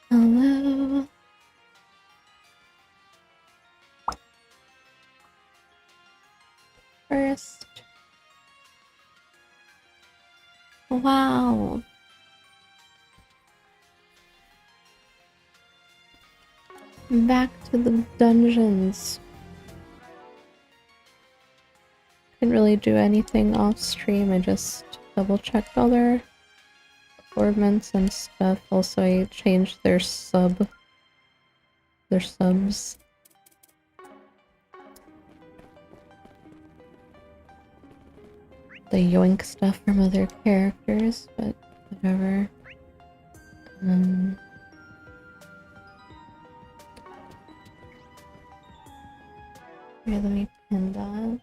Hello. First. Wow. Back to the dungeons. Couldn't really do anything off stream. I just double checked all their performance and stuff. Also, I changed their subs. The yoink stuff from other characters, but whatever. Here, let me pin that.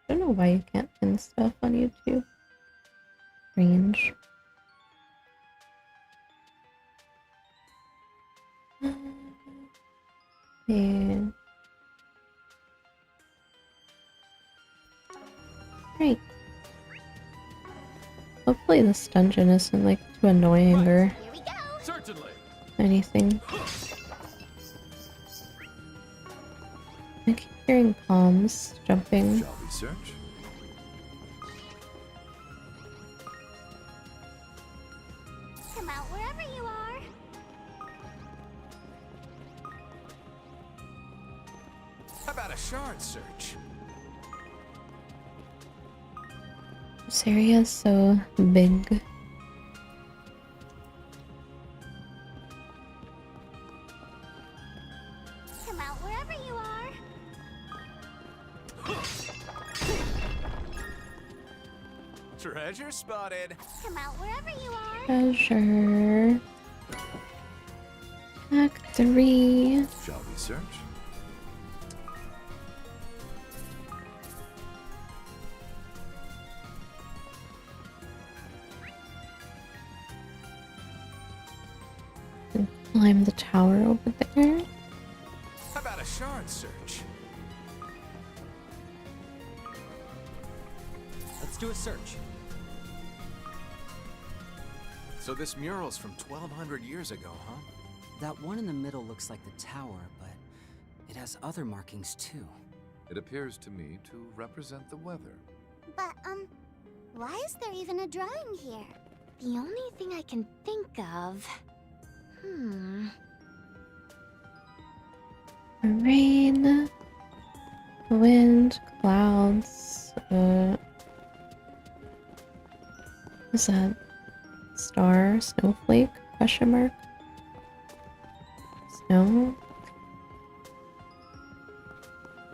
I don't know why you can't pin stuff on YouTube. Range. Yeah. Great. Hopefully this dungeon isn't like too annoying or anything. I keep hearing palms jumping. Shall we search? Come out wherever you are. How about a shard search? This area is so big. Come out wherever you are. Treasure spotted. Come out wherever you are. Treasure. Factory. Shall we search? Climb the tower over there. How about a shard search? Let's do a search. So this mural's from 1200 years ago, huh? That one in the middle looks like the tower, but it has other markings too. It appears to me to represent the weather. But, why is there even a drawing here? The only thing I can think of... Rain. Wind. Clouds. What's that? Star? Snowflake? Question mark? Snow?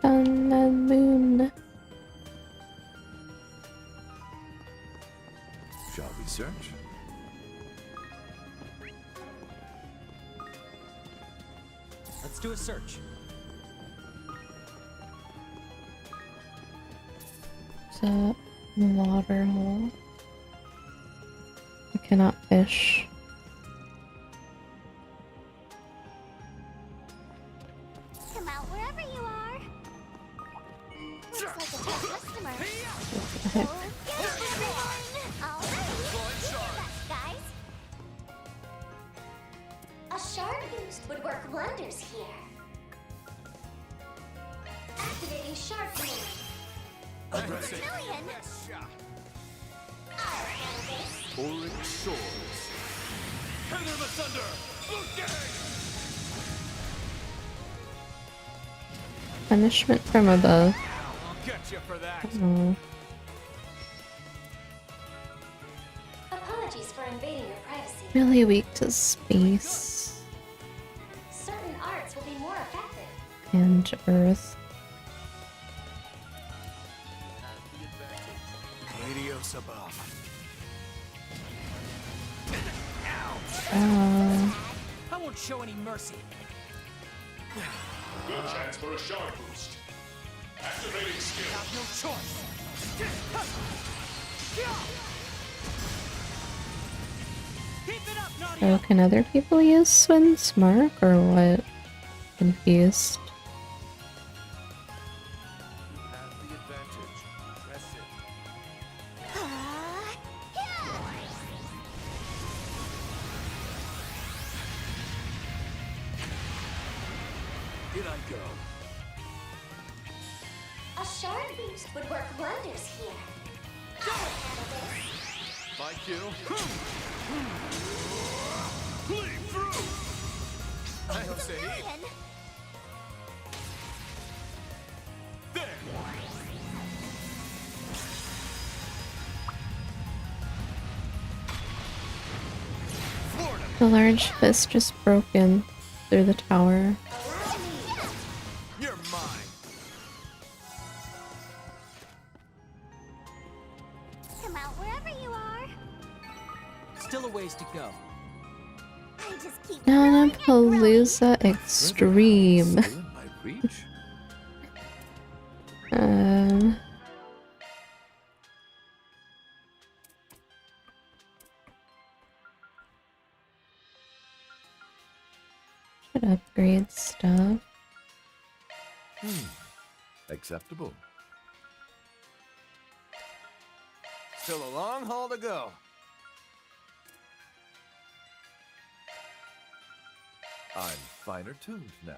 Sun and moon. Shall we search? Let's do a search. It's a water hole. I cannot fish. Come out wherever you are. Looks like a good customer. Okay, everyone. Alright, guys. A shard boost would work wonders here. Activating shard command. Million. Auric swords. Heather them asunder! Punishment from above. I'll get you for that. Oh. Apologies for invading your privacy. Really weak to space Certain arts will be more effective. and earth. Radios above. Uh, I won't show any mercy. Good chance for a shard boost. Activating skill. Have no choice. Keep it up, naughty. so can other people use Swin's mark or what? Confused. You have the advantage. Press it. In I go. A shard boost would work wonders here. I would handle this. My cue. Bleed through! I don't say Million. There! Florida! The large fist just broken through the tower. Allow me. You're mine. Come out wherever you are. Still a ways to go. I just keep growing and growing. Nanapalooza Extreme. Still in my reach? Um. Should upgrade stuff. Acceptable. Still a long haul to go. I'm finer tuned now.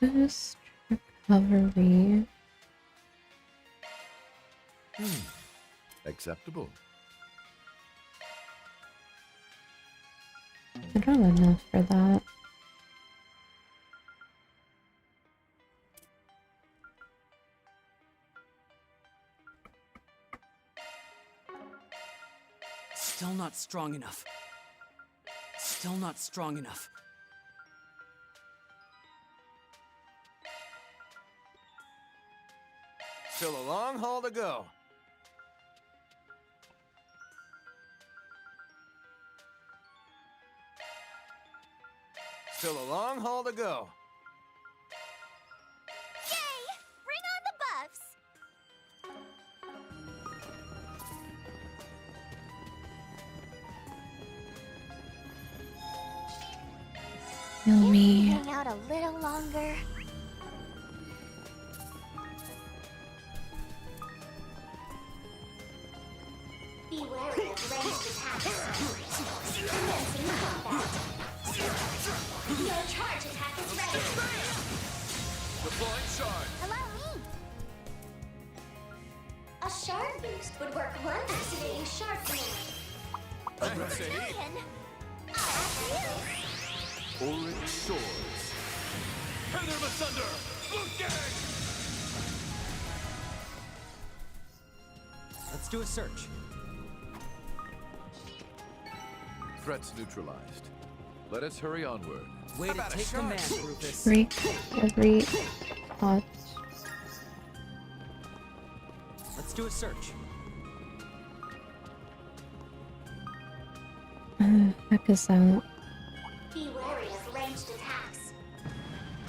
Boost recovery. Acceptable. I don't have enough for that. Still not strong enough. Still not strong enough. Still a long haul to go. Still a long haul to go. Yay! Bring on the buffs. Heal Can we me. hang out a little longer? Be wary of ranged attacks. Commencing combat. Your charge attack is ready. Deploying shard. Allow me. A shard boost would work wonders. Activating shard command. I don't say Million. After you. Ulrich swords. Tether them asunder! Boot gang! Let's do a search. Threats neutralized. Let us hurry onward. Way to About a take shot. command, Rufus. Break every pot. Let's do a search. Heck is that? Be wary of ranged attacks.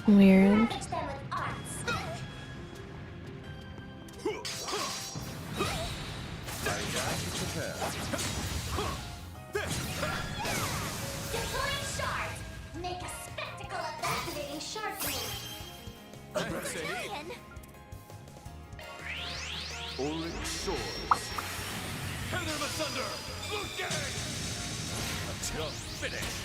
Weird. Ravage them with arts. Prepare. Deploying shards. Make a spectacle of activating shard command. I don't say Million. Ulrich swords. Tether them asunder! Boot gang! Until finished!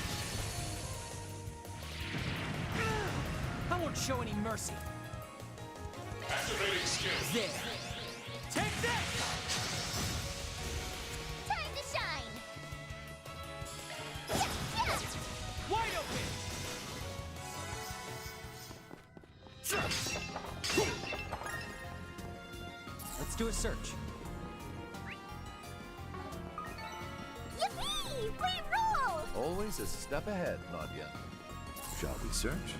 I won't show any mercy. Activating skill! There. Take that! Time to shine. Yes, yes. Wide open! Let's do a search. Yippee! Great roll! Always a step ahead, Nadia. Shall we search?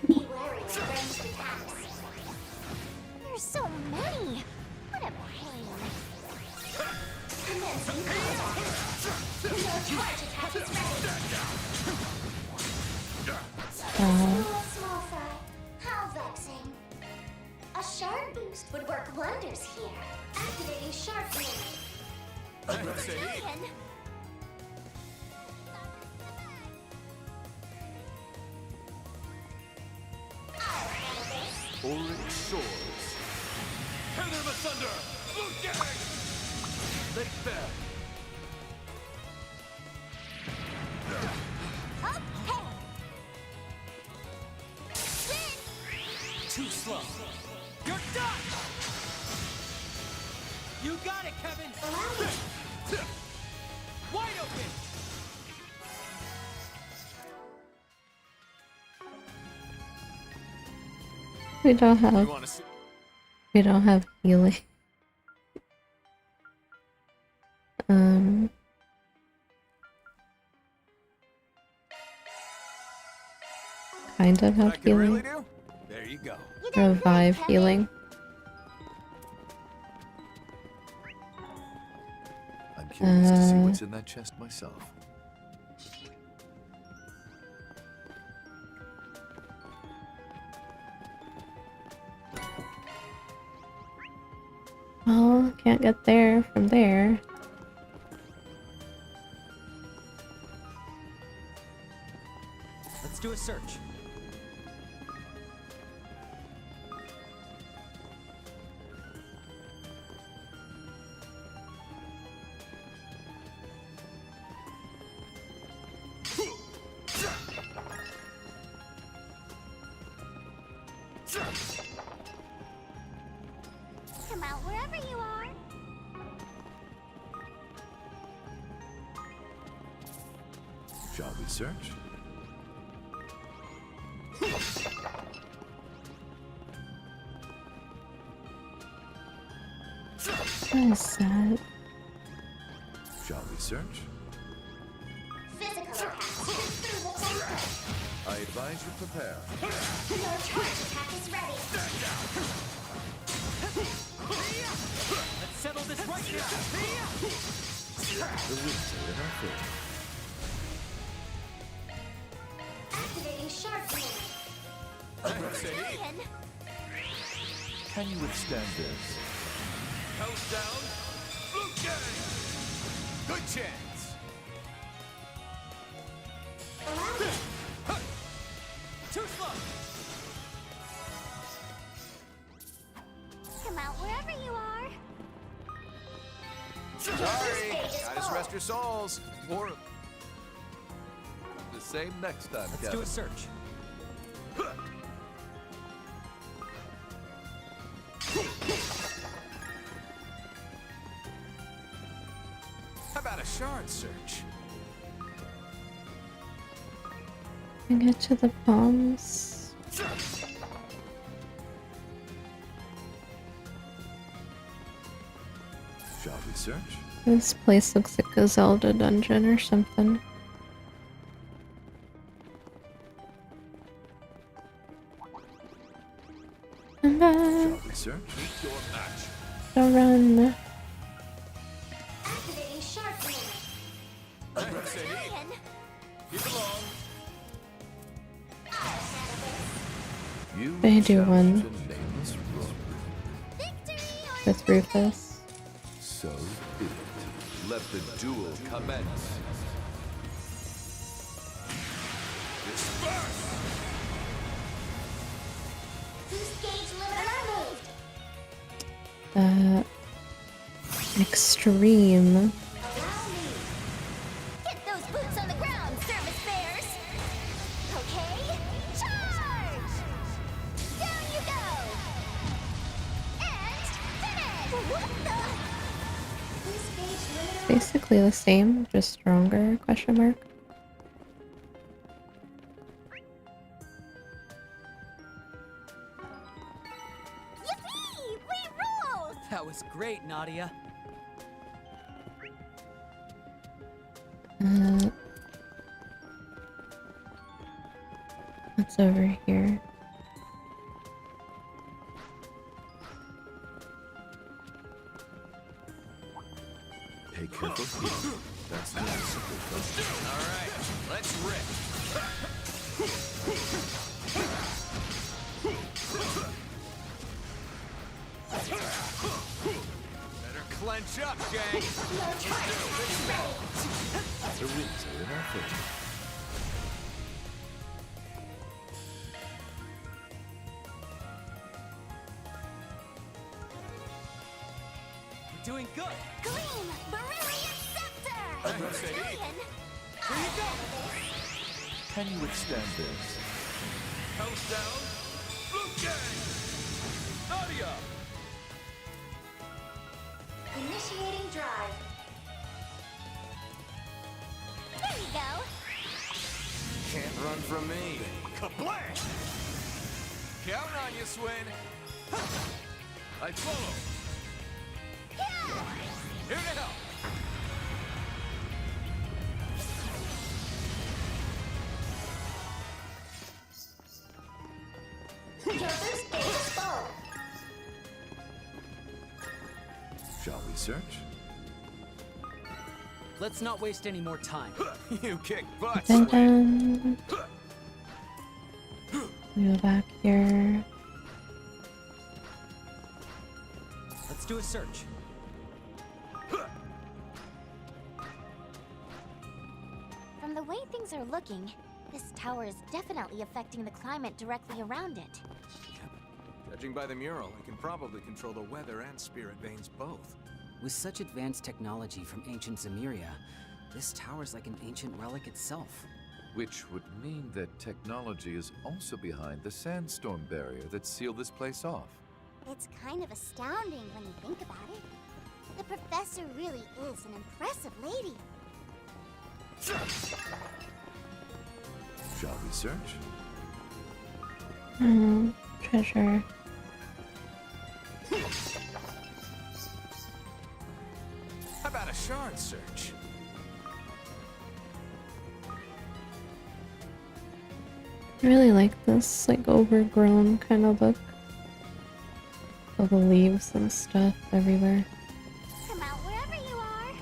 Be wary of ranged attacks. There's so many. What a pain. Commencing combat. Your charge attack is ready. Little small fry. How vexing. A shard boost would work wonders here. Activating shard command. I don't say Million. I'll handle this. Ulrich swords. Tether them asunder! Boot gang! Lay bare. Okay. Win. Too slow. You're done! You got it, Kevin! Wide open! We don't have. You want to see? We don't have healing. Kind of What I have can really healing. do? There you go. You got it right, Revive Kevin. healing. I'm curious to see what's in that chest myself. Well, can't get there from there. Let's do a search. Come out wherever you are. Shall we search? What is that? Shall we search? Physical attack. Through the center. I advise you prepare. Your charge attack is ready. Let's settle this right now! The winds are in our favor. Activating shark wing. Ready? Can you withstand this? Countdown. Blue game. Good chance. Too slow! Come out wherever you are. Sorry. Gotta rest your souls. More of the same next time, Let's Kevin. do a search. How about a shard search? I get to the bombs. Shall we search? This place looks like a Zelda dungeon or something. Come back. Shall we search? Meet your match. Don't run. Activating shark wing. Ready? You belong. You They do one. challenge a nameless rogue. Victory or With Rufus. So be it. Let the duel commence. Disperse! whose gauge limiter removed. Extreme. Allow me. Get those boots on the ground, service bears. Okay, charge! Down you go. And finish. What the? Whose gauge limiter? Basically the same, just stronger, question mark. Yippee! We ruled! That was great, Nadia. What's over here? Pay careful heed. That's not simple, folks. All right, let's rip. Better clench up, gang. Your charge attack is ready. The winds are in our favor. doing good. Gleam, Beryllian Scepter! Ready? Julian, Here you go. Can you withstand this? Countdown. Blue Gang. Nadia. initiating drive. There you go. Can't run from me. Kablam. Count on you, Swin. I follow. Here to help. Your boost gauge is full. Shall we search? Let's not waste any more time. You kick butt, Dun Swin. dun. We go back here. Let's do a search. From the way things are looking, this tower is definitely affecting the climate directly around it. Judging by the mural, it can probably control the weather and spirit veins both. With such advanced technology from ancient Zemuria, this tower's like an ancient relic itself. Which would mean that technology is also behind the sandstorm barrier that sealed this place off. It's kind of astounding when you think about it. The professor really is an impressive lady. Shall we search? Oh, treasure. How about a shard search? I really like this, like, overgrown kind of look. All the leaves and stuff everywhere. Come out wherever you are.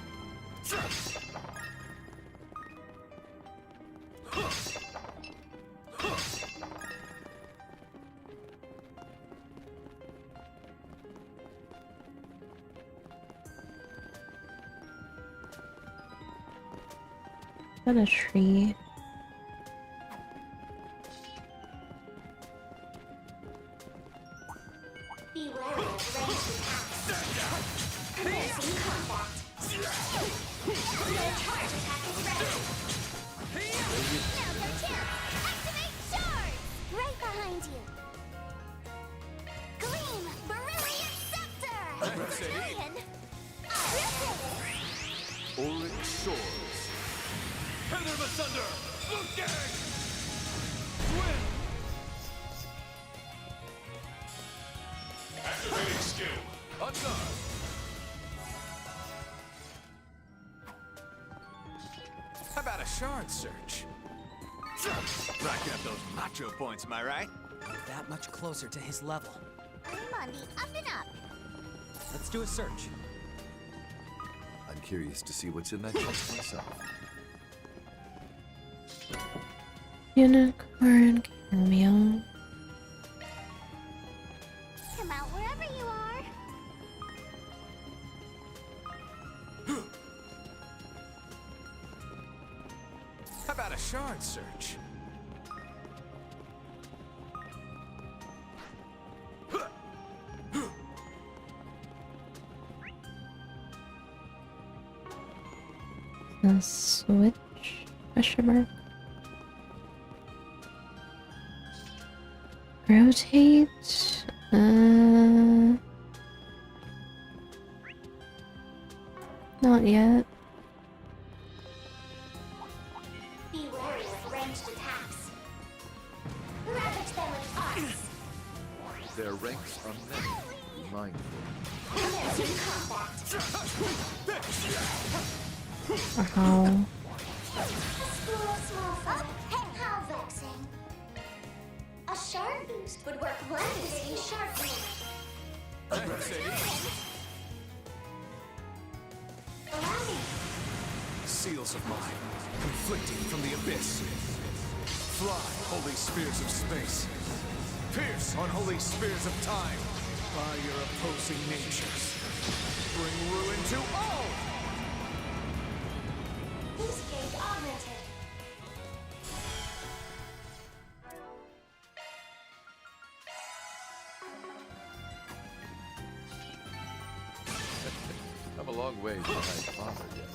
What a tree. Be wary of ranged attacks. Commencing combat. Your charge attack is ready. Now's your chance. Activate charge! Right behind you. Gleam, Beryllian Scepter! Ready? Julian, Ripple! Ulrich Shores. Tether of Asunder. Blue Gang. Swim. Activating skill. On guard. How about a shard search? Racking up those macho points, am I right? We're that much closer to his level. I'm on the up and up. Let's do a search. I'm curious to see what's in that chest myself. Unicorn cameo. Come out wherever you are. How about a shard search? The switch? Question mark. Rotate. Not yet. Be wary of ranged attacks. Ravage them with arcs. Their ranks are many. Be mindful. Commencing combat. Ow. A school of small fry. How vexing. A shard boost would work wonders in sharp mode. Ready? Allow me. Seals of mine, conflicting from the abyss. Fly, holy spears of space. Pierce, unholy spears of time. By your opposing natures. Bring ruin to all! Boost gauge augmented. long ways behind Father yet.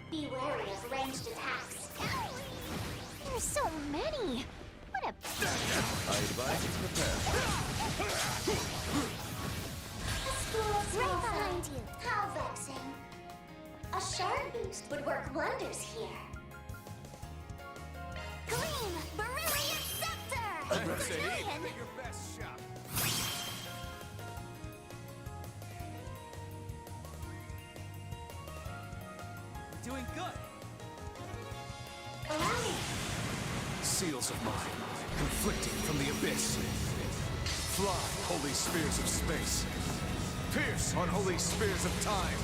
Be wary of ranged attacks. There's so many. What a I advise you prepare. right behind you. How vexing. A shard boost would work wonders here. Gleam, Brilliant Scepter! Brilliant! Your best shot. Doing good. Allow me. Seals of mine, conflicting from the abyss. Fly, holy spears of space. Pierce, unholy spears of time.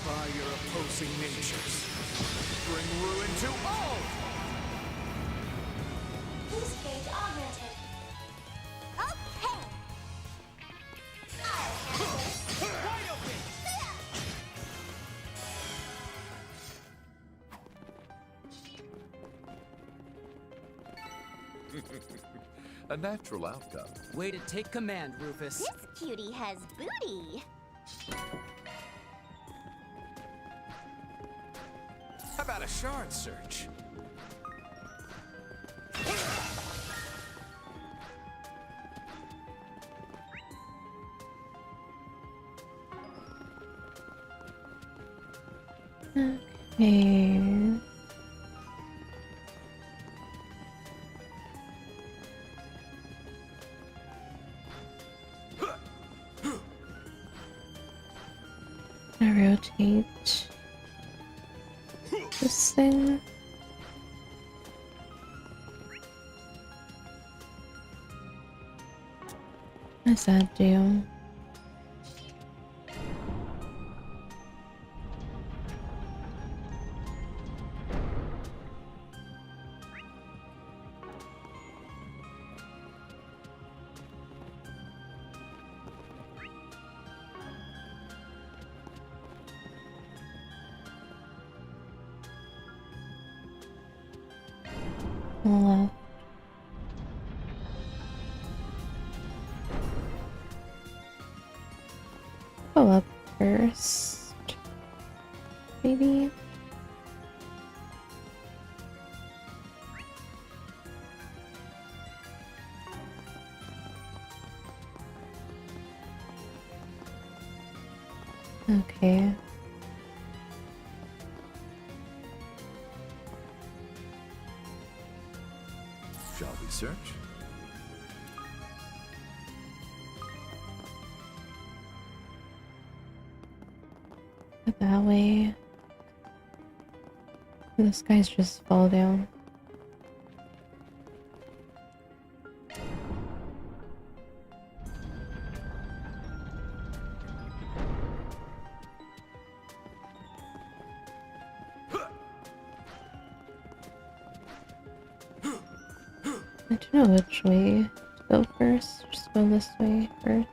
By your opposing natures. Bring ruin to all! Boost gauge augmented. Okay. I'll handle this. Wide open! A natural outcome. Way to take command, Rufus. This cutie has booty. How about a shard search? Okay. I rotate this thing. What does that do? Left. Go up first, maybe. Okay. Shall we search? Go that way. This guy's just fall down. I don't know which way to go first. Just go this way first.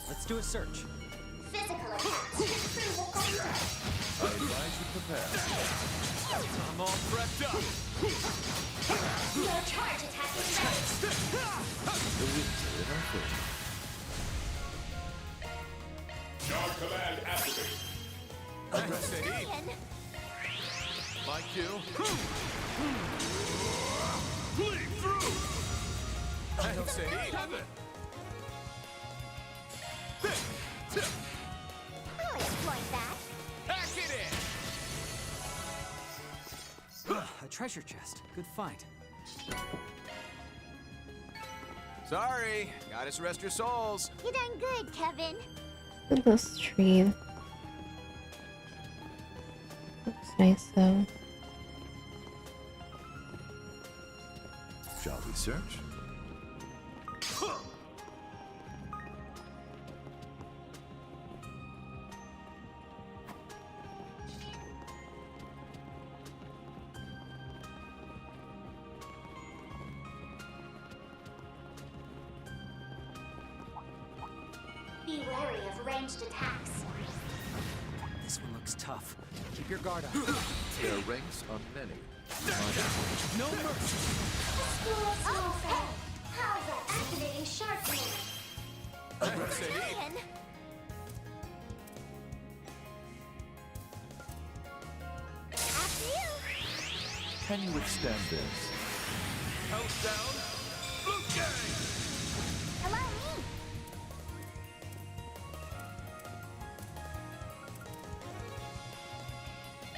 Let's do a search. Physical attacks should prove effective. I advise you prepare. I'm all prepped up. Your charge attack is ready. The winter in our favor. Charge command activate. Press it, E. Brilliant. My cue. Bleed through! I don't say E. I'll exploit that. Pack it in! A treasure chest. Good find. Sorry, gotta rest your souls. You done good, Kevin. Look at this tree. Looks nice though. Shall we search? Be wary of ranged attacks. This one looks tough. Keep your guard up. Their ranks are many. No mercy. School of small fry. How about activating shark move? Parasocial. After you. Can you withstand this? Countdown. Blue gang. Allow me.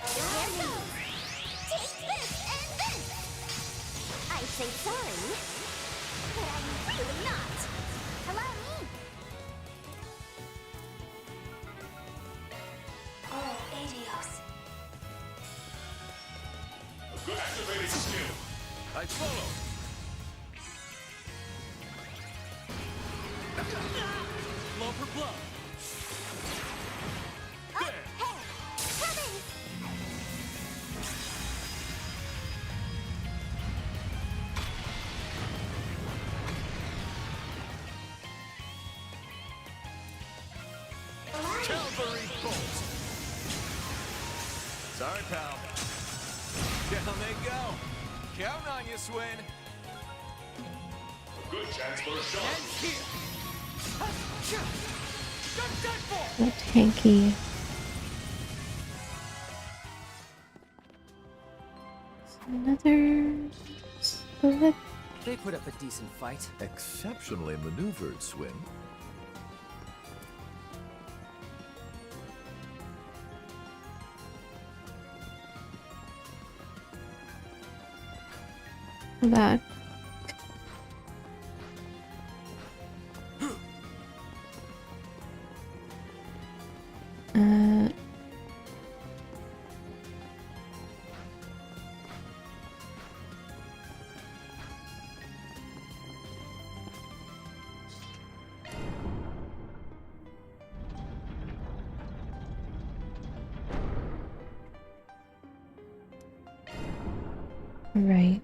Here goes. Take this and this. I say sorry, but I'm really not. Allow me. Oh, adios. Activating skill. I follow. Blow for blow. Up, hey, coming. Cavalry bolt. Sorry, pal. Down they go. Count on you, Swin. A good chance for a shot. And here. Got that ball. So tanky. Another slip. They put up a decent fight. Exceptionally maneuvered, Swin. That. Uh, right.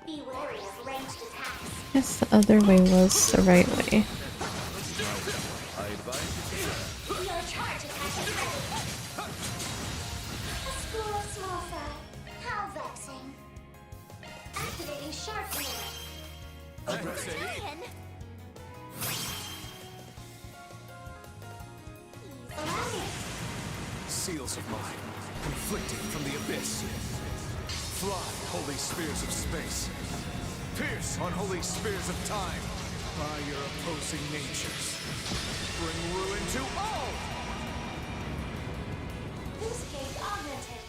Be wary of ranged attacks. Guess the other way was the right way. I advise you Your charge attack is ready. A school of small fry. How vexing. Activating shark move. Parasocial. Allow me. Seals of mine, conflicting from the abyss. Fly, holy spears of space. Pierce, unholy spears of time. By your opposing natures. Bring ruin to all! Boost gauge augmented.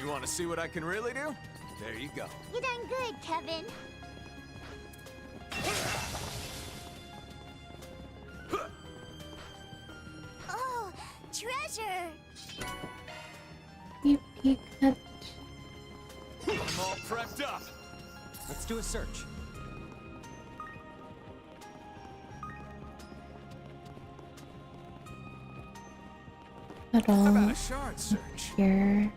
You want to see what I can really do? There you go. You done good, Kevin. Oh, treasure! You peek at I'm all prepped up. Let's do a search. at How about all a shard search? here.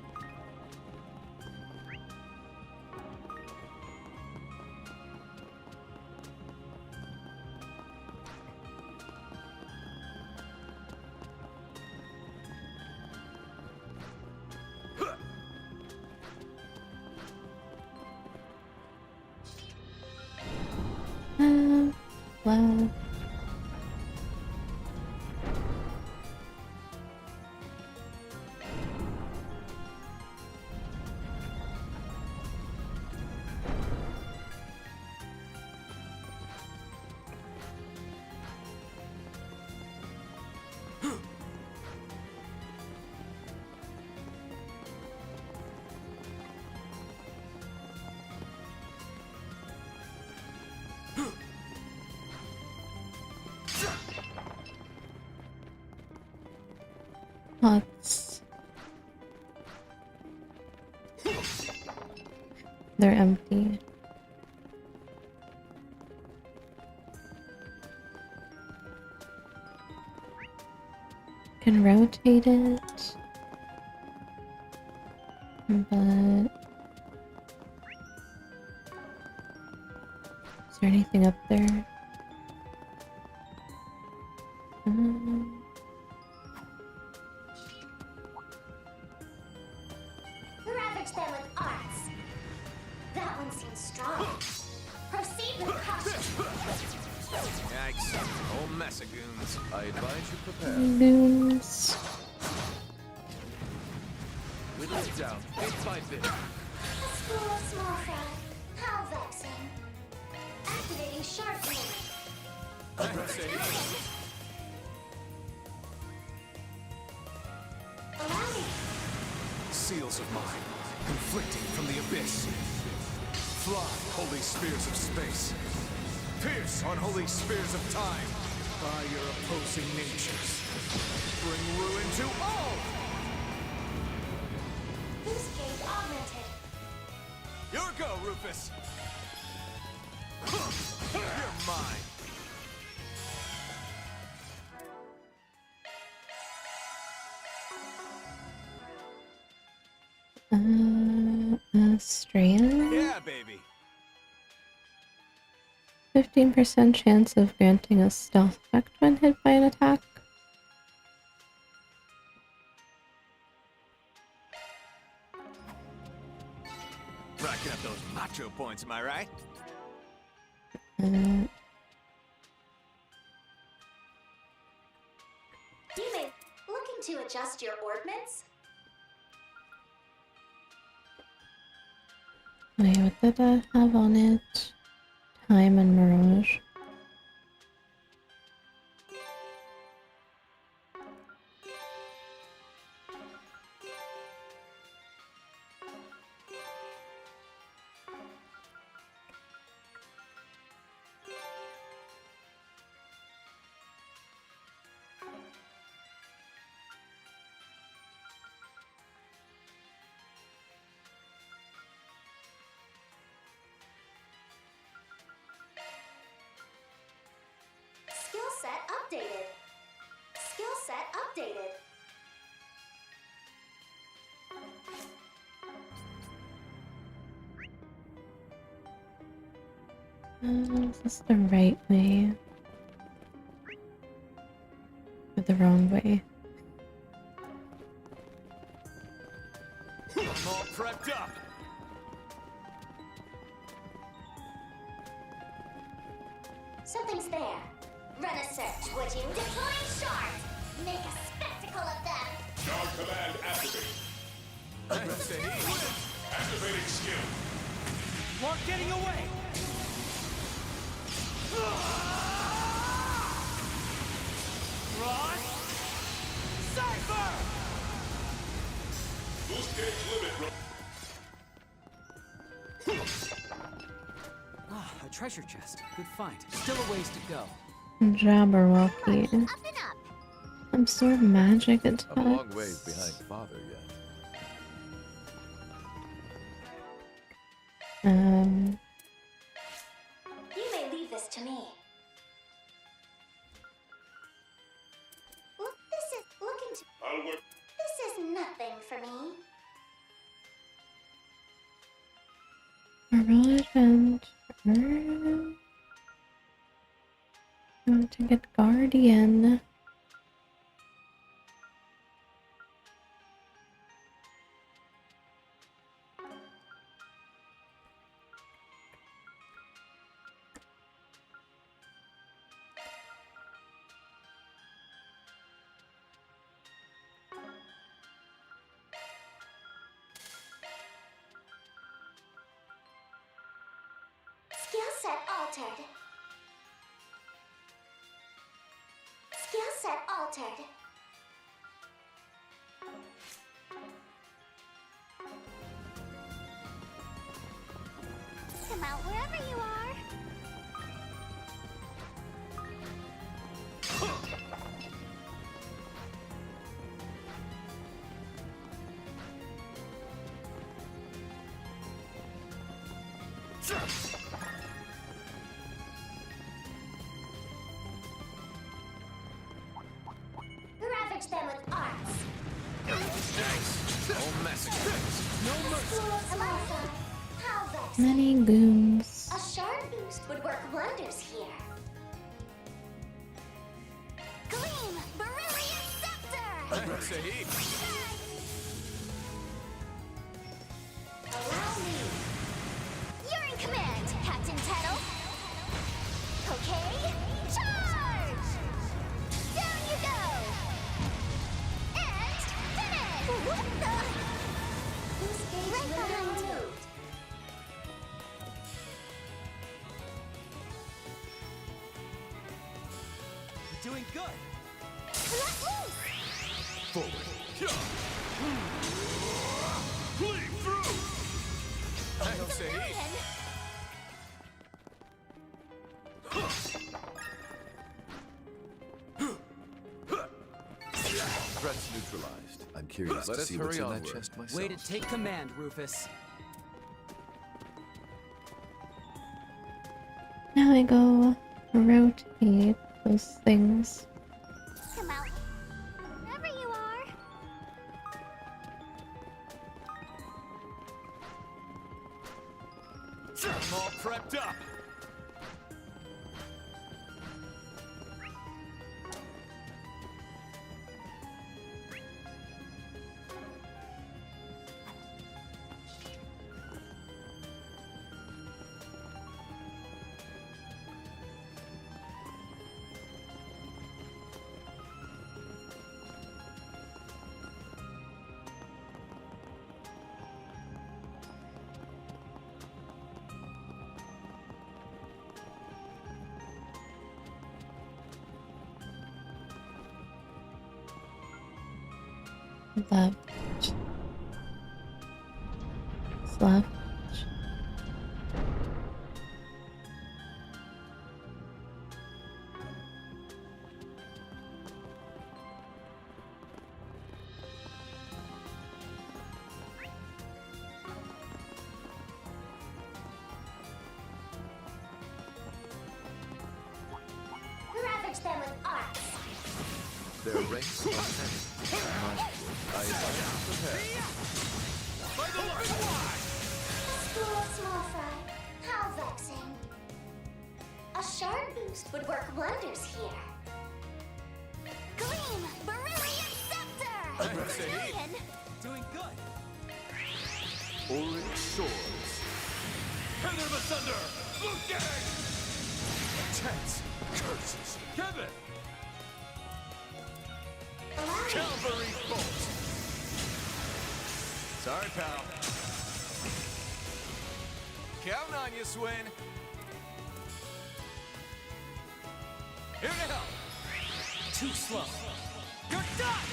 Well. Let's They're empty. Can rotate it. But is there anything up there? Ravage them with arts. That one seems strong. Proceed with caution. Yikes. Whole mess of goons. I advise you prepare. Goons. Whittle it down, bit by bit. A school of small fry. How vexing. Activating sharp wing. Allow me. Seals of mine, conflicting from the abyss. Fly, holy spears of space. Pierce on holy spears of time. By your opposing natures. Bring ruin to all! Boost gauge augmented. Your go, Rufus! You're mine! Strand? Yeah, baby! 15% chance of granting a stealth effect when hit by an attack. Racking up those macho points, am I right? Uh, You may looking to adjust your ordnance. wait, what did I have on it? Time and Mirage. Skill set updated. Skill set updated. Is this the right way? Or the wrong way? I'm all prepped up! Something's there. Run a search, would you? Deploying shards. Make a spectacle of them. Guard command activate. Activating skill. Lurk getting away! Run! Cypher! Boost gauge limit. Ah, a treasure chest. Good find. Still a ways to go. Jabberwocky. Up and up. Absorb magic attacks. I'm a long ways behind father yet. You may leave this to me. Look, this is looking to. I'll work. This is nothing for me. Mirage and Earth. I want to get Guardian. Skill set altered. Skill set altered. Come out wherever you are. Ravage them with arts. Nice. No messing. No mercy. School of small fry. How vexing. Many goons. A shard boost would work wonders here. Gleam! Brilliant Scepter! Say, Allow me. You're in command, Captain Tettle. Okay, charge! Down you go! And finish! What the? Who's right behind you? You're doing good. Let loose! forward. Bleed through. I'll say. Threats neutralized. I'm curious Let to us see what's in hurry that onward. chest myself. Way to take command, Rufus. Now I go rotate those things. Come out. Wherever you are. I'm all prepped up. Left. Left. Ravage them with arts. Their ranks are heavy. I prepare. By the Lord. School of small fry. How vexing. A shard boost would work wonders here. Gleam! Brilliant Scepter! I'll say. Brilliant! Doing good. Auric swords. Heather of Asunder. Look gang. Tense. Curses. Kevin. Cavalry bolt. Sorry, pal. Counting on you, Swin. Here to help. Too slow. You're done!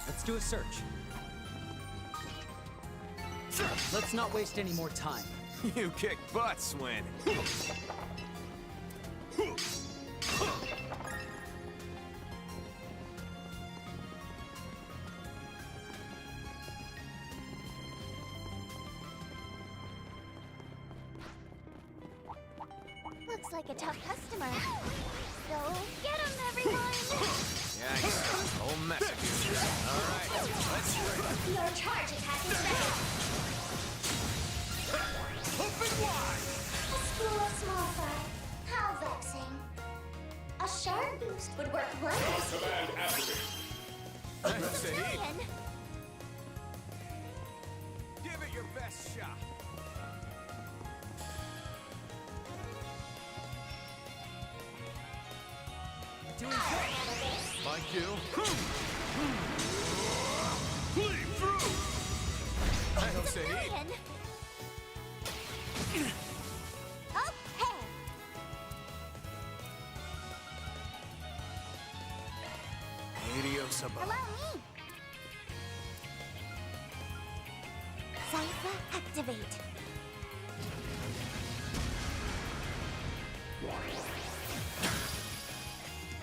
Let's do a search. Let's not waste any more time. You kick butt, Swin. Looks like a tough customer. So, get him, everyone! Yikes. Whole mess of you. All right, let's rip. Your charge attack is ready! Open wide. A school of small fry. How vexing. A shard boost would work wonders. Command activated. I'll say. Brilliant! Give it your best shot. Doing good. My cue. Bleed through. I'll say. Brilliant! Okay! Adios, Allow me! Cypher activate.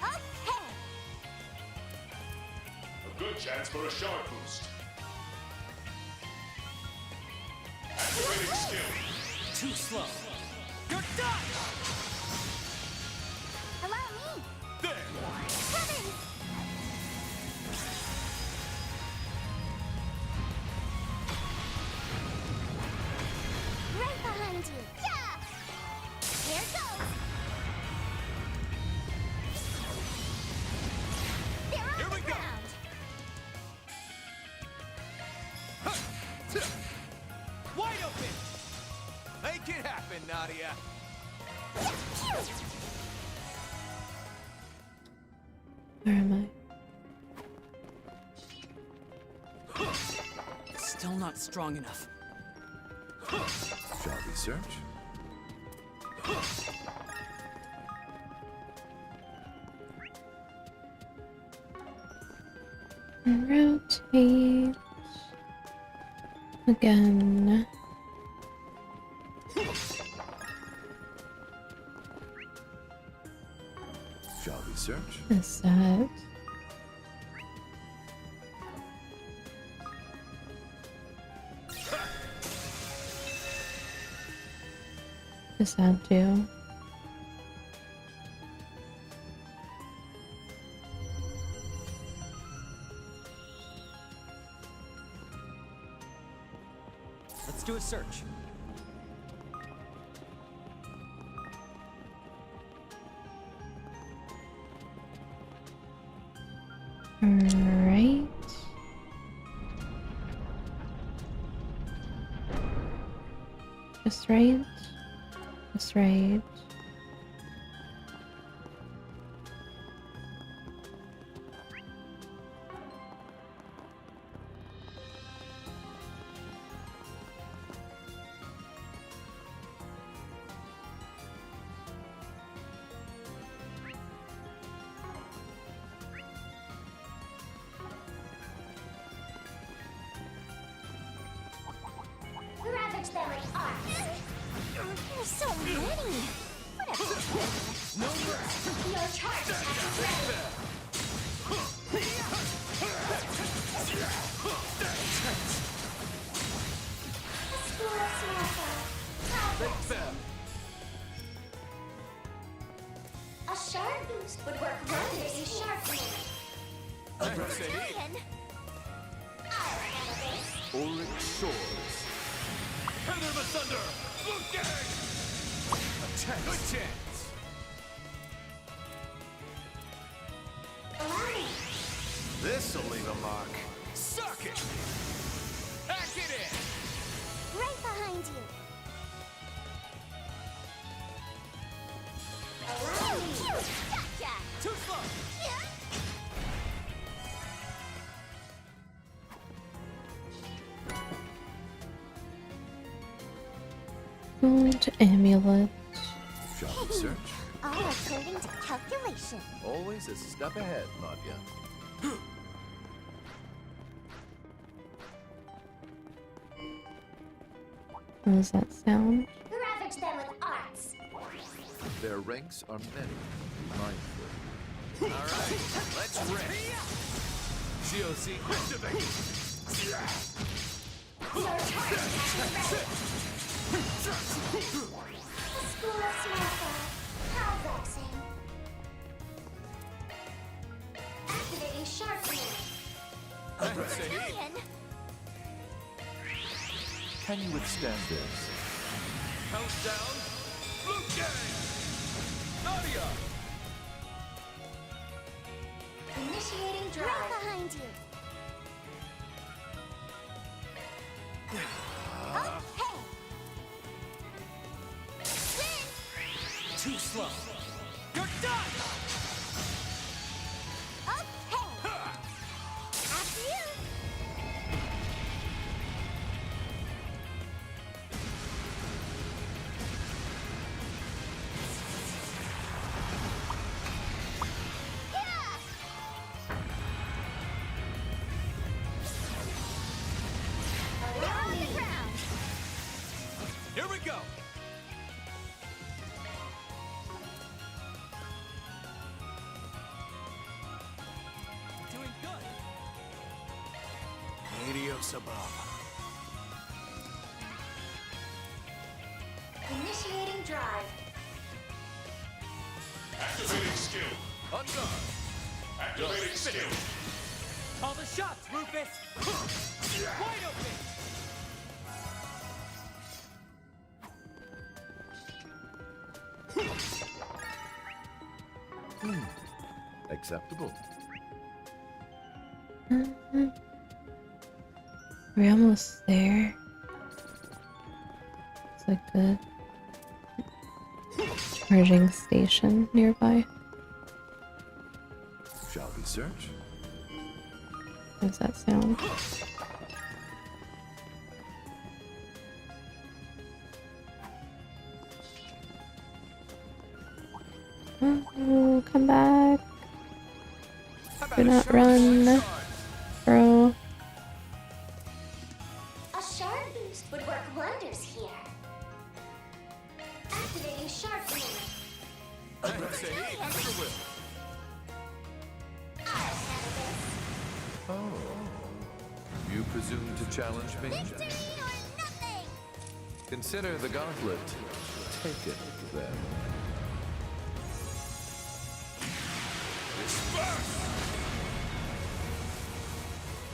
Okay! A good chance for a shard boost. Activating skill. Too slow. You're done! Allow me. There. Heavens! Right behind you. Yeah! Here goes. They're on Here the we go. ground. Wide open! Make it happen, Nadia! Where am Still not strong enough. Shall we search? I? Rotate. Again. Shall we search? Is that? Does that do? Let's do a search. Right. Just right. Just right. Ravage them with arms. There's so many. Whatever. No rest! Your charge attack is ready. Explore small. Take them! A sharp boost would work wonders in sharpening. Ready? Dragon. I'll handle this. Ulrich Shores. Feather the Thunder! Looking! Attack! Good chance! Allow me. This'll leave a mark. Suck it! Pack it in! Right behind you. Allow me. Gotcha. Too slow! Gold amulet. Shall we search? All according to calculation. Always a step ahead, Nadia. What does that sound? Ravage them with arts. Their ranks are many. Be mindful. Alright, let's rip! GOC activate! Your charge attack is ready. A school of small fry. How vexing. Activating sharpening. Ready? Dragon. Can you withstand this? Countdown! Looking! Nadia! Initiating drive. Right behind you. Okay. Spin. Too slow. You're done! Okay. After you. Yeah. They're on the ground. Here we go! Doing good. Adios above. drive. Activating skill. On guard. Activating skill. Call the shots, Rufus! Wide open! Acceptable. We're almost there. It's like a charging station nearby. Shall we search? How does that sound? Oh, come back. Do not run, bro. A shard boost would work wonders here. Activating shard command. I say, extra will. I'll handle this. Oh. You presume to challenge me? Victory or nothing! Consider the gauntlet. Take it, then.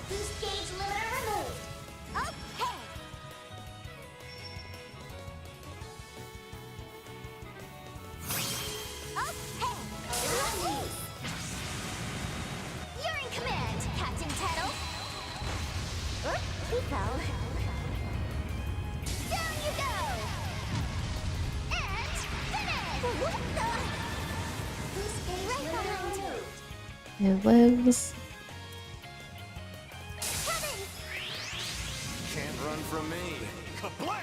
Boost gauge limiter removed. Okay. Okay. Allow me. You're in command, Captain Tettle. Oop, he fell. Down you go. And finish. Boost gauge right behind you. It lives. Can't run from me. Kablam!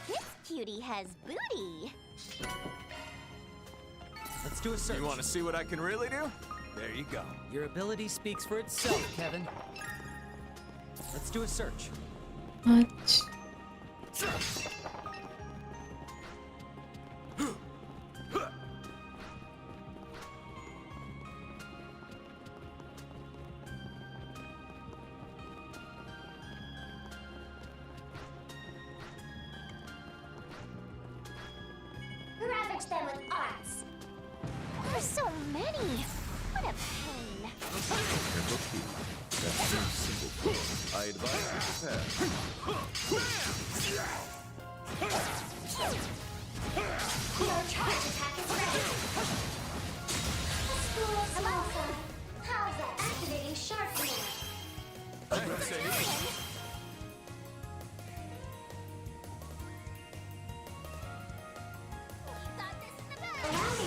This cutie has booty. Let's do a search. You want to see what I can really do? There you go. Your ability speaks for itself, Kevin. Let's do a search. What? Ravage them with arts. There's so many. What a pain. Careful, key. That's a simple floor. I advise you prepare. Your charge attack is ready. School's alpha. How's that? Activating sharp command. I say, Got this in the bag. Allow me.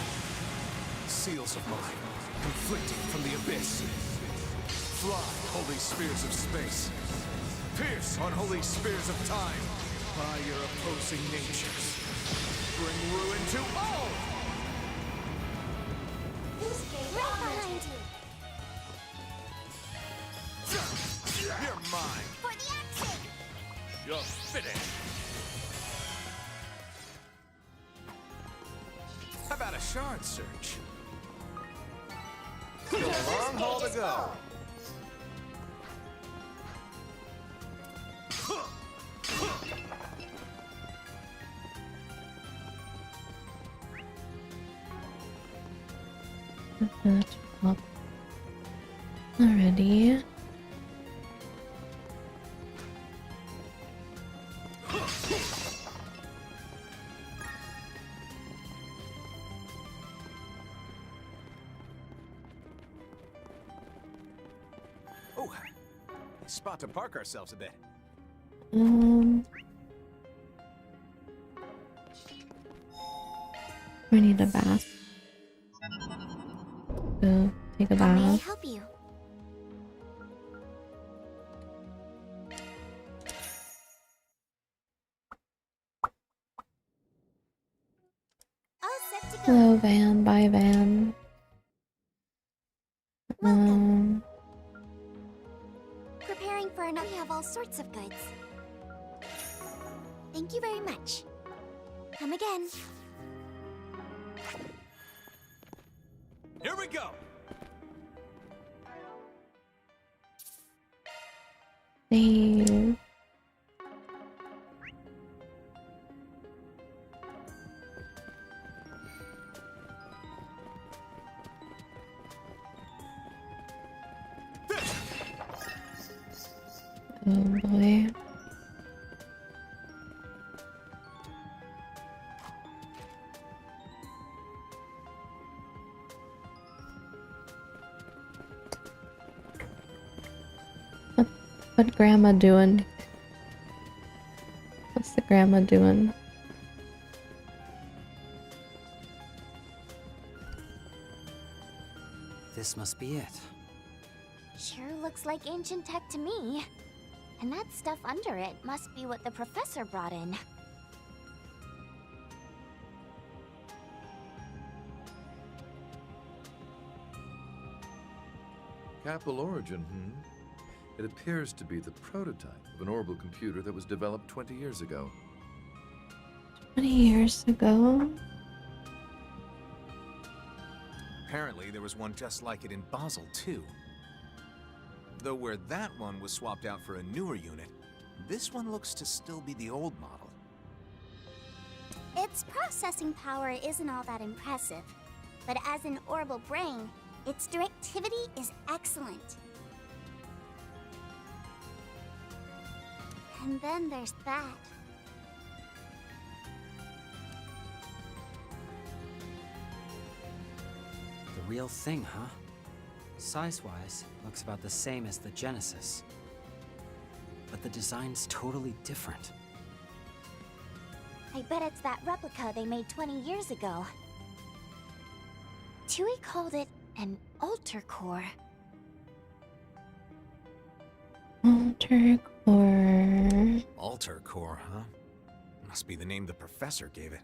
seals of mine, conflicting from the abyss. Fly, holy spears of space. Pierce, unholy spears of time. By your opposing natures. Bring ruin to all! Boost gauge right behind you. You're mine. For the action. You're finished. How about a shard search? Still a long haul to go. That up already. Oh, nice spot to park ourselves a bit. We need a bath. Go take a How may I bath. help you? All set to go. Hello, van. Bye, van. Preparing for another. We have all sorts of goods. Thank you very much. Come again. Here we go. Save. Oh boy. What grandma doing? What's the grandma doing? This must be it. Sure looks like ancient tech to me. And that stuff under it must be what the professor brought in. Capital origin, It appears to be the prototype of an orbital computer that was developed 20 years ago. 20 years ago? Apparently, there was one just like it in Basel, too. Though where that one was swapped out for a newer unit, this one looks to still be the old model. Its processing power isn't all that impressive, but as an orbital brain, its directivity is excellent. And then there's that. The real thing, huh? Size-wise, looks about the same as the Genesis. But the design's totally different. I bet it's that replica they made 20 years ago. Tui called it an alter core. Alter core. Alter core, huh? Must be the name the professor gave it.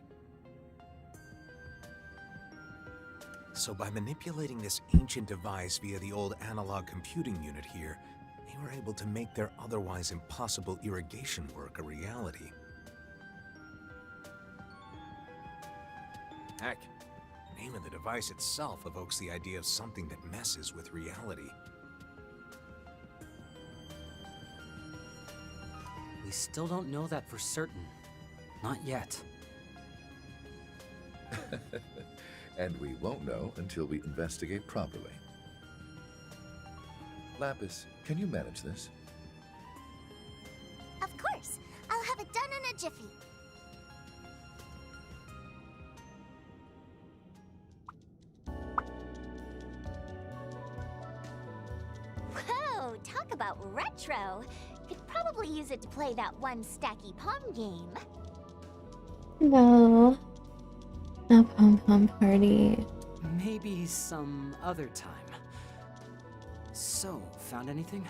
So by manipulating this ancient device via the old analog computing unit here, they were able to make their otherwise impossible irrigation work a reality. Heck, the name of the device itself evokes the idea of something that messes with reality. We still don't know that for certain. Not yet. And we won't know until we investigate properly. Lapis, can you manage this? Of course, I'll have it done in a jiffy. Whoa, talk about retro. Could probably use it to play that one stacky palm game. No. A pom-pom party. Maybe some other time. So, found anything?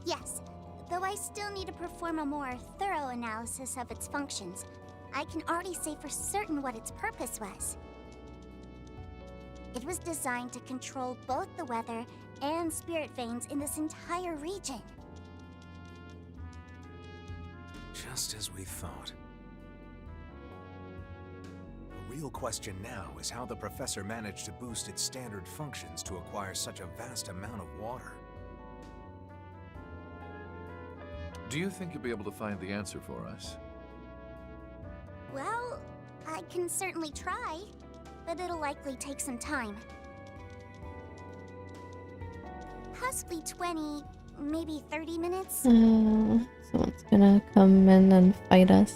Yes, though I still need to perform a more thorough analysis of its functions. I can already say for certain what its purpose was. It was designed to control both the weather and spirit veins in this entire region. Just as we thought. The real question now is how the professor managed to boost its standard functions to acquire such a vast amount of water. Do you think you'll be able to find the answer for us? Well, I can certainly try, but it'll likely take some time. Possibly 20, maybe 30 minutes. Someone's gonna come in and fight us.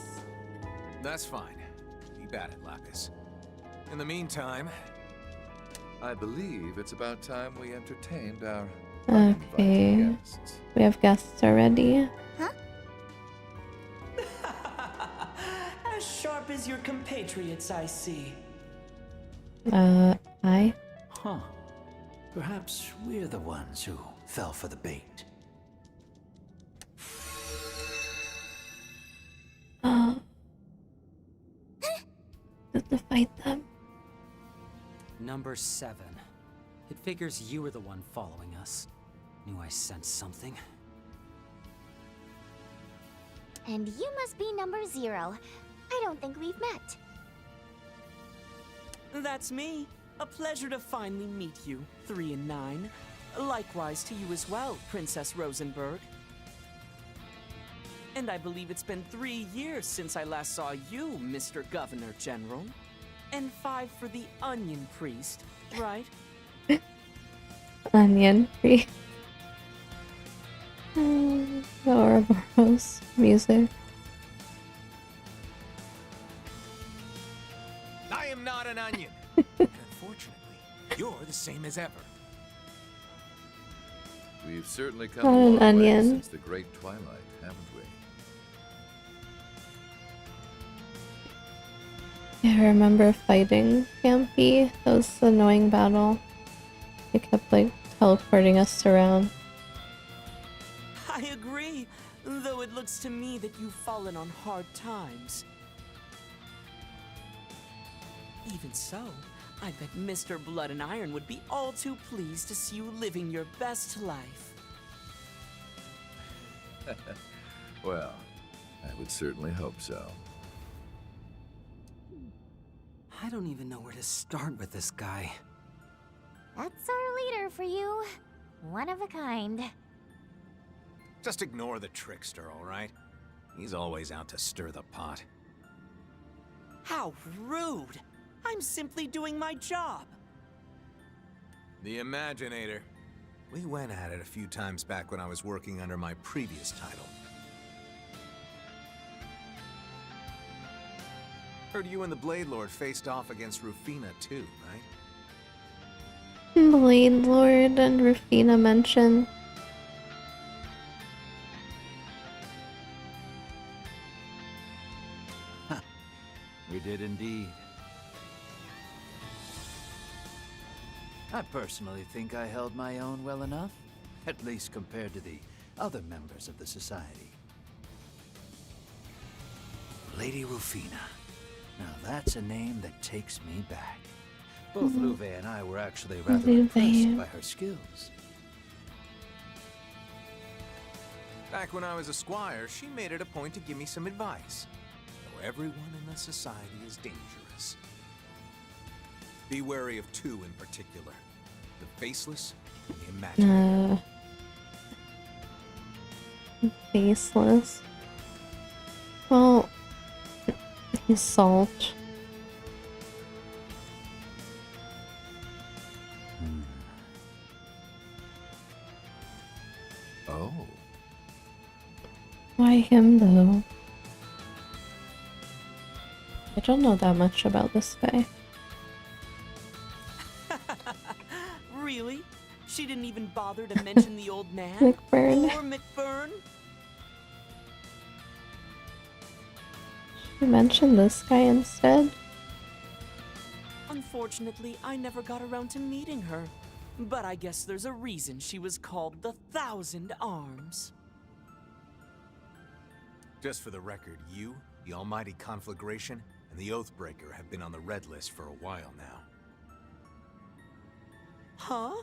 That's fine. Keep at it, Lapis. In the meantime... I believe it's about time we entertained our Okay. uninvited guests. We have guests already. As sharp as your compatriots, I see. Hi. Huh. Perhaps we're the ones who fell for the bait. Oh. To fight them. Number 7. It figures you were the one following us. Knew I sensed something. And you must be number 0. I don't think we've met. That's me. A pleasure to finally meet you, 3 and 9. Likewise to you as well, Princess Rosenberg. And I believe it's been 3 years since I last saw you, Mr. Governor General. And 5 for the Onion Priest, right? Onion free. The Ouroboros music. I am not an onion. And unfortunately, you're the same as ever. We've certainly come Not a an long way onion. since the Great Twilight, haven't we? Yeah, I remember fighting Campy. That was the annoying battle. They kept like teleporting us around. I agree, though it looks to me that you've fallen on hard times. Even so, I bet Mr. Blood and Iron would be all too pleased to see you living your best life. Well, I would certainly hope so. I don't even know where to start with this guy. That's our leader for you. One of a kind. Just ignore the trickster, all right? He's always out to stir the pot. How rude! I'm simply doing my job. The Imaginator. We went at it a few times back when I was working under my previous title. Heard you and the Blade Lord faced off against Rufina too, right? Blade Lord and Rufina mention. We did indeed. I personally think I held my own well enough, at least compared to the other members of the society. Lady Rufina. Now that's a name that takes me back. Both Luve and I were actually rather impressed by her skills. Back when I was a squire, she made it a point to give me some advice. Though everyone in the society is dangerous. Be wary of two in particular. The faceless and the imaginative. Faceless. Well, he's salt. Oh. Why him though? I don't know that much about this guy. Really? She didn't even bother to mention the old man? McBurn. Or McBurn? You mentioned this guy instead? Unfortunately, I never got around to meeting her. But I guess there's a reason she was called the Thousand Arms. Just for the record, you, the Almighty Conflagration, and the Oathbreaker have been on the red list for a while now. Huh?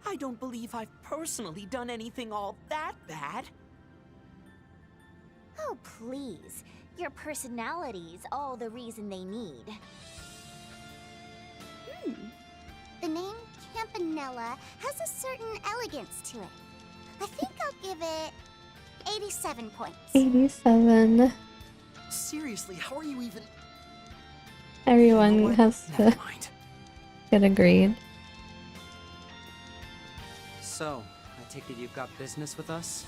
I don't believe I've personally done anything all that bad. Oh, please. Your personality's all the reason they need. The name Campanella has a certain elegance to it. I think I'll give it 87 points. 87. Seriously, how are you even... Everyone You know what? has Never to mind. get agreed. So, I take it you've got business with us?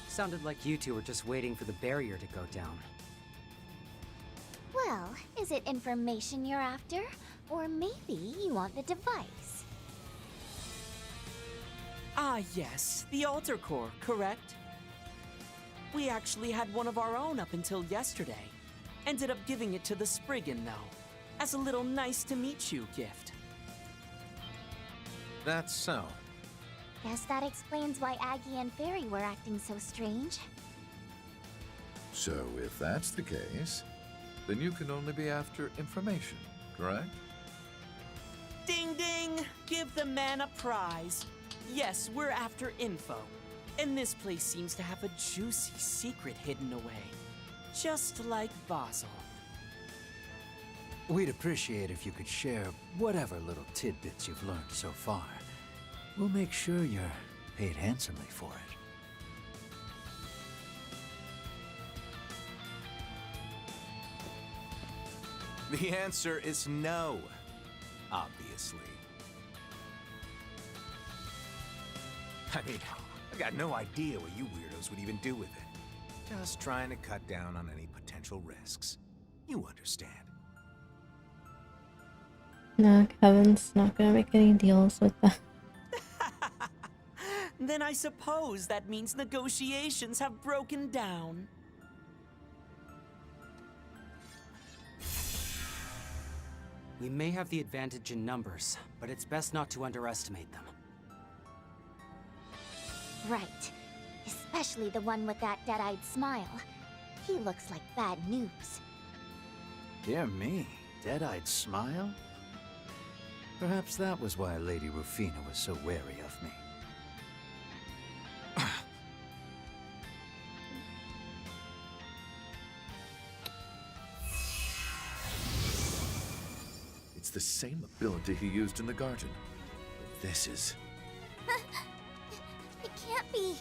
Sounded like you two were just waiting for the barrier to go down. Well, is it information you're after? Or maybe you want the device? Ah, yes, the altar core, correct? We actually had one of our own up until yesterday. Ended up giving it to the Spriggan, though, as a little nice-to-meet-you gift. That's so. Guess that explains why Aggie and Fairy were acting so strange. So if that's the case, then you can only be after information, correct? Ding ding! Give the man a prize. Yes, we're after info. And this place seems to have a juicy secret hidden away. Just like Basel. We'd appreciate if you could share whatever little tidbits you've learned so far. We'll make sure you're paid handsomely for it. The answer is no. Obviously. I mean, got no idea what you weirdos would even do with it. Just trying to cut down on any potential risks. You understand. No, Kevin's not gonna make any deals with that. Then I suppose that means negotiations have broken down. We may have the advantage in numbers, but it's best not to underestimate them. Right. Especially the one with that dead-eyed smile. He looks like bad news. Dear me, dead-eyed smile? Perhaps that was why Lady Rufina was so wary of me. It's the same ability he used in the garden. This is... It can't be.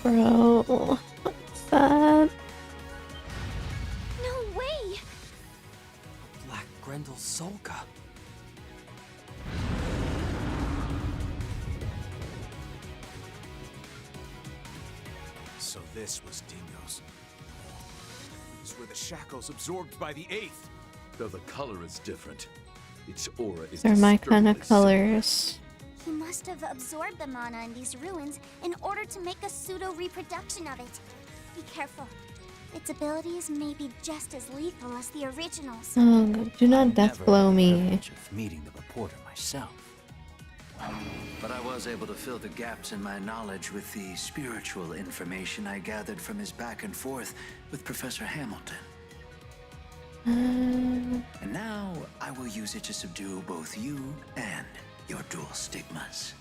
Bro, what's that? No way! Black Grendel Solka. So this was Dingo's. These were the shackles absorbed by the Eighth. Though the color is different, its aura is They're my kind of disturbingly similar. colors. He must have absorbed the mana in these ruins in order to make a pseudo-reproduction of it. Be careful. Its abilities may be just as lethal as the originals. Oh, do not death Never blow had the me. privilege of meeting the reporter myself. But I was able to fill the gaps in my knowledge with the spiritual information I gathered from his back and forth with Professor Hamilton. And now I will use it to subdue both you and your dual stigmas.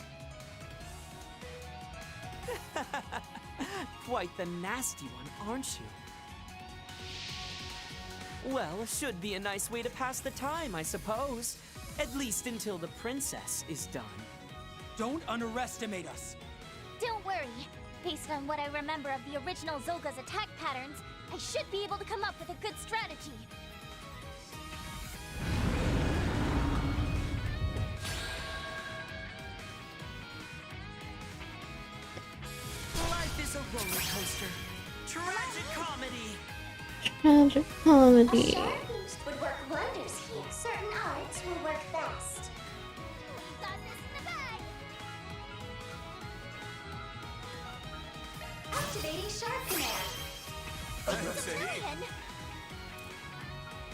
Quite the nasty one, aren't you? Well, should be a nice way to pass the time, I suppose. At least until the princess is done. Don't underestimate us. Don't worry. Based on what I remember of the original Zolga's attack patterns, I should be able to come up with a good strategy. Life is a roller coaster. Tragic comedy. Tragic comedy. A sharp boost would work wonders here. Certain arts will work best. Got this in the bag. Activating sharp command. That's it. Brilliant.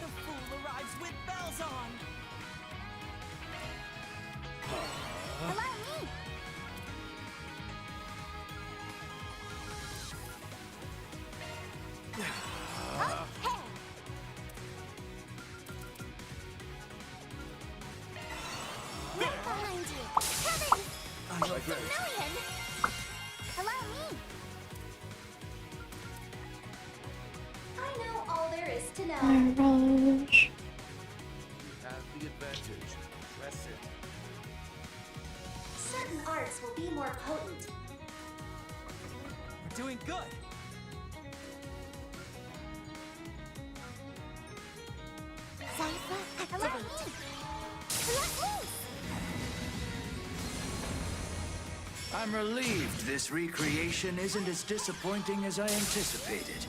The fool arrives with bells on. Allow me. Okay. Right behind you. Kevin! It's a million! Allow me. I know all there is to know. Mirage. You have the advantage. Press it. Certain arts will be more potent. We're doing good. Zypha, activate. Let loose! I'm relieved this recreation isn't as disappointing as I anticipated,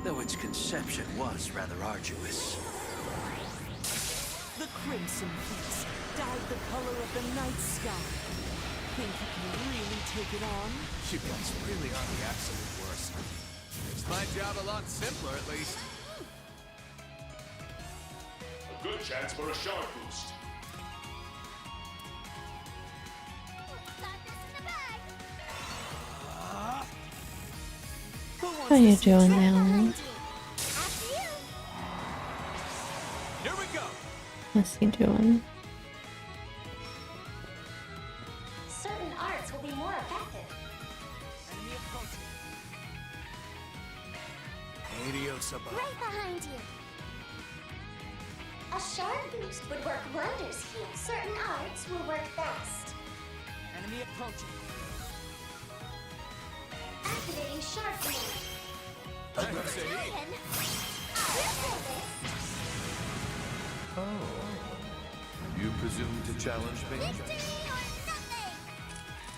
though its conception was rather arduous. The crimson peaks dyed the color of the night sky. Think you can really take it on? You guys really are the absolute worst. Makes my job a lot simpler, at least. A good chance for a sharp boost. Got this in the bag. Who wants How you to see doing trouble? now? Behind you. After you. Here we go. What's he doing? Certain arts will be more effective. Enemy approaching. Adios above. Right behind you. A shard boost would work wonders here. Certain arts will work best. Enemy approaching. Activating sharp command. That's it. Brilliant. We'll do this. Oh. You presume to challenge me? Victory or nothing.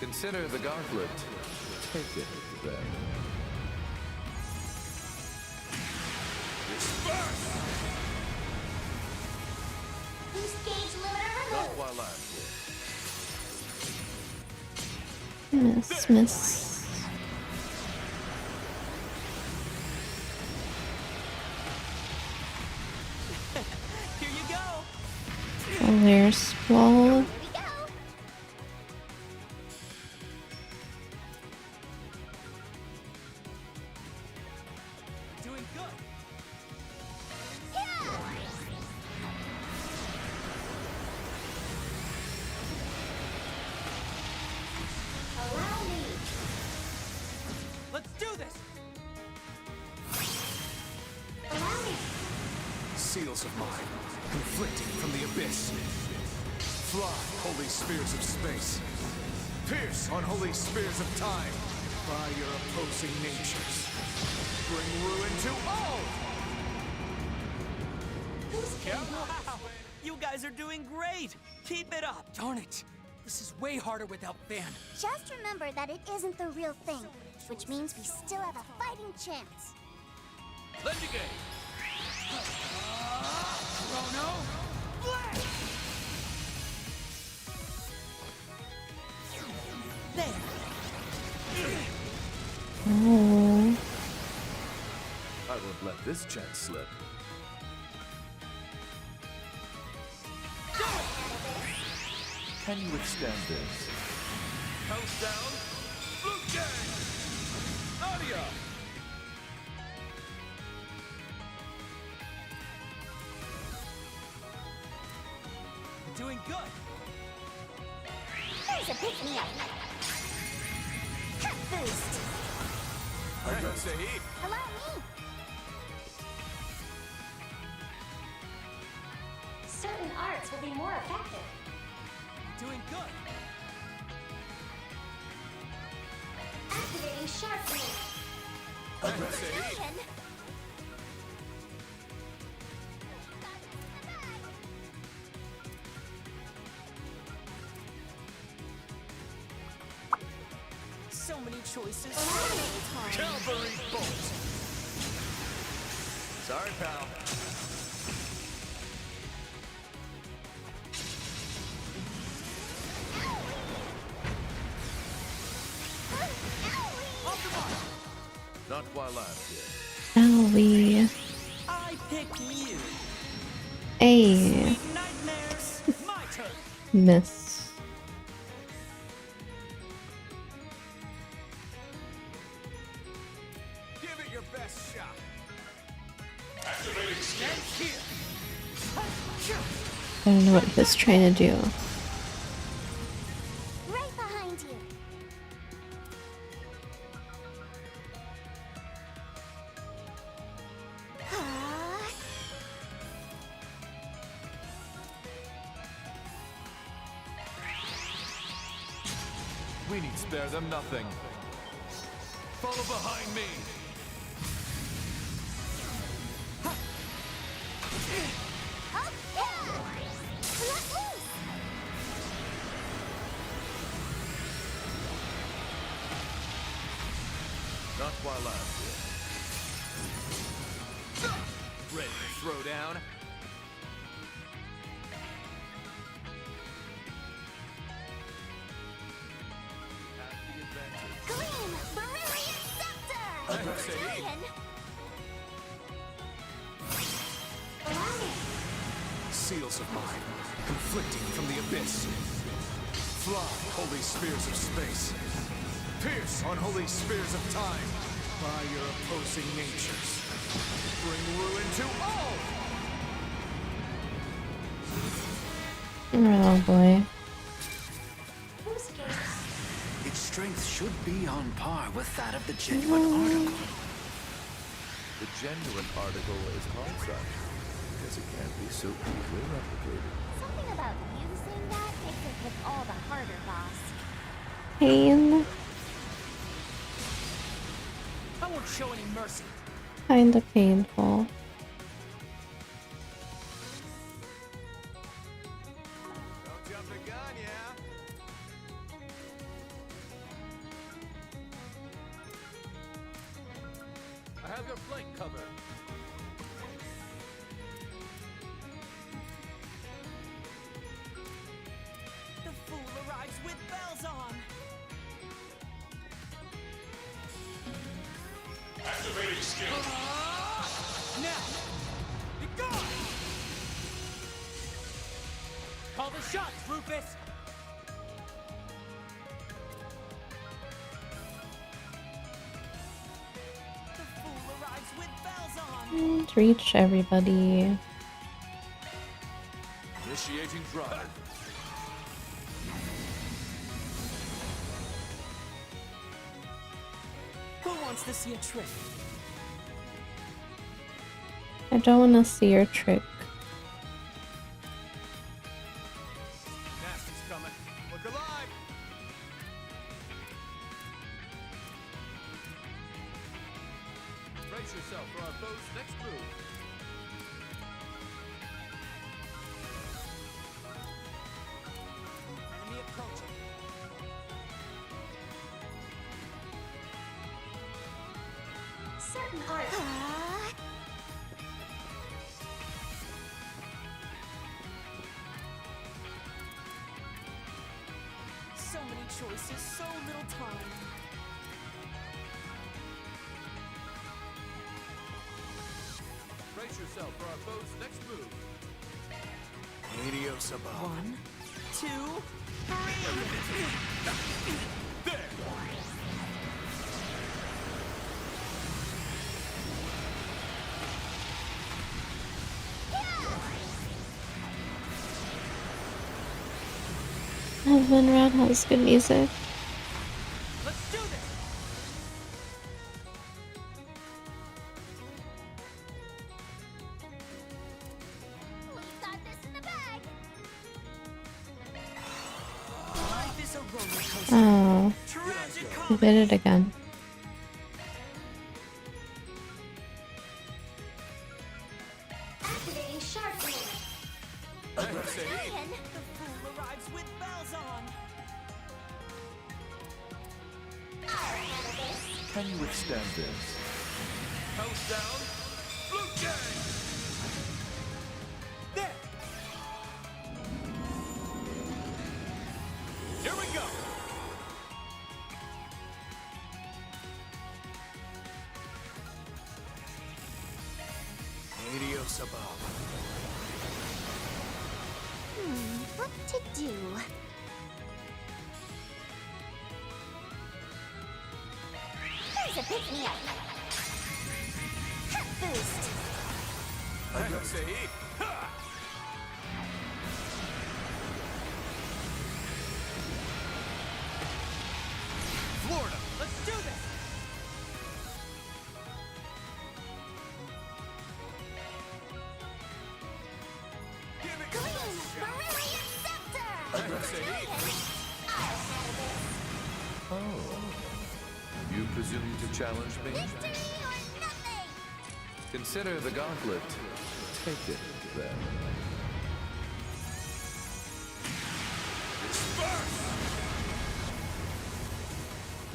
Consider the gauntlet taken then. Boost gauge limiter Not removed. while I'm here. Miss. Here you go. Oh, there's Squall. Here we go. Doing good. Allow me. Let's do this. Allow me. Seals of mine, conflicting from the abyss. Fly, holy spears of space. Pierce, unholy spears of time. By your opposing natures. Bring ruin to all! Wow. You guys are doing great. Keep it up. Darn it! This is way harder without Van. Just remember that it isn't the real thing, which means we still have a fighting chance. Legendary! Chrono! Blast! There. Oh. I won't let this chance slip. Can you withstand this? Countdown. Blue Gang. Nadia. Doing good. There's a pick-me-up. Cut boost. Allow me. Certain arts will be more effective. Doing good. Activating sharp ray. Protection. So many choices. Cavalry bolt! Sorry, pal. Not while I'm here. Owie. I pick you. Hey. Nightmares. My turn. Miss. Give it your best shot. Activating And skill. here. I don't know what he's trying to do. Right behind you. We need spare them nothing. Follow behind me. Up, yeah. Let loose. Not while I'm here. Ready to throw down? Gleam, brilliant scepter. Protection. Allow me. Seals of mine, conflicting from the abyss. Fly, holy spears of space. Pierce, unholy spears of time. By your opposing natures. Bring ruin to all! Oh boy. Boost gauge. Its strength should be on par with that of the genuine article. The genuine article is hard because it can't be so easily replicated. Something about using that makes it hit all the harder, boss. Pain. I won't show any mercy. Kinda painful. Don't jump the gun, yeah? Now, be gone! Call the shots, Rufus! The fool arrives with bells on! And reach everybody. Initiating drive. Who wants to see a trick? I don't want to see your trick. Nasty's coming. Look alive! Brace yourself for our foe's next move. Enemy approaching. Certain art. So many choices, so little time. Brace yourself for our foe's next move. Adios above. 1, 2, 3. Heaven Rat has good music. Let's do this! We've got this in the bag. Life is a roller coaster. Oh, Tragic you did it again. Activating sharp ring. Italian. The fool arrives with bells on. I'll handle this. Can you withstand this? House down! Blue Jay! There! Here we go! Adios above. What to do? There's a pick-me-up. Boost. Florida! Let's do this! Give it Green. Brilliant Scepter. Italian. I'll handle this. Oh. You presume to challenge me? Victory or nothing. Consider the gauntlet. Take it, then.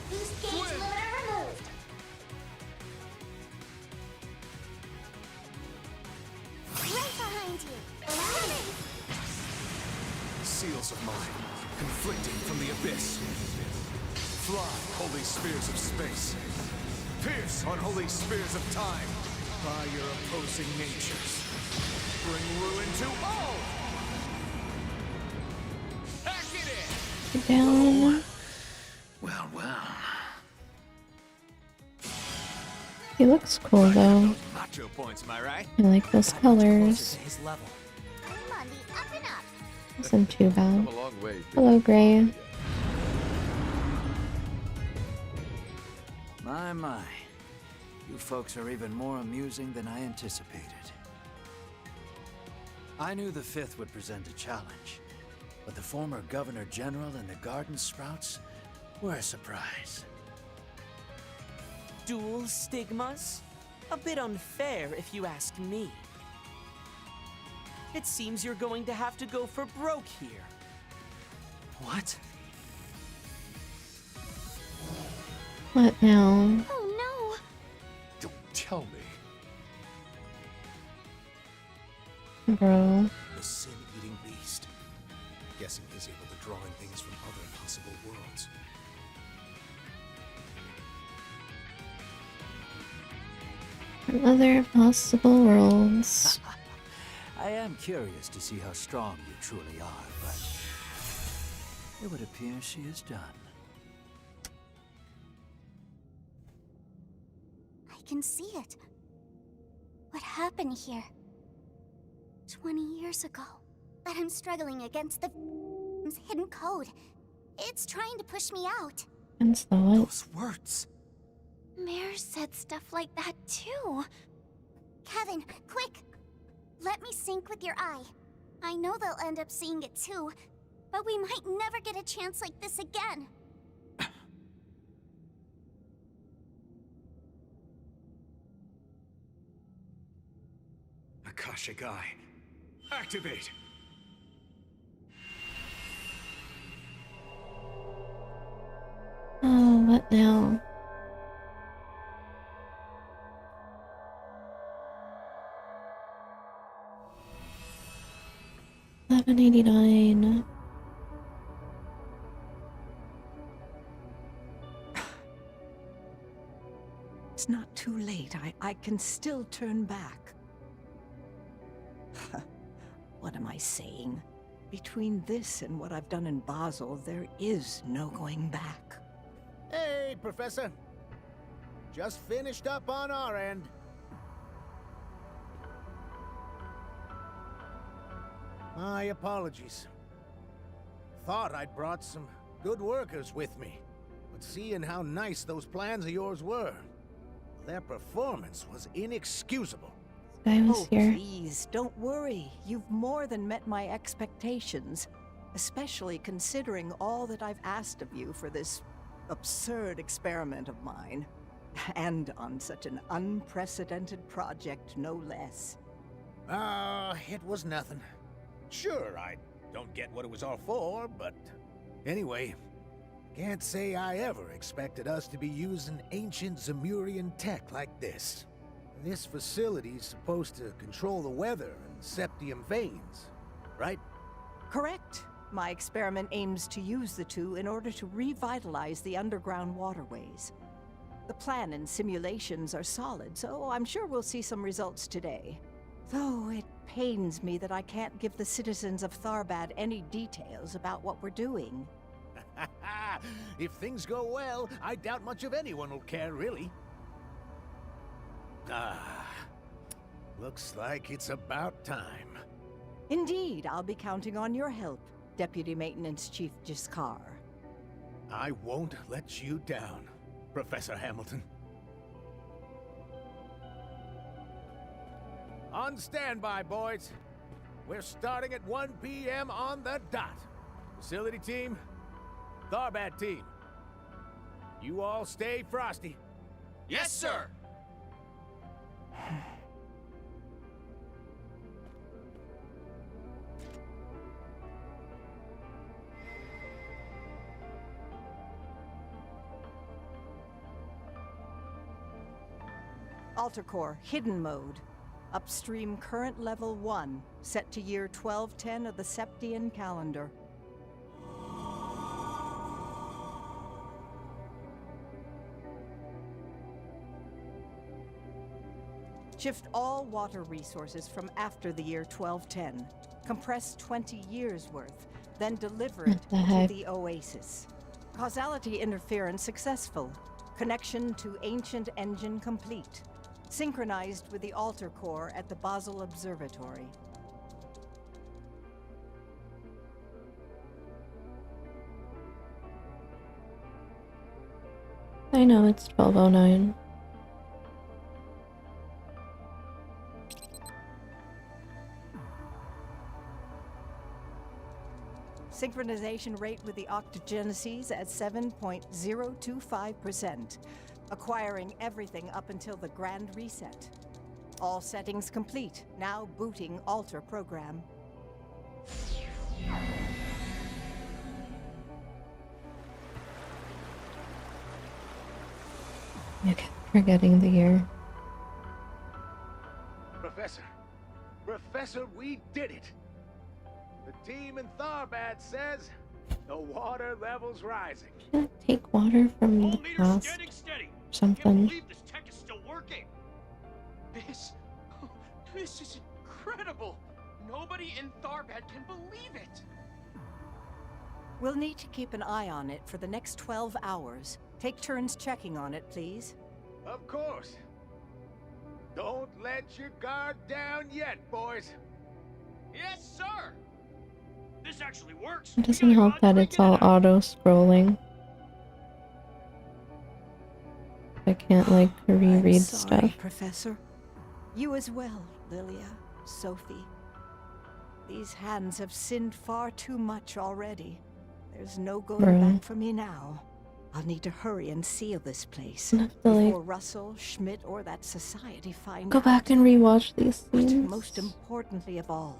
Boost gauge limiter removed. Right behind you. Coming. Seals of mine, conflicting from the abyss. Fly, holy spears of space. Pierce, unholy spears of time. By your opposing natures. Bring ruin to all! Pack it in! Get down. Well, well. He looks cool though. Macho points, am I right? I like those Closer colors. to his level. I'm on the up and up. Isn't too bad. Come a long way. Hello, Gray. My. You folks are even more amusing than I anticipated. I knew the Fifth would present a challenge, but the former Governor General and the Garden Sprouts were a surprise. Dual stigmas? A bit unfair if you ask me. It seems you're going to have to go for broke here. What? What now? Oh Don't tell me. Bro. The sin-eating beast. Guessing he's able to draw in things from other possible worlds. Other possible worlds. I am curious to see how strong you truly are, but it would appear she is done. I can see it. What happened here? 20 years ago. But I'm struggling against the hidden code. It's trying to push me out. And so what? Those words. Mare said stuff like that too. Kevin, quick! Let me sync with your eye. I know they'll end up seeing it too, but we might never get a chance like this again. Akashic Eye. Activate! Oh, what now? $11.89. It's not too late. I can still turn back. What am I saying? Between this and what I've done in Basel, there is no going back. Hey, Professor. Just finished up on our end. My apologies. Thought I'd brought some good workers with me, but seeing how nice those plans of yours were, their performance was inexcusable. Guy was Oh, here. please, don't worry. You've more than met my expectations, especially considering all that I've asked of you for this absurd experiment of mine. And on such an unprecedented project, no less. It was nothing. Sure, I don't get what it was all for, but anyway, can't say I ever expected us to be using ancient Zemurian tech like this. This facility's supposed to control the weather and septium veins, right? Correct. My experiment aims to use the two in order to revitalize the underground waterways. The plan and simulations are solid, so I'm sure we'll see some results today. Though it pains me that I can't give the citizens of Tharbad any details about what we're doing. If things go well, I doubt much of anyone will care, really. Looks like it's about time. Indeed, I'll be counting on your help, Deputy Maintenance Chief Jiskar. I won't let you down, Professor Hamilton. On standby, boys. We're starting at 1 p.m. on the dot. Facility team, Tharbad team. You all stay frosty. Yes, sir! Alter Core, Hidden Mode. Upstream current level 1, set to year 1210 of the Septian calendar. Shift all water resources from after the year 1210. Compress 20 years worth, then deliver it to the Oasis. Causality interference successful. Connection to ancient engine complete. Synchronized with the Alter Core at the Basel Observatory. I know it's 12:09. Synchronization rate with the octogenesis at 7.025%. Acquiring everything up until the grand reset. All settings complete. Now booting Alter program. I kept forgetting the year. Professor, we did it! The team in Tharbad says the water level's rising. Should I take water from the All meters past? standing steady. Something. Can't believe this tech is still working. abyss. This is incredible. Nobody in Tharbad can believe it. We'll need to keep an eye on it for the next 12 hours. Take turns checking on it, please. Of course. Don't let your guard down yet, boys. Yes, sir. This actually works. It doesn't help that it's all auto-scrolling. I can't, like, reread I'm sorry, stuff. Professor. You as well, Lilia, Sophie. These hands have sinned far too much already. There's no going back for me now. I'll need to hurry and seal this place before Russell, Schmidt, or that society find Go out. back and rewatch these But scenes. most importantly of all,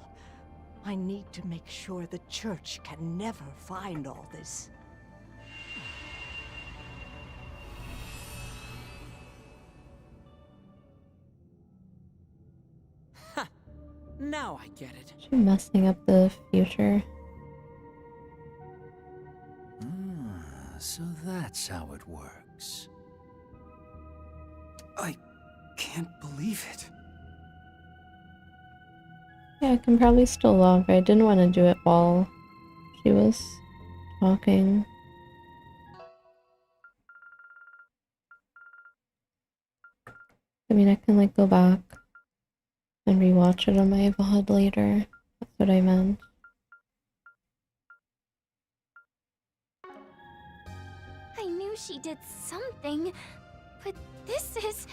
I need to make sure the church can never find all this. Ha! Now I get it. She's messing up the future. So that's how it works. I can't believe it. Yeah, I can probably still log, but I didn't want to do it while she was talking. I mean, I can like go back and rewatch it on my VOD later. That's what I meant. I knew she did something, but this is...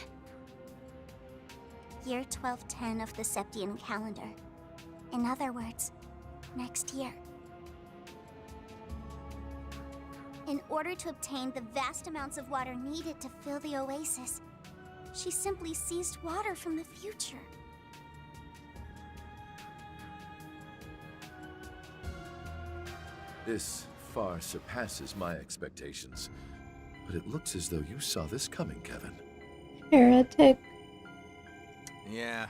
Year 1210 of the Septian calendar. In other words, next year. In order to obtain the vast amounts of water needed to fill the oasis, she simply seized water from the future. This far surpasses my expectations. But it looks as though you saw this coming, Kevin. Heretic. Yeah,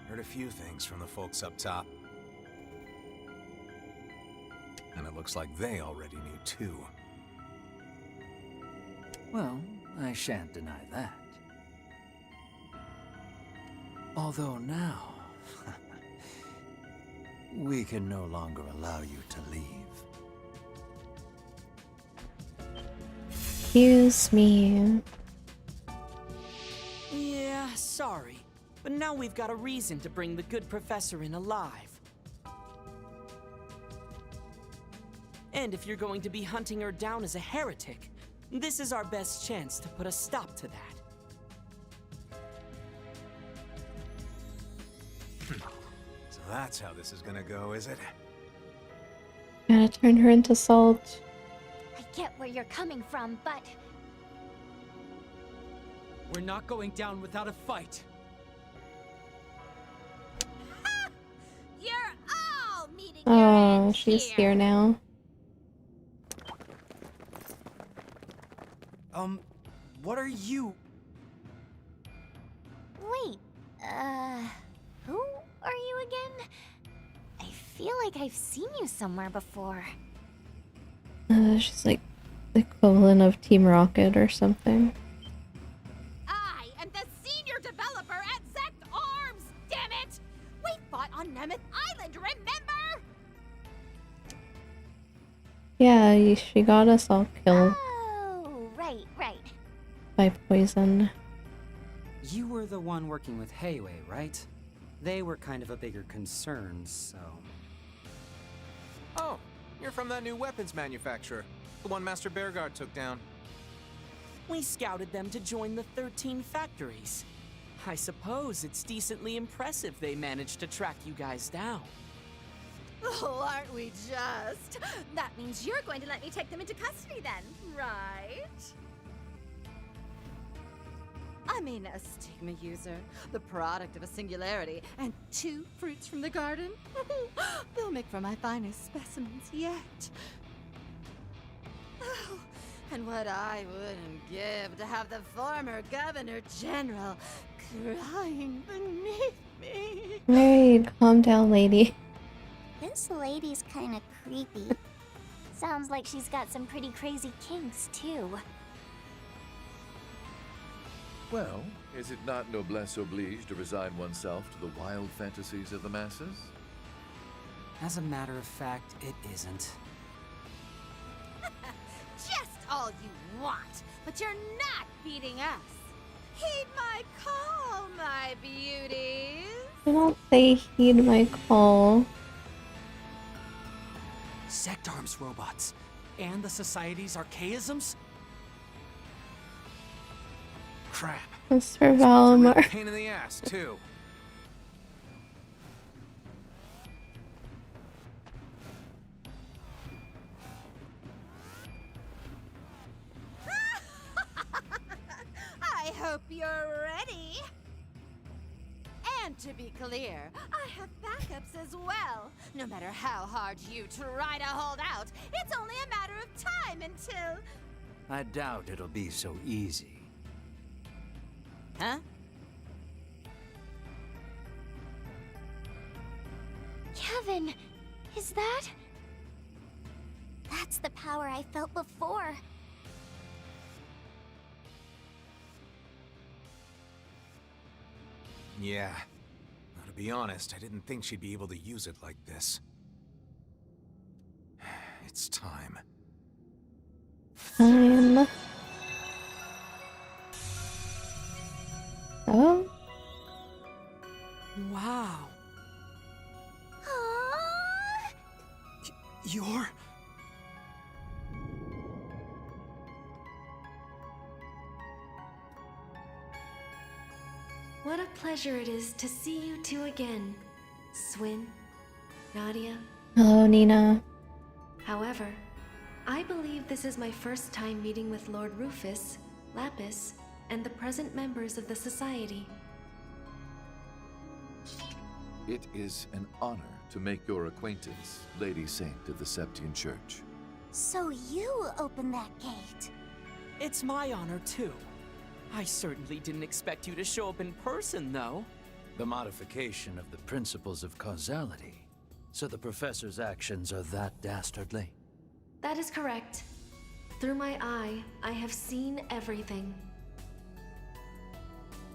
heard a few things from the folks up top. And it looks like they already knew too. Well, I shan't deny that. Although now, we can no longer allow you to leave. Excuse me. Yeah, sorry. But now we've got a reason to bring the good professor in alive. And if you're going to be hunting her down as a heretic, this is our best chance to put a stop to that. So that's how this is gonna go, is it? Gotta turn her into salt. I get where you're coming from, but... We're not going down without a fight. You're all meeting your Oh, end she's here now. What are you? Wait, who are you again? I feel like I've seen you somewhere before. She's like the equivalent of Team Rocket or something. I am the senior developer at Zect Arms, damn it! We fought on Nemeth Island, remember? Yeah, she got us all killed Oh, right. by poison. You were the one working with Hayway, right? They were kind of a bigger concern, so... Oh, you're from that new weapons manufacturer. The one Master Bearguard took down. We scouted them to join the 13 factories. I suppose it's decently impressive they managed to track you guys down. Oh, aren't we just? That means you're going to let me take them into custody then, right? I mean, a stigma user, the product of a singularity, and 2 fruits from the garden. They'll make for my finest specimens yet. Oh, and what I wouldn't give to have the former Governor General crying beneath me. Right, calm down, lady. This lady's kind of creepy. Sounds like she's got some pretty crazy kinks, too. Well, Is it not noblesse oblige to resign oneself to the wild fantasies of the masses? As a matter of fact, it isn't. Just all you want, but you're not beating us. Heed my call, my beauties. I don't say heed my call. Sect arms robots. And the Society's archaisms? Crap. That's for Valimar. Pain in the ass, too. I hope you're ready. And to be clear, I have backups as well. No matter how hard you try to hold out, it's only a matter of time until... I doubt it'll be so easy. Huh? Kevin, is that? That's the power I felt before. Yeah. Now, to be honest, I didn't think she'd be able to use it like this. It's time. Time. Oh? Wow. You're... What a pleasure it is to see you two again, Swin, Nadia. Hello, Nina. However, I believe this is my first time meeting with Lord Rufus, Lapis, and the present members of the Society. It is an honor to make your acquaintance, Lady Saint of the Septian Church. So you opened that gate. It's my honor, too. I certainly didn't expect you to show up in person, though. The modification of the principles of causality. So the professor's actions are that dastardly? That is correct. Through my eye, I have seen everything.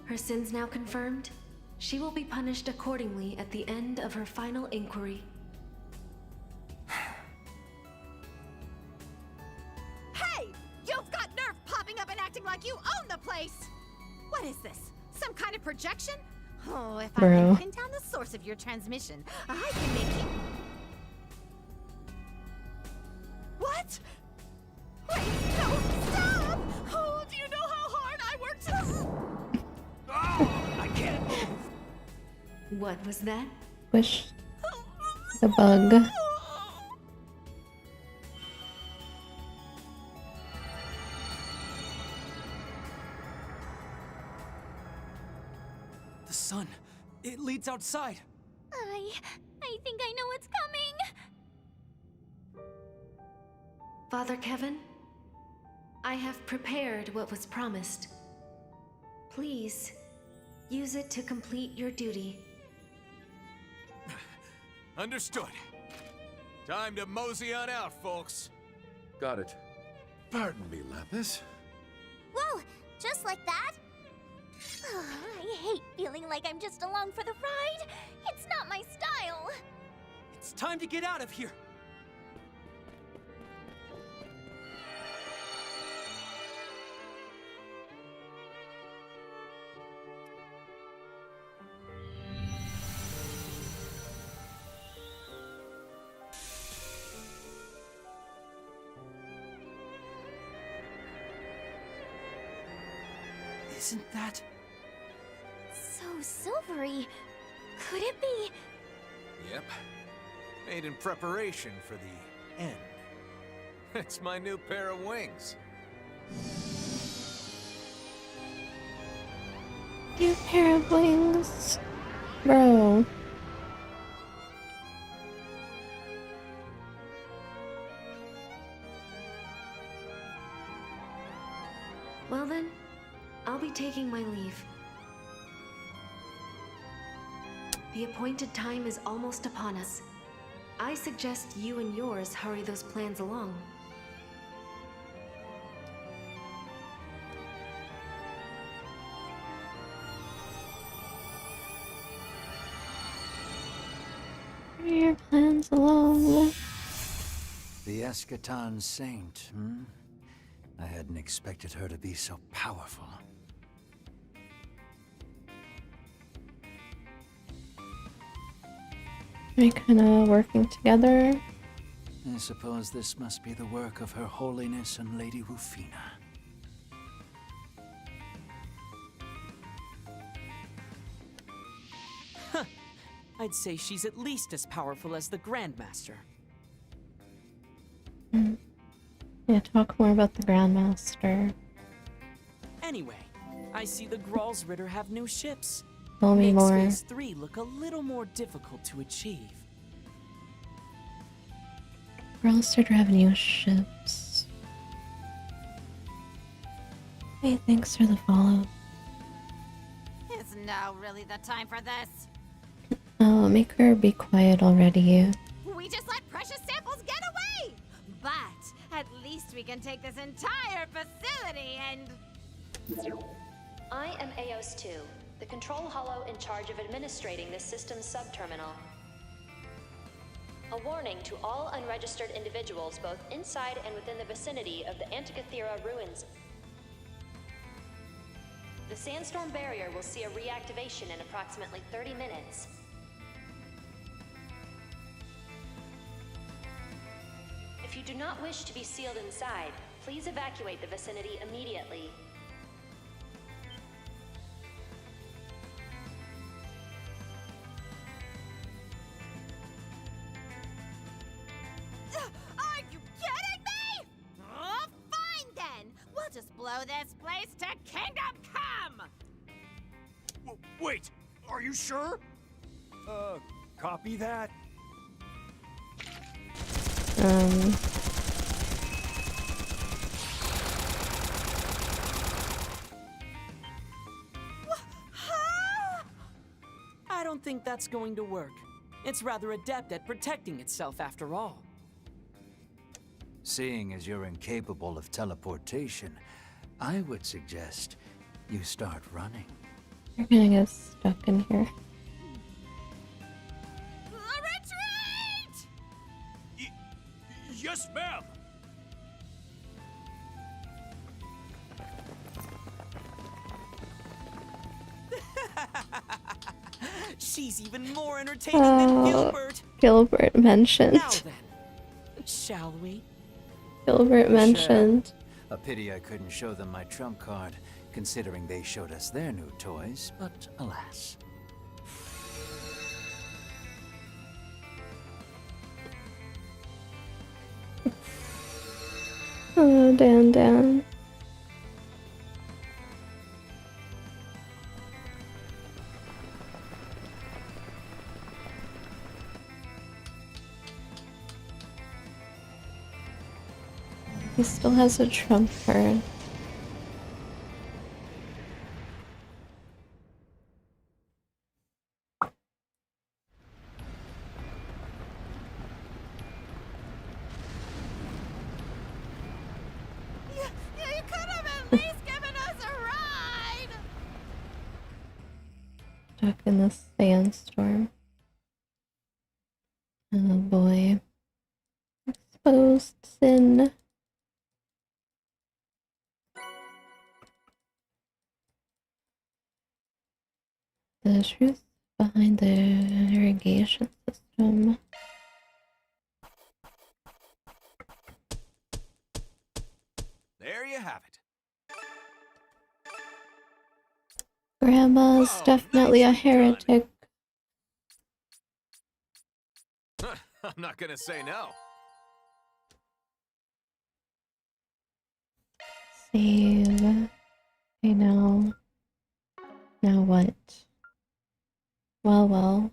Her sins now confirmed, she will be punished accordingly at the end of her final inquiry. Hey! You've got nerve popping up and acting like you own the place! What is this? Some kind of projection? Oh, if I can pin down the source of your transmission, I can make you... What? Wait, no, stop! Oh, do you know how hard I worked to... Oh, I can't move! What was that? Wish the bug. The sun. It leads outside. I think I know what's coming. Father Kevin, I have prepared what was promised. Please, use it to complete your duty. Understood. Time to mosey on out, folks. Got it. Pardon me, Lapis. Whoa, just like that? I hate feeling like I'm just along for the ride. It's not my style. It's time to get out of here. Isn't that... So silvery. Could it be? Yep. Made in preparation for the end. It's my new pair of wings. New pair of wings. Bro. Well then, I'll be taking my leave. The appointed time is almost upon us. I suggest you and yours hurry those plans along. Hurry your plans along. The Eschaton Saint, hmm? I hadn't expected her to be so powerful. We're kinda working together. I suppose this must be the work of Her Holiness and Lady Rufina. I'd say she's at least as powerful as the Grandmaster. Yeah, talk more about the Grandmaster. Anyway, I see the Gralsritter have new ships. Tell me Makes more. Phase 3 look a little more difficult to achieve. Gralsritter have new ships. Hey, thanks for the follow. Is now really the time for this? Oh, make her be quiet already. We just let precious samples get away! But at least we can take this entire facility and... I am Eos 2, the control hollow in charge of administrating this system's subterminal. A warning to all unregistered individuals both inside and within the vicinity of the Antikythera ruins. The sandstorm barrier will see a reactivation in approximately 30 minutes. If you do not wish to be sealed inside, please evacuate the vicinity immediately. Are you kidding me? Oh, fine then! We'll just blow this place to Kingdom Come! Wait, are you sure? Copy that. I don't think that's going to work. It's rather adept at protecting itself after all. Seeing as you're incapable of teleportation, I would suggest you start running. You're gonna get stuck in here. Retreat! Yes, ma'am. She's even more entertaining than Gilbert. Gilbert mentioned. Now then, shall we? Gilbert mentioned. A pity I couldn't show them my trump card, considering they showed us their new toys, but alas. Oh, Dan. He still has a trump card. You could have at least given us a ride! Stuck in the sandstorm. Oh boy. Exposed sin. The truth behind the irrigation system. There you have it. Grandma's definitely a heretic. I'm not gonna say no. Save. Okay, now. Now what? Well.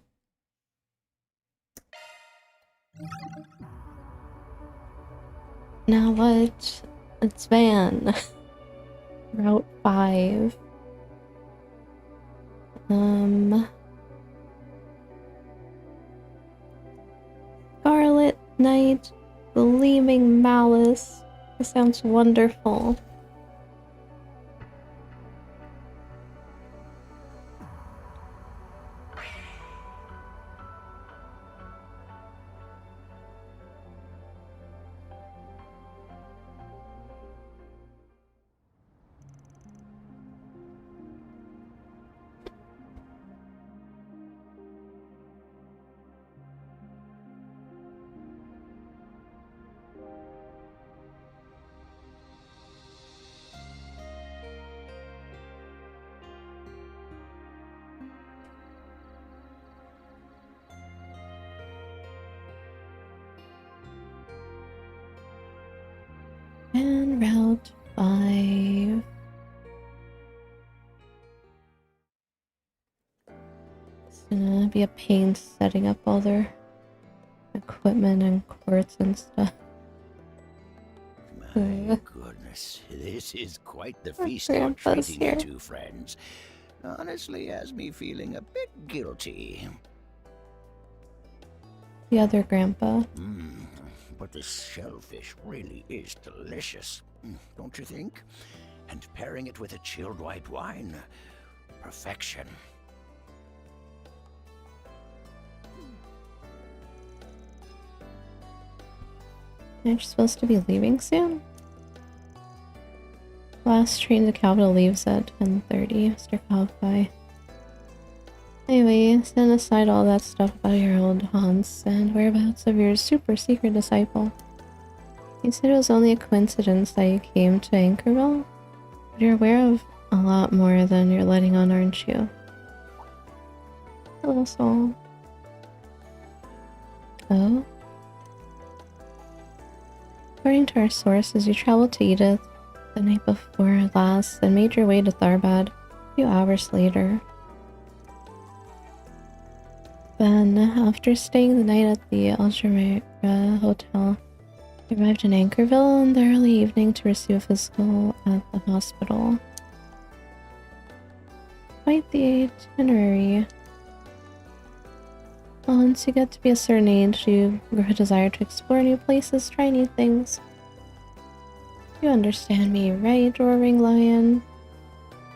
Now what? It's Van. Route 5. Scarlet Knight, Gleaming Malice. This sounds wonderful. And Route 5. It's gonna be a pain setting up all their equipment and quartz and stuff. My goodness, this is quite the feast you're Grandpa's treating here. you two friends. Honestly, has me feeling a bit guilty. The other grandpa. But this shellfish really is delicious, don't you think? And pairing it with a chilled white wine, perfection. Aren't you supposed to be leaving soon? Last train to the capital leaves at 10:30, Mr. Coffey. Anyway, set aside all that stuff about your old haunts and whereabouts of your super secret disciple. You said it was only a coincidence that you came to Anchorville? But you're aware of a lot more than you're letting on, aren't you? Hello, soul. Oh? According to our sources, you traveled to Edith the night before last and made your way to Tharbad a few hours later. Then, after staying the night at the Altamira Hotel, you arrived in Anchorville in the early evening to receive a physical at the hospital. Quite the itinerary. Once you get to be a certain age, you grow a desire to explore new places, try new things. You understand me, right, Roaring Lion?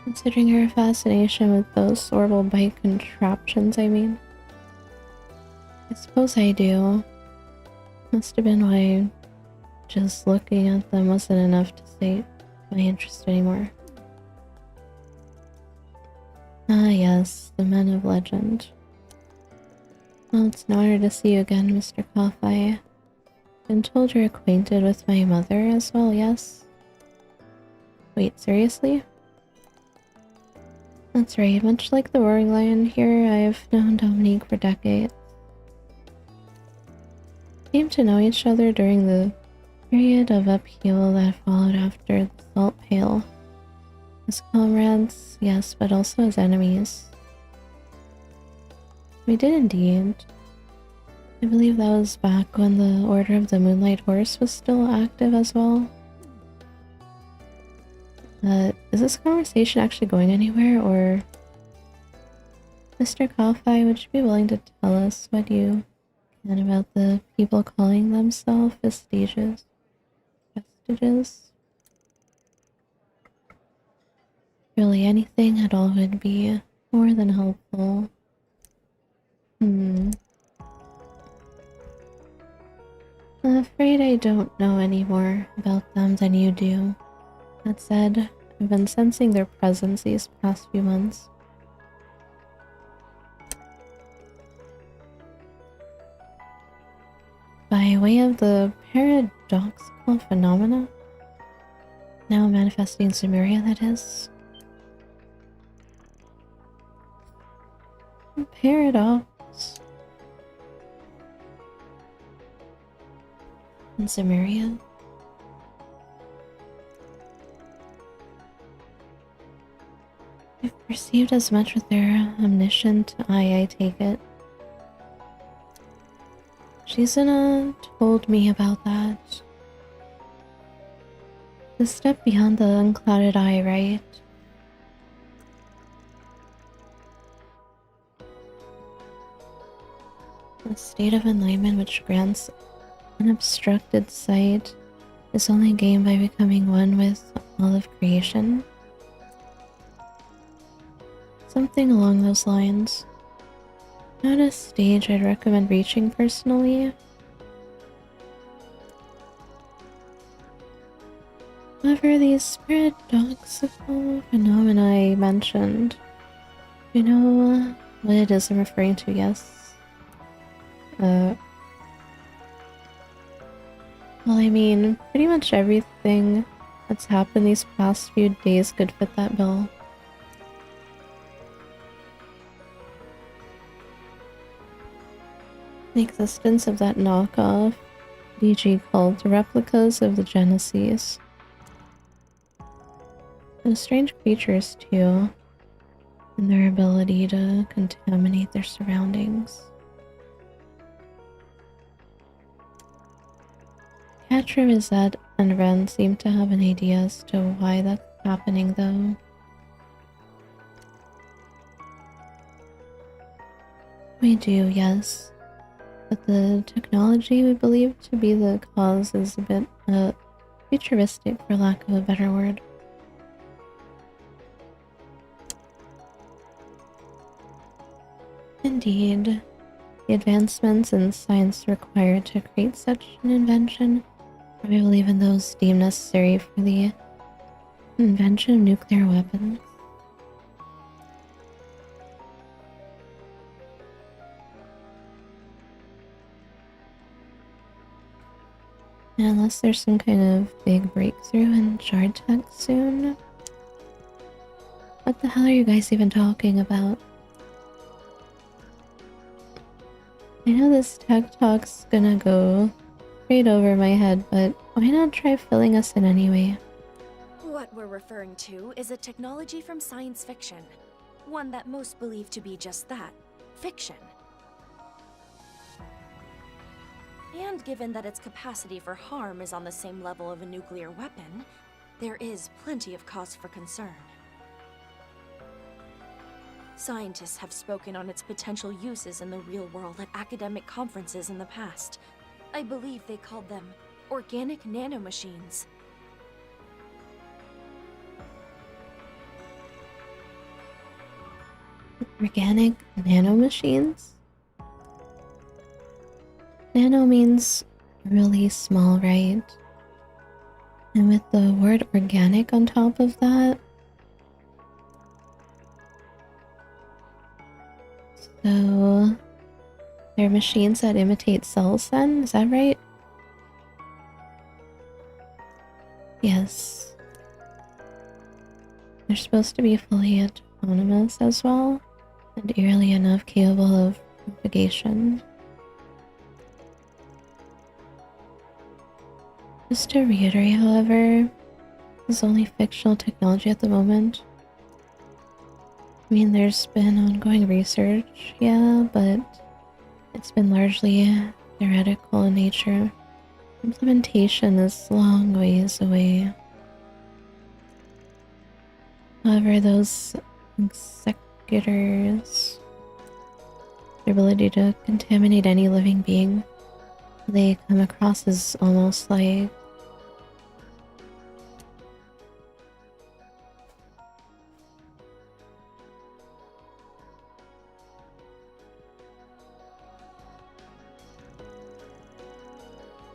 Considering your fascination with those horrible bike contraptions, I mean. I suppose I do. Must have been why just looking at them wasn't enough to sate my interest anymore. Ah yes, the men of legend. Well, it's an honor to see you again, Mr. Coffey. Been told you're acquainted with my mother as well, yes? Wait, seriously? That's right, much like the Roaring Lion here, I've known Dominique for decades. Came to know each other during the period of upheaval that followed after the Salt Pail. As comrades, yes, but also as enemies. We did indeed. I believe that was back when the Order of the Moonlight Horse was still active as well. Is this conversation actually going anywhere, or... Mr. Coffey, would you be willing to tell us what you can about the people calling themselves vestiges? Vestiges? Really, anything at all would be more than helpful. I'm afraid I don't know any more about them than you do. That said, I've been sensing their presence these past few months. By way of the paradoxical phenomena, now manifesting in Sumeria, that is. Paradox. In Sumeria? I've perceived as much with their omniscient eye, I take it. Shizuna told me about that. The step beyond the unclouded eye, right? The state of enlightenment which grants unobstructed sight is only gained by becoming one with all of creation. Something along those lines. Not a stage I'd recommend reaching personally. However, these paradoxical phenomena I mentioned, you know what it is I'm referring to, yes? Well, I mean, pretty much everything that's happened these past few days could fit that bill. The existence of that knockoff DG called replicas of the Genesis. Those strange creatures, too, and their ability to contaminate their surroundings. Catra, Rosette, and Ren seem to have an idea as to why that's happening, though. We do, yes. But the technology we believe to be the cause is a bit, futuristic, for lack of a better word. Indeed, the advancements in science required to create such an invention are, we believe, in those deemed necessary for the invention of nuclear weapons. And unless there's some kind of big breakthrough in shard tech soon, what the hell are you guys even talking about? I know this tech talk's gonna go straight over my head, but why not try filling us in anyway? What we're referring to is a technology from science fiction. One that most believe to be just that, fiction. And given that its capacity for harm is on the same level of a nuclear weapon, there is plenty of cause for concern. Scientists have spoken on its potential uses in the real world at academic conferences in the past. I believe they called them organic nanomachines. Organic nanomachines? Nano means really small, right? And with the word organic on top of that, so they're machines that imitate cells then, is that right? Yes. They're supposed to be fully autonomous as well, and eerily enough capable of propagation. Just to reiterate, however, this is only fictional technology at the moment. I mean, there's been ongoing research, yeah, but it's been largely theoretical in nature. Implementation is long ways away. However, those executors, their ability to contaminate any living being they come across as almost like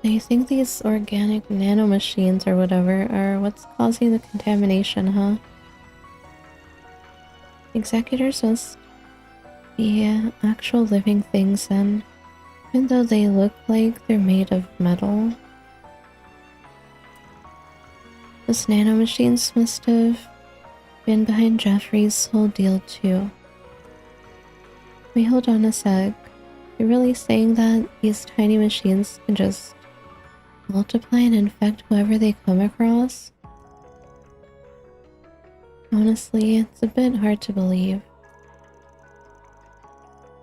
I think these organic nanomachines or whatever are what's causing the contamination, huh? Executors must be actual living things then, even though they look like they're made of metal. Those nanomachines must have been behind Jeffrey's whole deal too. Wait, hold on a sec. You're really saying that these tiny machines can just multiply and infect whoever they come across? Honestly, it's a bit hard to believe.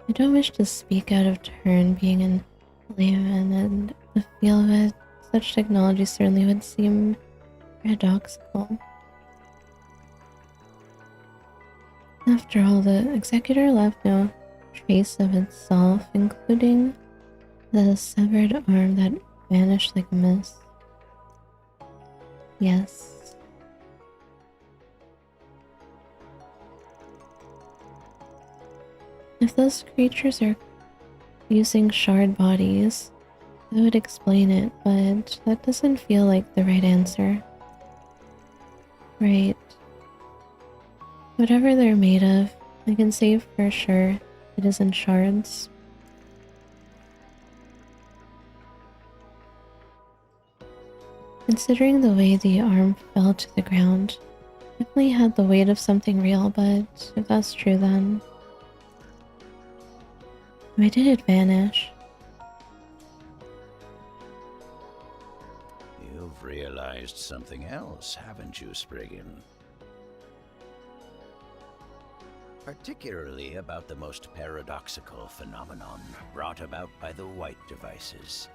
I don't wish to speak out of turn, being in layman, and the feel of it, such technology certainly would seem paradoxical. After all, the Executor left no trace of itself, including the severed arm that vanished like a mist. Yes. If those creatures are using shard bodies, that would explain it, but that doesn't feel like the right answer. Right. Whatever they're made of, I can say for sure it isn't shards. Considering the way the arm fell to the ground, definitely had the weight of something real, but if that's true then... Why did it vanish? You've realized something else, haven't you, Spriggan? particularly about the most paradoxical phenomenon brought about by the white devices.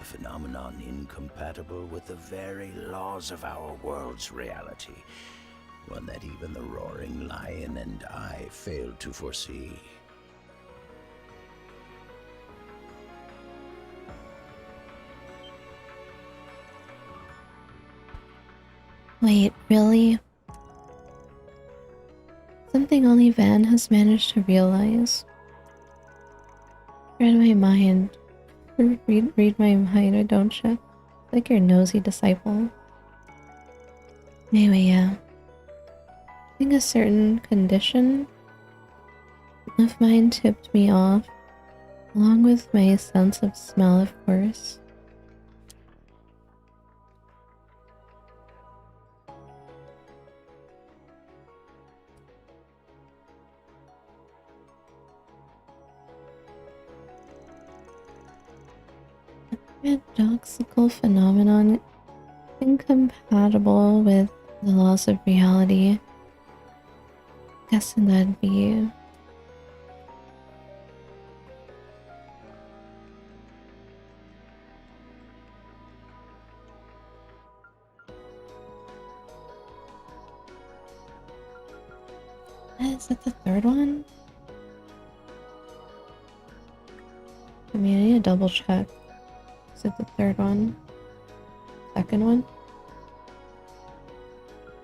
A phenomenon incompatible with the very laws of our world's reality. One that even the roaring lion and I failed to foresee. Wait, really? Something only Van has managed to realize. Read my mind. Read my mind, don't ya? Like your nosy disciple. Anyway, yeah. I think a certain condition of mine tipped me off, along with my sense of smell, of course. Paradoxical phenomenon incompatible with the laws of reality. Guessing that'd be is it the third one? I mean, I need to double check. Is it the third one? Second one?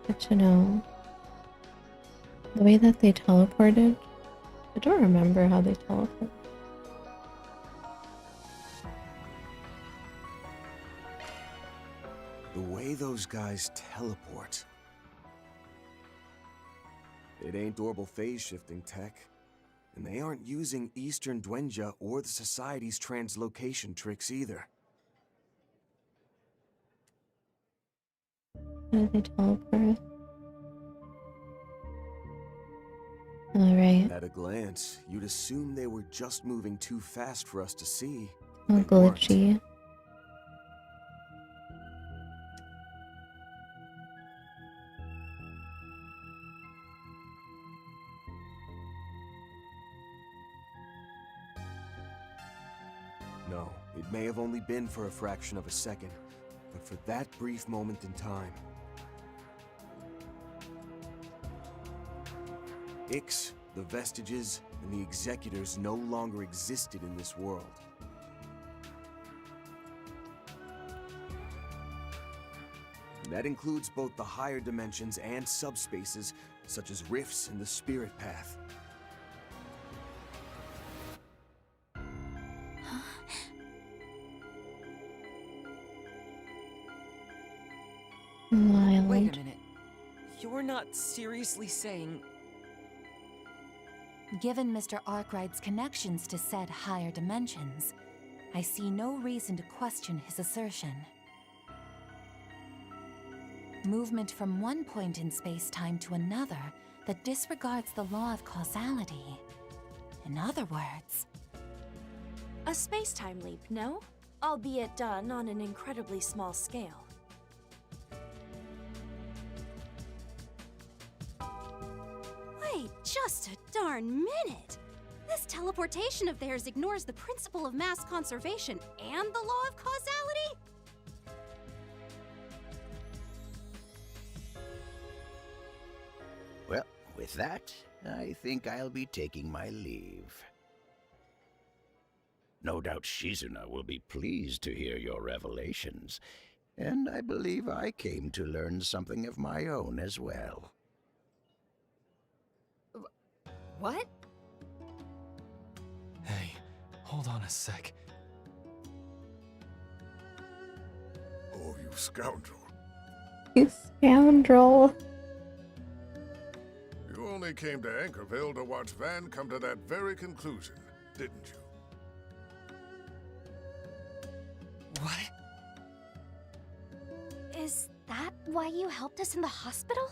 Good to know. The way that they teleported? I don't remember how they teleported. The way those guys teleport. It ain't orbital phase shifting tech. And they aren't using Eastern Duenja or the Society's translocation tricks either. How did they teleport? Alright. At a glance, you'd assume they were just moving too fast for us to see. Oh, glitchy. No, it may have only been for a fraction of a second, but for that brief moment in time. Ix, the vestiges, and the executors no longer existed in this world. That includes both the higher dimensions and subspaces, such as rifts in the spirit path. Wild. Wait a minute. You're not seriously saying... Given Mr. Arkwright's connections to said higher dimensions, I see no reason to question his assertion. Movement from one point in space-time to another that disregards the law of causality. In other words... A space-time leap, no? Albeit done on an incredibly small scale. Wait just a darn minute! This teleportation of theirs ignores the principle of mass conservation and the law of causality? Well, with that, I think I'll be taking my leave. No doubt Shizuna will be pleased to hear your revelations, and I believe I came to learn something of my own as well. What? Hey, hold on a sec. Oh, you scoundrel. You scoundrel. You only came to Anchorville to watch Van come to that very conclusion, didn't you? What? Is that why you helped us in the hospital?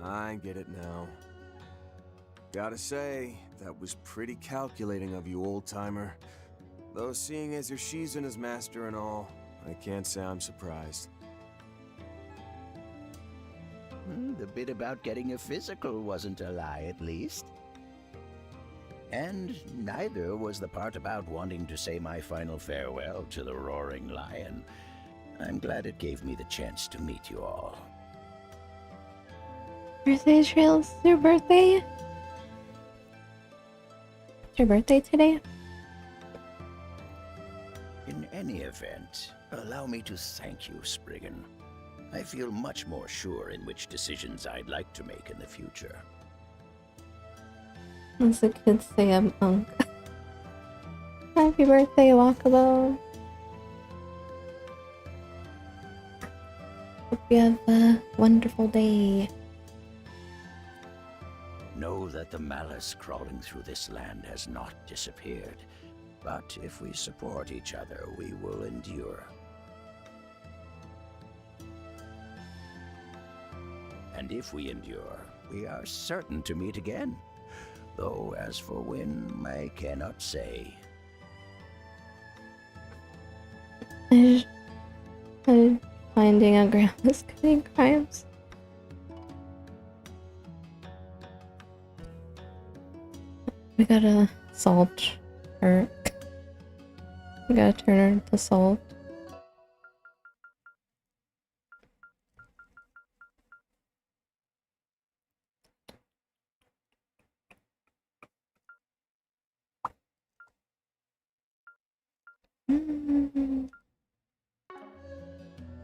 I get it now. Gotta say, that was pretty calculating of you, old-timer. Though seeing as you're Shizuna's master and all, I can't say I'm surprised. The bit about getting a physical wasn't a lie, at least. And neither was the part about wanting to say my final farewell to the Roaring Lion. I'm glad it gave me the chance to meet you all. Birthday Trails, it's your birthday? It's your birthday today? In any event, allow me to thank you, Spriggan. I feel much more sure in which decisions I'd like to make in the future. As the kids say, I'm Unk. Happy birthday, Walkable. Hope you have a wonderful day. Know that the malice crawling through this land has not disappeared. But if we support each other, we will endure. And if we endure, we are certain to meet again. Though as for when, I cannot say. I'm finding out Grandma's committing crimes. We gotta salt her. We gotta turn her into salt.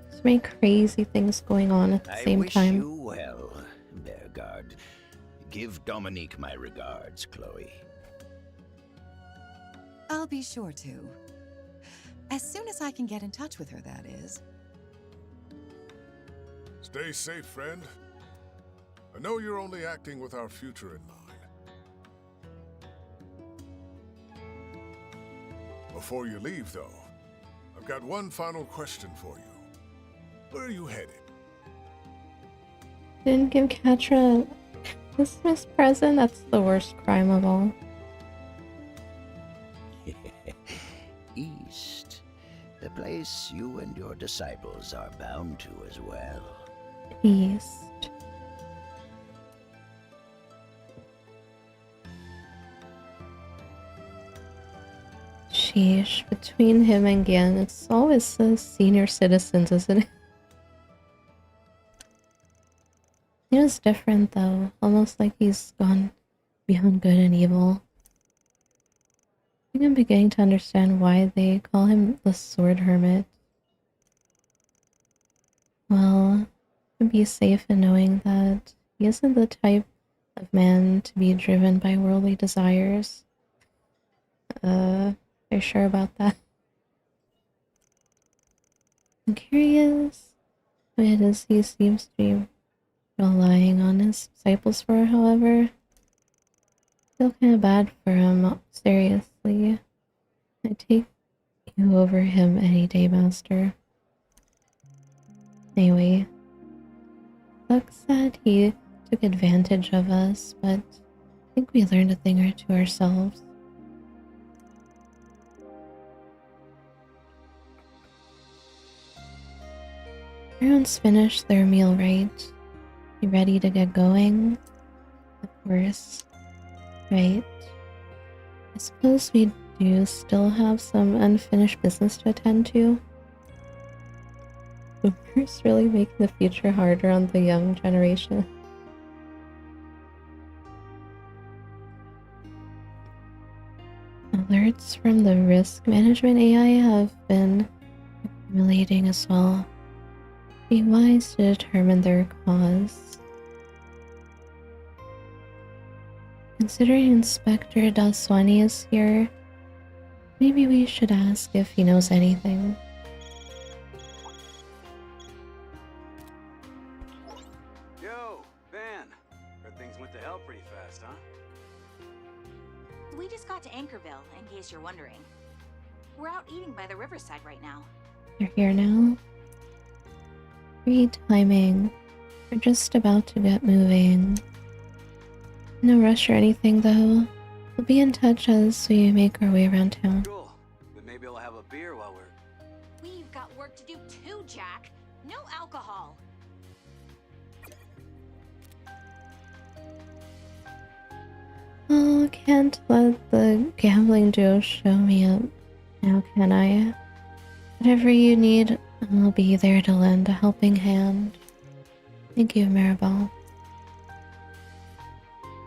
So many crazy things going on at the same time. I wish you well, Bergard. Give Dominique my regards, Chloe. I'll be sure to. As soon as I can get in touch with her, that is. Stay safe, friend. I know you're only acting with our future in mind. Before you leave, though, I've got one final question for you. Where are you headed? Didn't give Catra a Christmas present? That's the worst crime of all. East. The place you and your disciples are bound to as well. East. Sheesh, between him and Gan, it's always the senior citizens, isn't it? He was different though, almost like he's gone beyond good and evil. I think I'm beginning to understand why they call him the Sword Hermit. Well, to be safe in knowing that he isn't the type of man to be driven by worldly desires. Are you sure about that? I'm curious what it is he seems to be relying on his disciples for, however. I feel kind of bad for him, seriously. I'd take you over him any day, Master. Anyway, sucks that he took advantage of us, but I think we learned a thing or two ourselves. Everyone's finished their meal, right? You ready to get going? Of course. Right. I suppose we do still have some unfinished business to attend to. Boomers really making the future harder on the young generation. Alerts from the risk management AI have been accumulating as well. Be wise to determine their cause. Considering Inspector Daswani is here, maybe we should ask if he knows anything. Yo, Van. Heard things went to hell pretty fast, huh? We just got to Anchorville, in case you're wondering. We're out eating by the riverside right now. You're here now? Great timing. We're just about to get moving. No rush or anything, though. We'll be in touch as we make our way around town. Cool. Then maybe I'll have a beer while we're... We've got work alcohol. Oh, can't let the gambling duo show me up. Now can I? Whatever you need, I'll be there to lend a helping hand. Thank you, Maribel.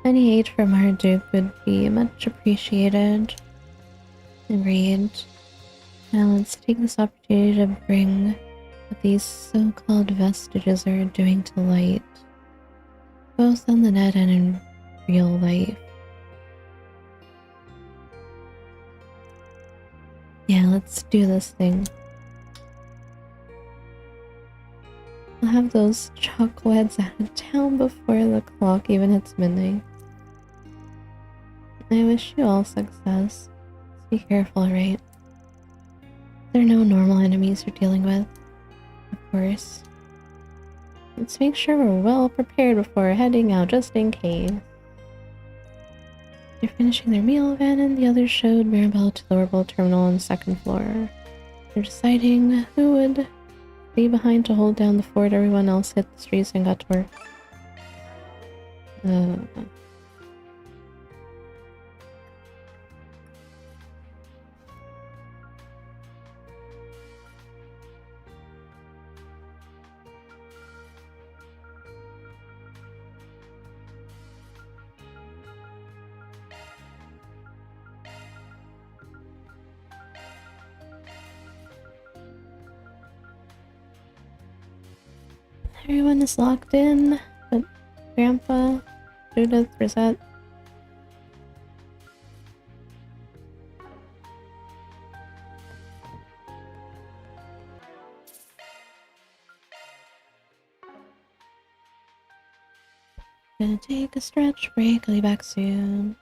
Any aid from our Duke would be much appreciated. Agreed. Now let's take this opportunity to bring what these so-called vestiges are doing to light, both on the net and in real life. Yeah, let's do this thing. I'll have those chuckleheads out of town before the clock even hits midnight. I wish you all success. Be careful, right? There are no normal enemies you're dealing with, of course. Let's make sure we're well prepared before heading out, just in case. They're finishing their meal, Van and the others showed Maribel to the orbital terminal on the second floor. They're deciding who would stay behind to hold down the fort. Everyone else hit the streets and got to work. Everyone is locked in, but Grandpa, Judith, Rosette. Gonna take a stretch break, I'll be back soon.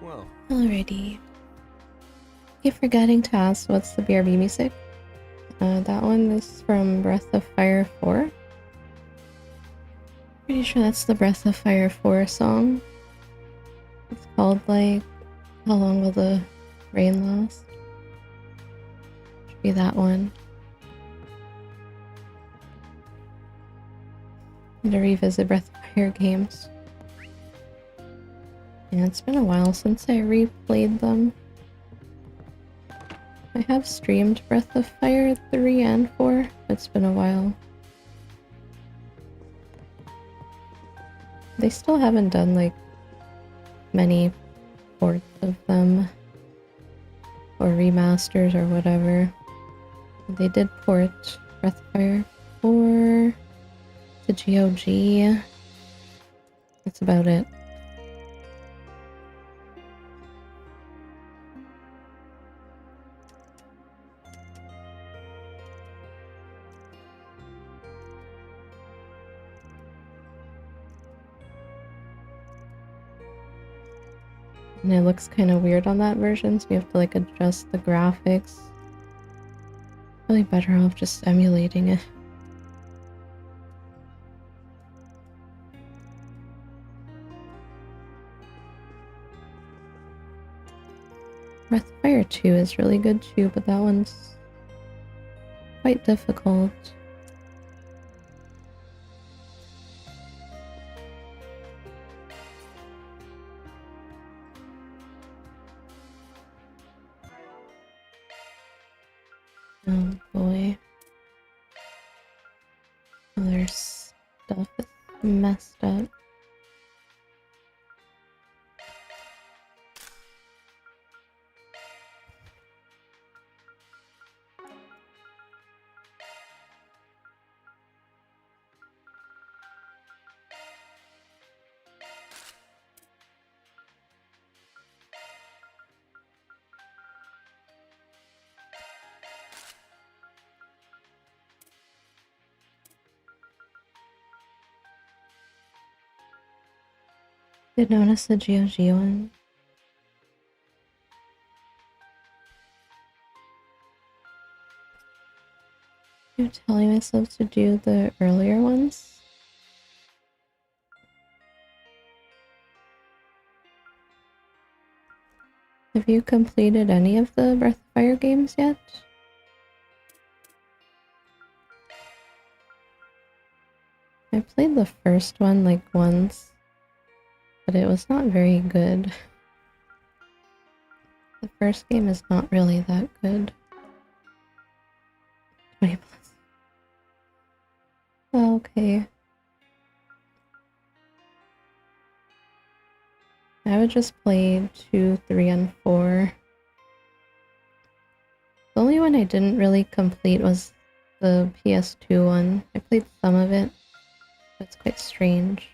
Well. Alrighty. Keep forgetting to ask what's the BRB music. That one is from Breath of Fire 4. Pretty sure that's the Breath of Fire 4 song. It's called like How Long Will the Rain Last? Should be that one. And to revisit Breath of Fire games. Yeah, it's been a while since I replayed them. I have streamed Breath of Fire 3 and 4. It's been a while. They still haven't done like many ports of them or remasters or whatever. They did port Breath of Fire 4 to GOG. That's about it. And it looks kind of weird on that version, so you have to like adjust the graphics. Really better off just emulating it. Breath of Fire 2 is really good too, but that one's quite difficult. Oh boy. Other stuff is messed up. Did notice the GOG one. I'm telling myself to do the earlier ones. Have you completed any of the Breath of Fire games yet? I played the first one like once, but it was not very good. The first game is not really that good. 20 plus. Okay. I would just play 2, 3, and 4. The only one I didn't really complete was the PS2 one. I played some of it. It's quite strange.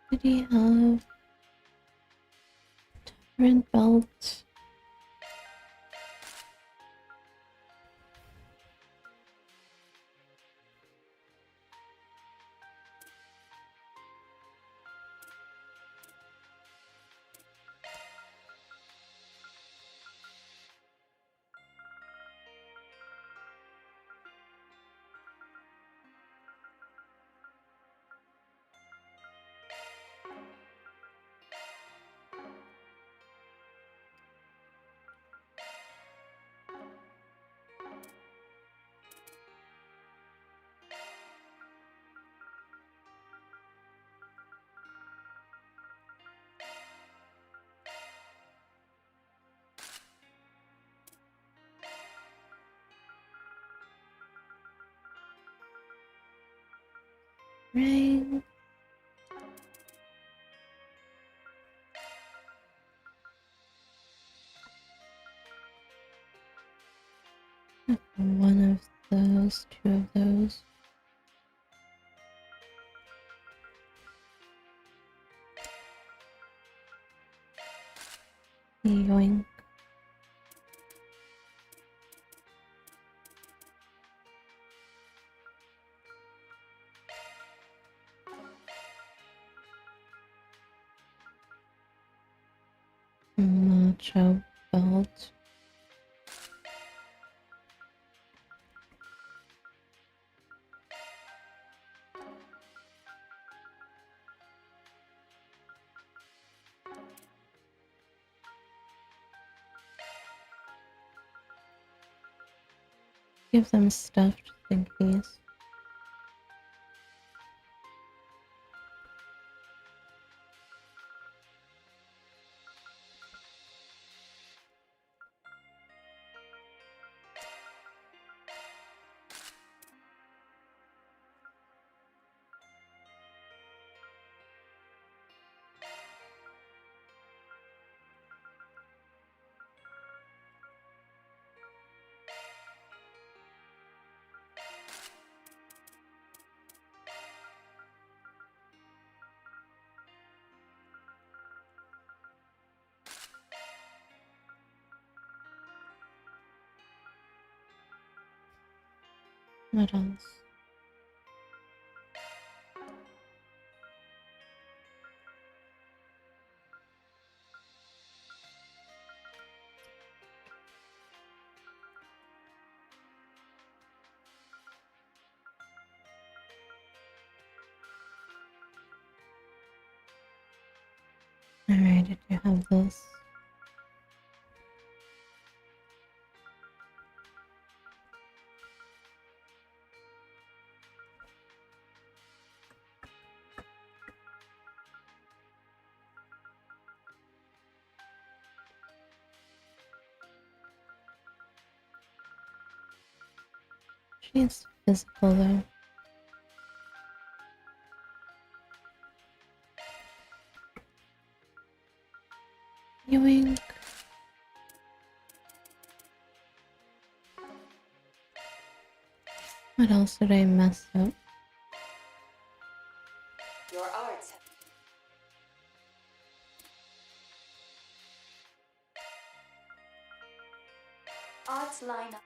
Did he have different belts? ring. One of those, two of those. Yoink. Macho belt. Give them stuff just in case. What else? Alright, did you have this? She needs physical though. Yoink. What else did I mess up? Your arts. Arts lineup.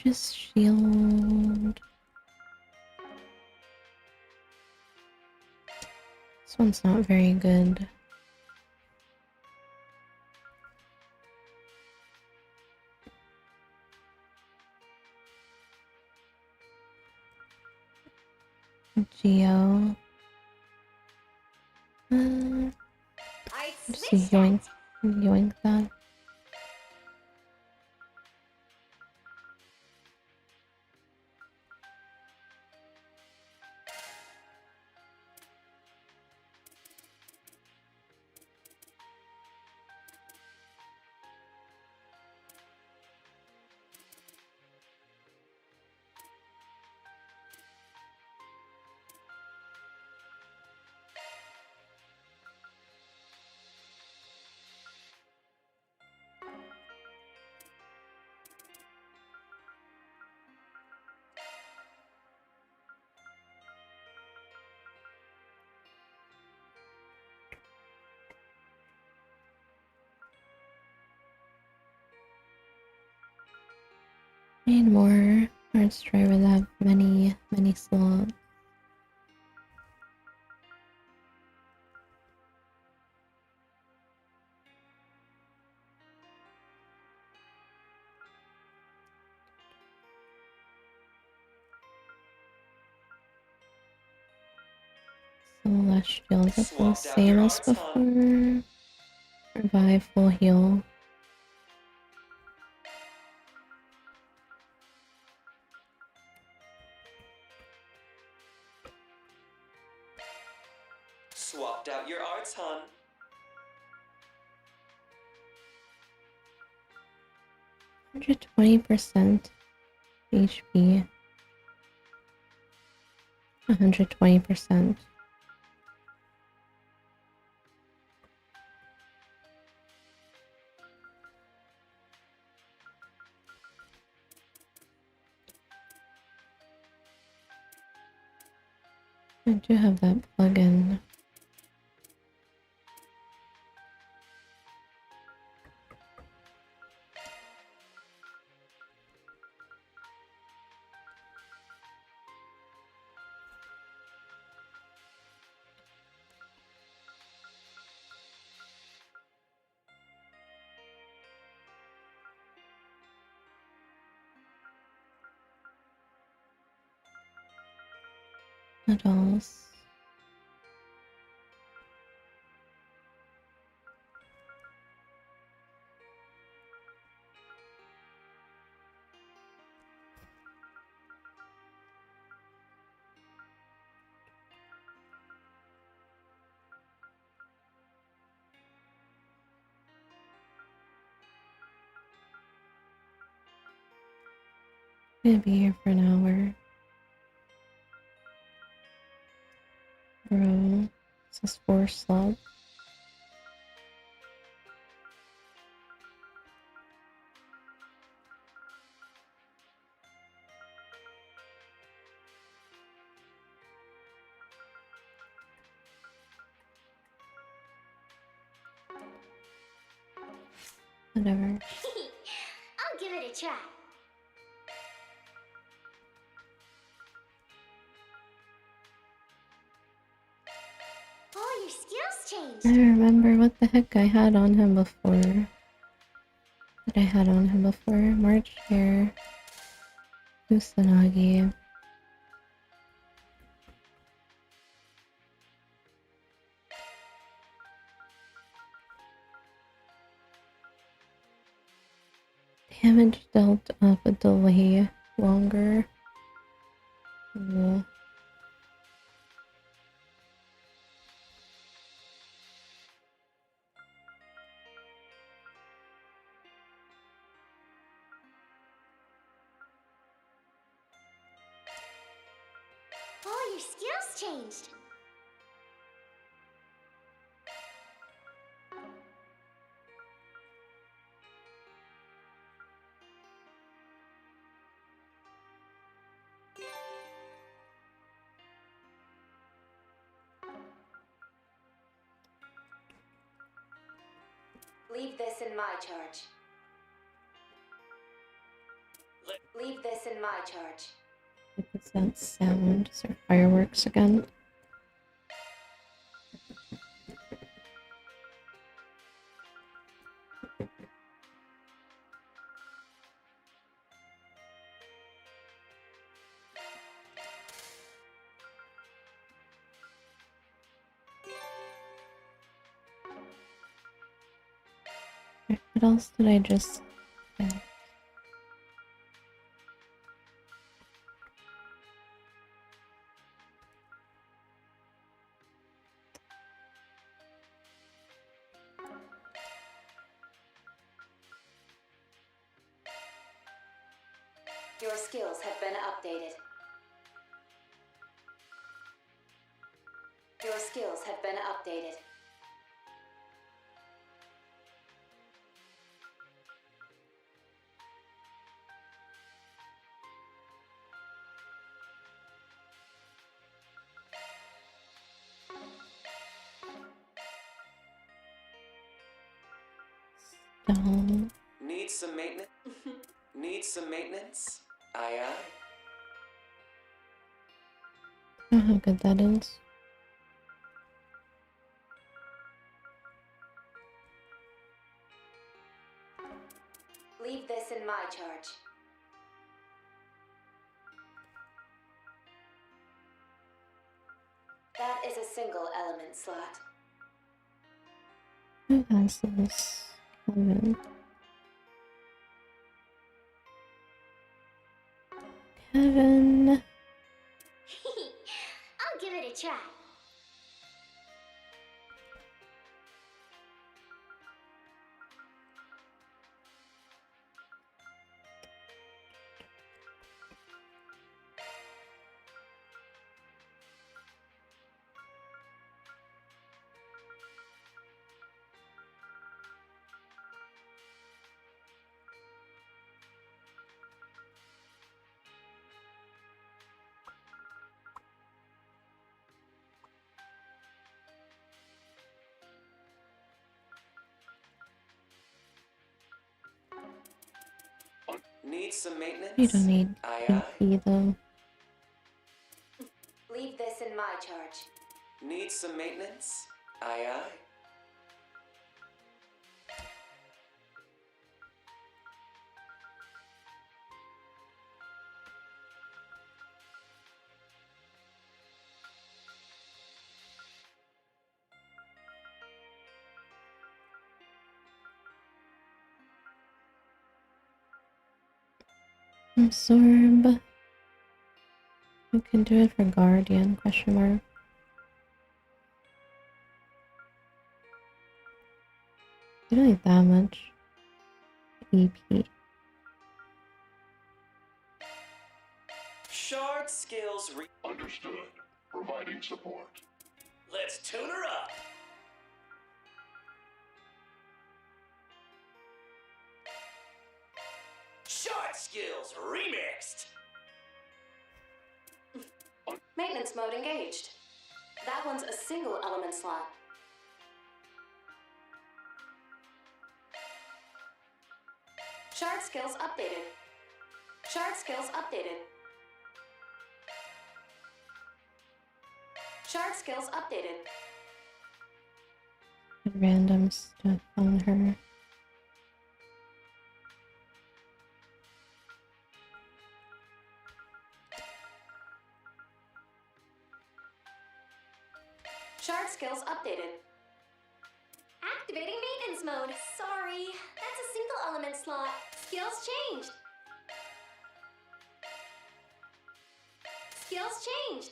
Just shield. This one's not very good. Geo. Just yoink that. Need more arts driver that have many slots. less shield. That's the same as before. Revive, full heal. Swapped out your arts, hon. 120% HP. 120%. I do have that plugin. What else? I'm gonna be here for an hour. Bro, this is 4 slots. Whatever. I'll give it a try. Oh, your skills changed. I remember what the heck I had on him before. What I had on him before. March Hare. Kusanagi. Damage dealt up a delay longer. Ugh. Oh, your skills changed. Leave this in my charge. Leave this in my charge. What's that sound? Is there fireworks again? What else did I just get? Your skills have been updated. Your skills have been updated. Stone. Need some maintenance? Need some maintenance? Aye, aye. I don't know how good that is. Leave this in my charge. That is a single element slot. Who has this? Kevin. Kevin. I'll give it a try. Need some maintenance? You don't need Aye, EP though. Leave this in my charge. Need some maintenance? Aye, aye. Absorb. I can do it for Guardian, question mark. You don't need that much. EP. Shard skills Understood. Providing support. Let's tune her up. Shard skills remixed. Maintenance mode engaged. That one's a single element slot. Shard skills updated. Shard skills updated. Shard skills updated. Random stuff on her. Shard skills updated. Activating maintenance mode. Sorry, that's a single element slot. Skills changed. Skills changed.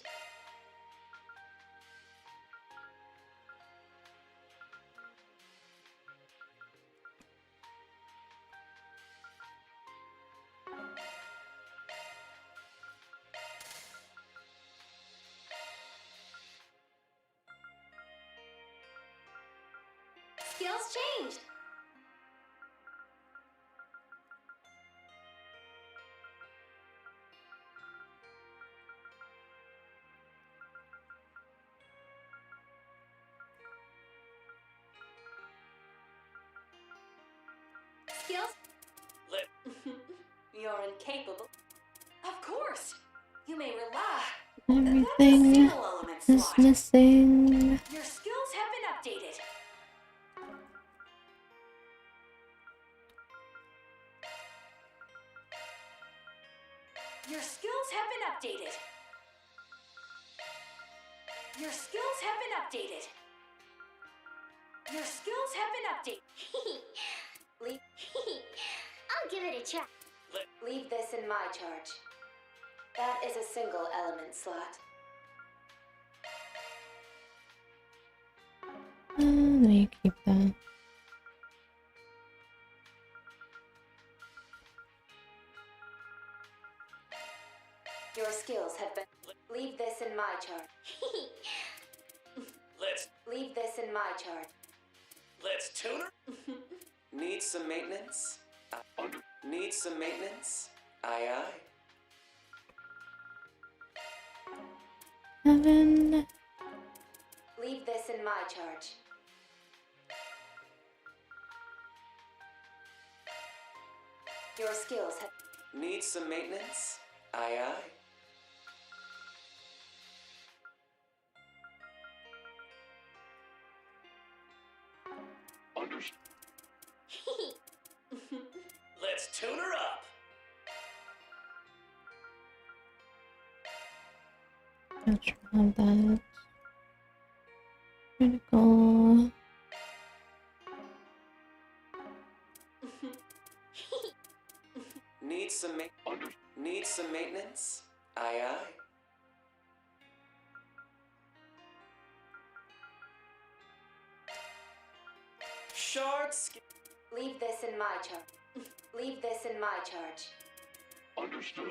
Skills changed. Skills? You're incapable. Of course. You may rely. Everything is missing. Your skills have been updated. Your skills have been updated. Your skills have been updated. Your skills have been updated. Leave. I'll give it a try. Leave this in my charge. That is a single element slot. No, you keep that. Your skills have been. Leave this in my charge. Let's Leave this in my charge. tune her. Need some maintenance? Need some maintenance? Aye, aye. Kevin. Leave this in my charge. Your skills have. Need some maintenance? Aye, aye. Understood. Let's tune her up. I'll try that. Critical. Need some maintenance? Aye aye. Leave this in my charge. Leave this in my charge. Understood.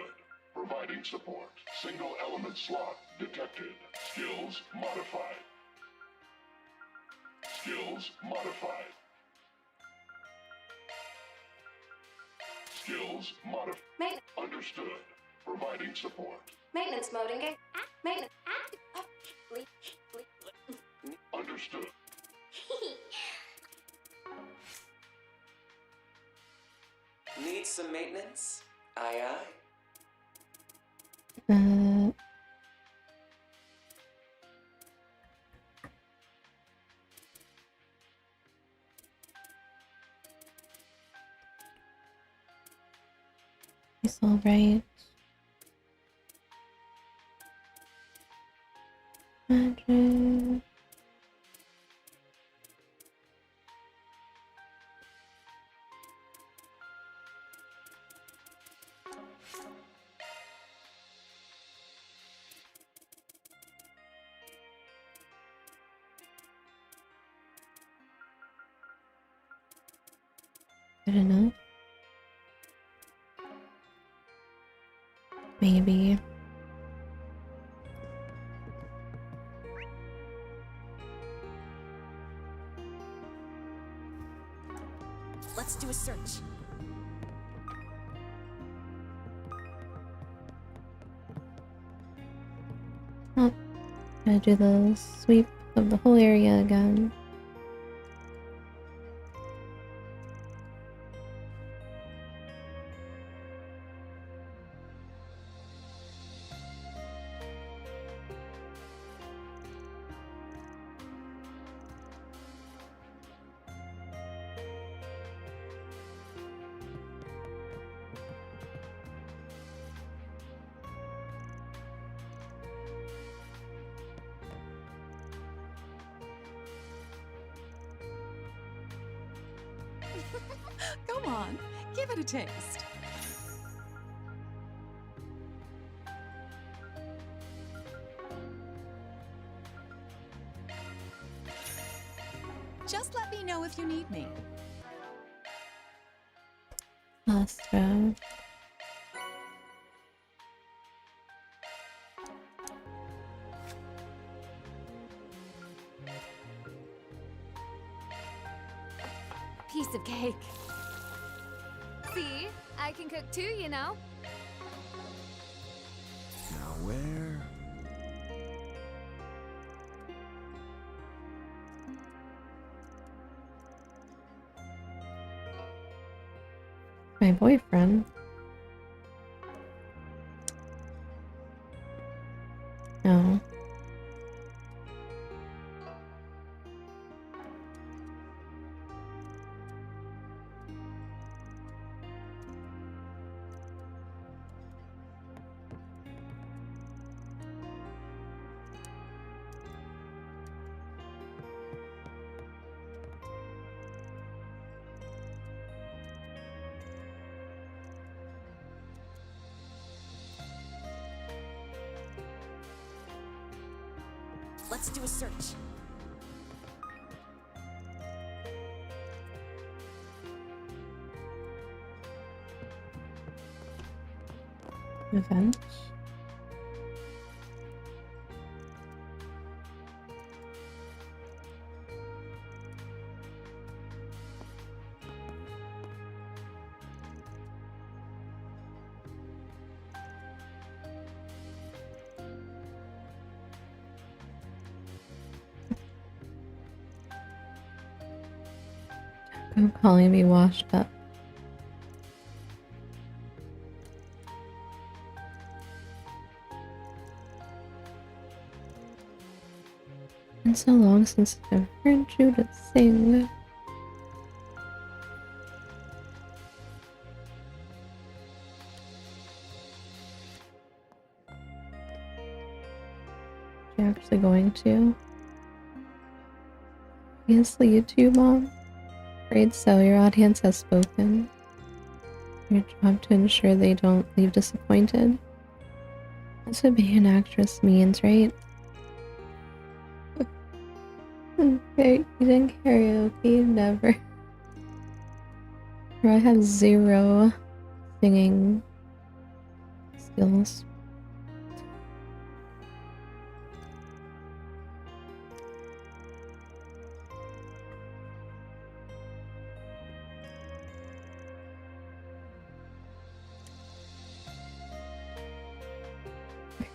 Providing support. Single element slot detected. Skills modified. Skills modified. Skills modified. Understood. Providing support. Maintenance mode engaged. Maintenance. Understood. Need some maintenance? Aye aye. It's all right. Magic. Good enough. Maybe. Let's do a search. Oh, gotta do the sweep of the whole area again. Go on, give it a taste. Just let me know if you need me. Last row. Piece of cake. See? I can cook too, you know. Now where? My boyfriend. No. Let's do a search. Event. I'm calling me washed up. It's been so long since I've heard Judith sing. You're actually going to? Obviously, you too, Mom. Afraid so. Your audience has spoken. Your job to ensure they don't leave disappointed. That's what being an actress means, right? Eating karaoke? Never. I have 0 singing skills.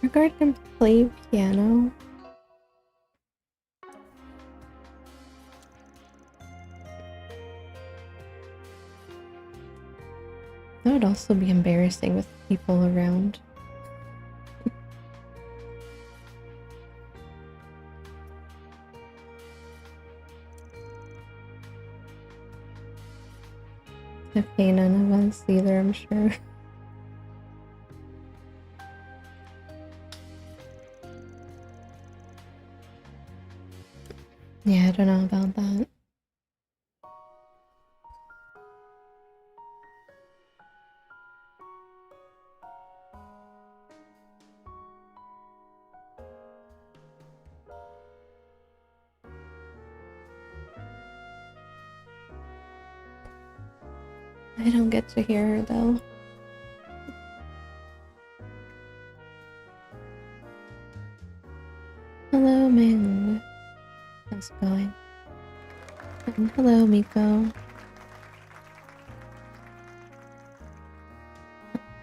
Regard can play piano. That would also be embarrassing with people around. Okay, none of us either, I'm sure. Yeah, I don't know about that. I don't get to hear her though. Hello, Ming. How's it going? And hello, Miko.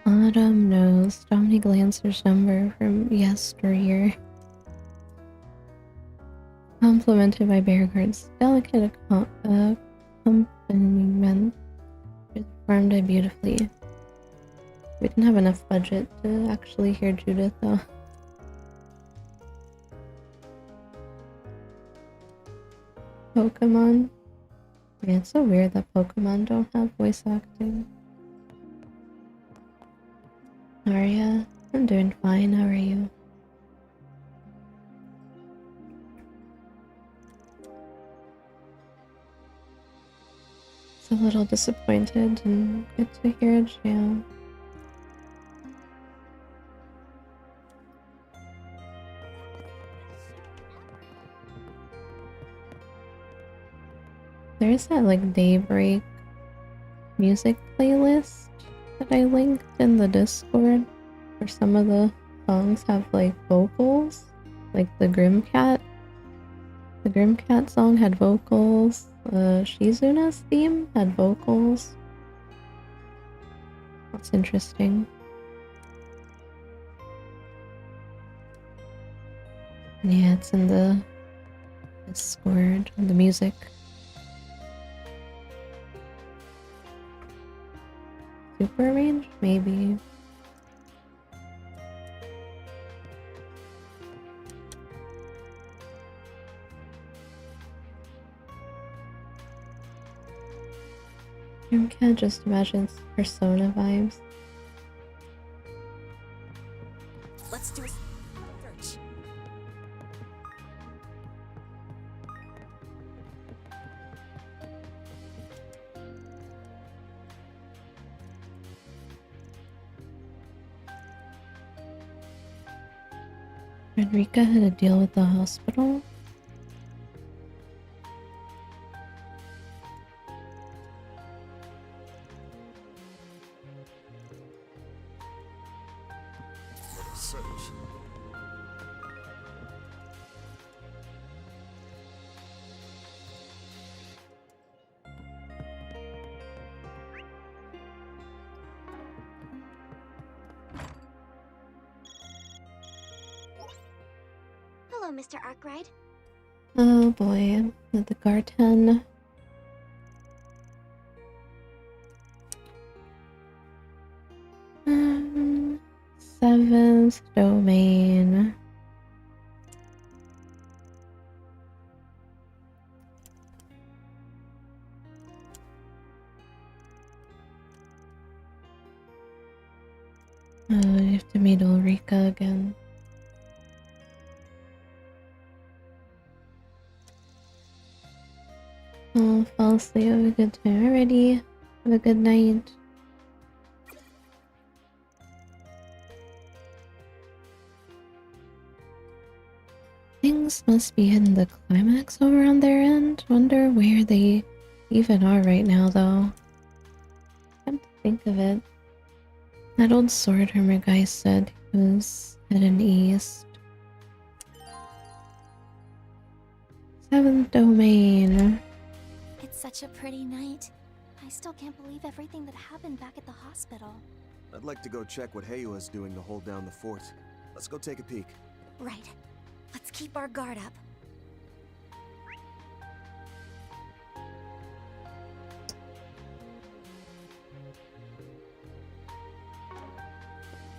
Autumn knows Dominic Lancer's number from yesteryear. Complimented by Bearguard's delicate accompaniment. Performed it beautifully. We didn't have enough budget to actually hear Judith though. Pokemon? Yeah, it's so weird that Pokemon don't have voice acting. Aria, I'm doing fine, how are you? It's a little disappointed and good to hear a jam. There's that like Daybreak music playlist that I linked in the Discord, where some of the songs have like vocals, like the Grimcat. The Grimcat song had vocals. Shizuna's theme had vocals. That's interesting. Yeah, it's in the Discord, the music. Super range? Maybe. I can't just imagine Persona vibes. Let's do a search. Enrica had a deal with the hospital. Hello, Mr. Arkwright. Oh boy, at the Garten. Seventh domain. Oh, you have to meet Ulrika again. fall asleep, have a good time already. Have a good night. Things must be in the climax over on their end. Wonder where they even are right now, though. Can't think of it. That old sword armor guy said he was heading east. 7th domain. It's such a pretty night. I still can't believe everything that happened back at the hospital. I'd like to go check what Heiwa is doing to hold down the fort. Let's go take a peek. Right. Let's keep our guard up.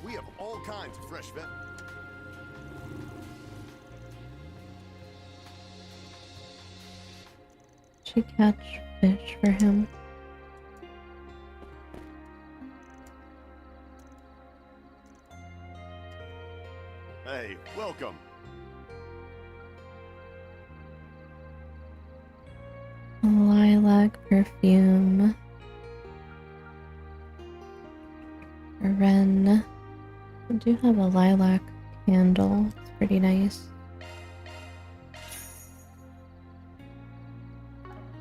We have all kinds of fresh vet. Should catch fish for him. Hey, welcome. Lilac perfume. A wren. I do have a lilac candle. It's pretty nice.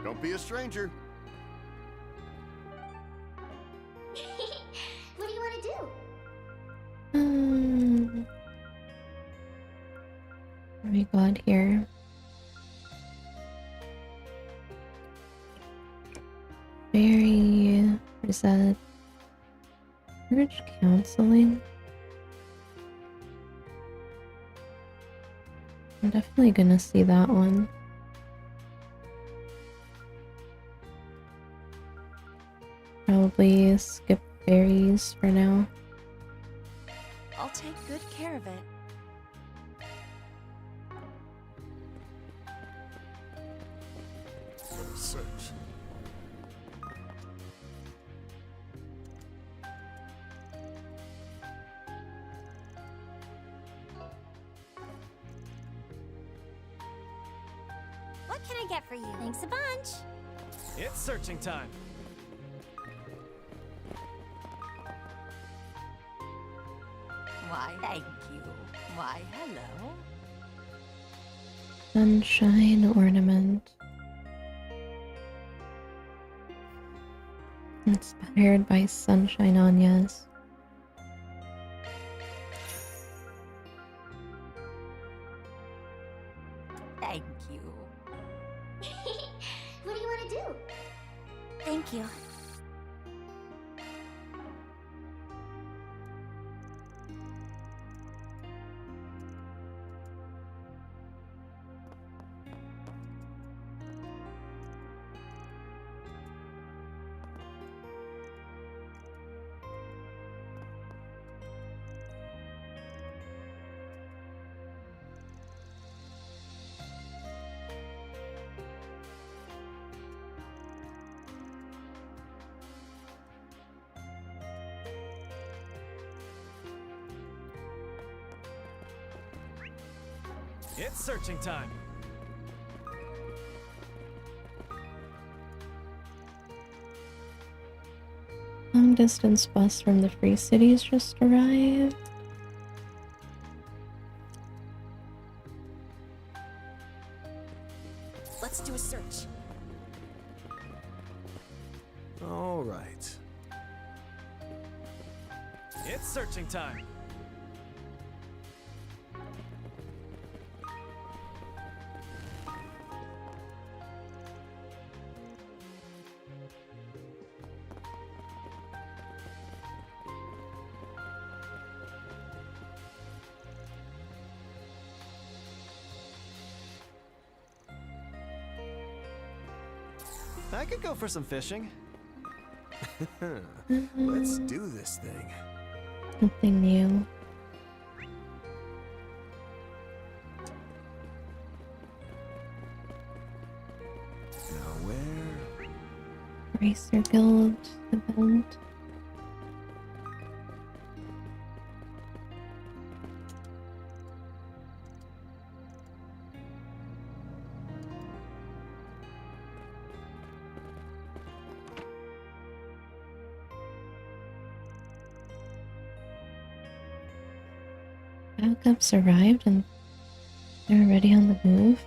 Don't be a stranger. What do you want to do? What do we got here? Very... what is that? Marriage counseling? I'm definitely gonna see that one. Probably skip fairies for now. I'll take good care of it. Let us search. What can I get for you? Thanks a bunch. It's searching time. Why, thank you. Why, hello. Sunshine ornament. Inspired by Sunshine Anya's. Thank you. What do you want to do? Thank you. It's searching time. Long distance bus from the Free Cities just arrived. Let's do a search. All right. It's searching time. I could go for some fishing. Let's do this thing. Nothing new. Now where? Racer Guild event. Backups arrived and they're already on the move.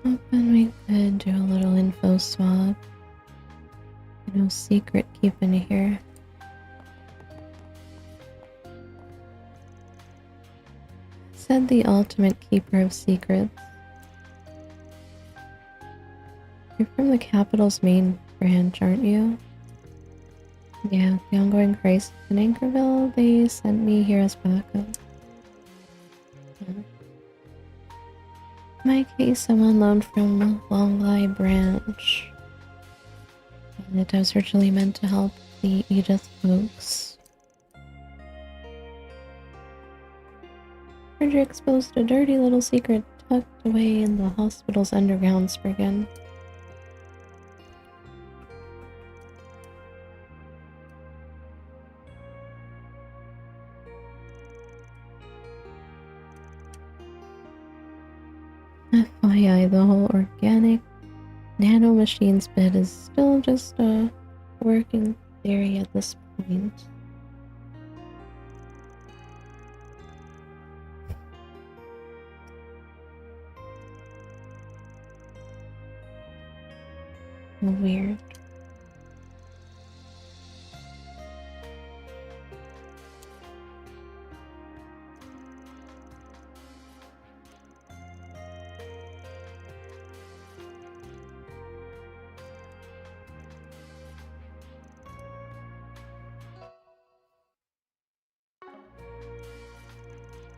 Hoping we could do a little info swap. No secret keeping here. Said the ultimate keeper of secrets. You're from the capital's main branch, aren't you? Yeah, the ongoing crisis in Anchorville, they sent me here as backup. In my case, I'm on loan from Longley branch. And I was originally meant to help the Edith folks. Heard you're exposed to a dirty little secret tucked away in the hospital's underground, Spriggan. FYI, the whole organic nanomachines bit is still just a working theory at this point. Weird.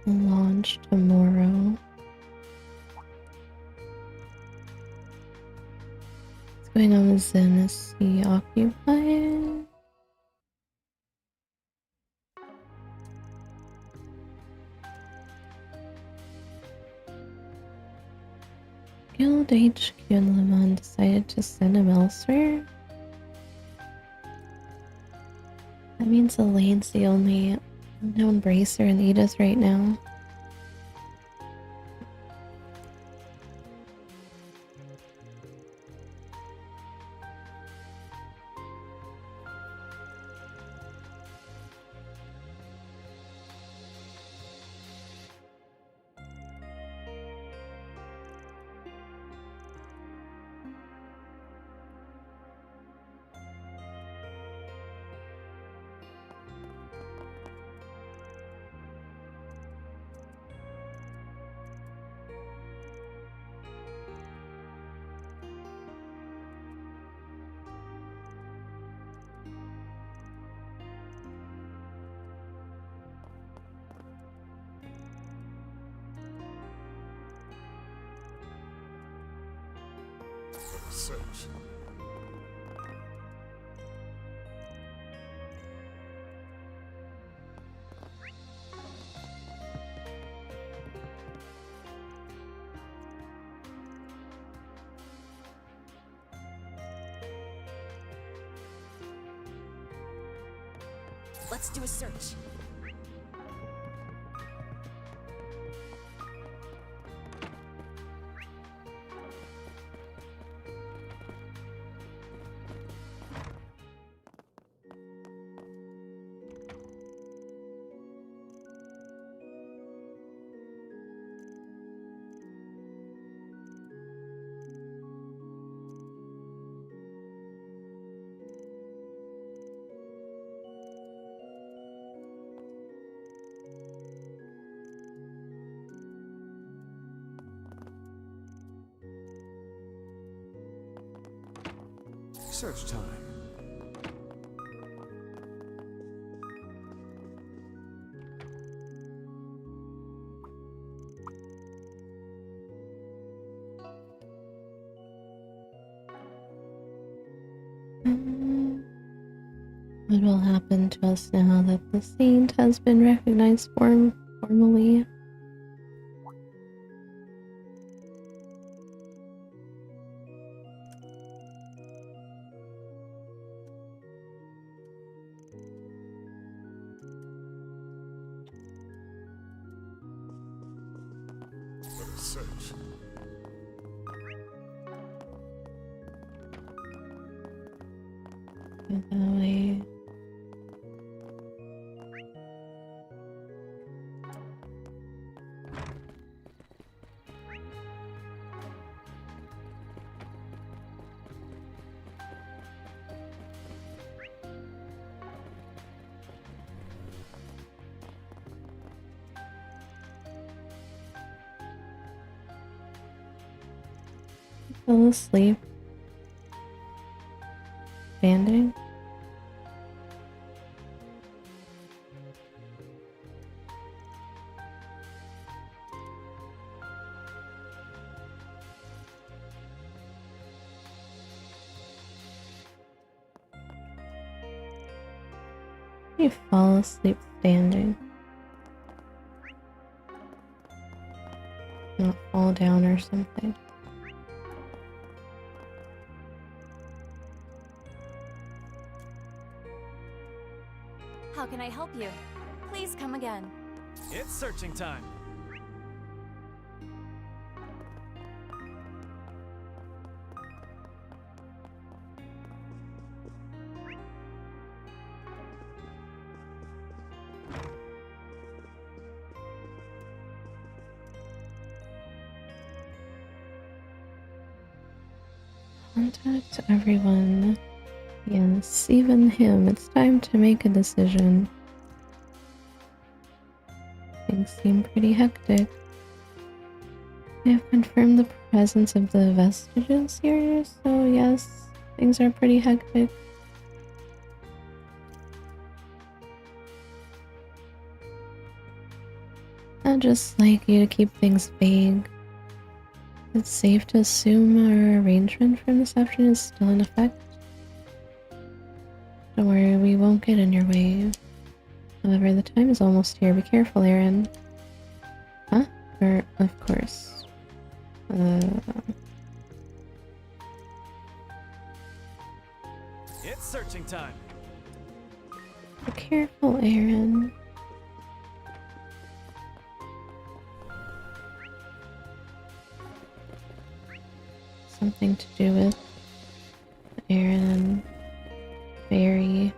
Launch tomorrow. What's going on with Zen? Is he occupied? Guild HQ and Le Mans decided to send him elsewhere? That means Elaine's the only known bracer in Edith right now. Search. Let's do a search. Search time. What will happen to us now that the saint has been recognized formally? search. Go that way. Fell asleep. Standing. You fall asleep standing. Not fall down or something. How can I help you? Please come again. It's searching time. Contact everyone. Yes, even him. It's time to make a decision. Things seem pretty hectic. I have confirmed the presence of the vestiges here, so yes, things are pretty hectic. I'd just like you to keep things vague. It's safe to assume our arrangement from this afternoon is still in effect. Don't worry, we won't get in your way. However, the time is almost here. Be careful, Aaron. Huh? Of course. It's searching time. Be careful, Aaron. Something to do with Aaron and Barry.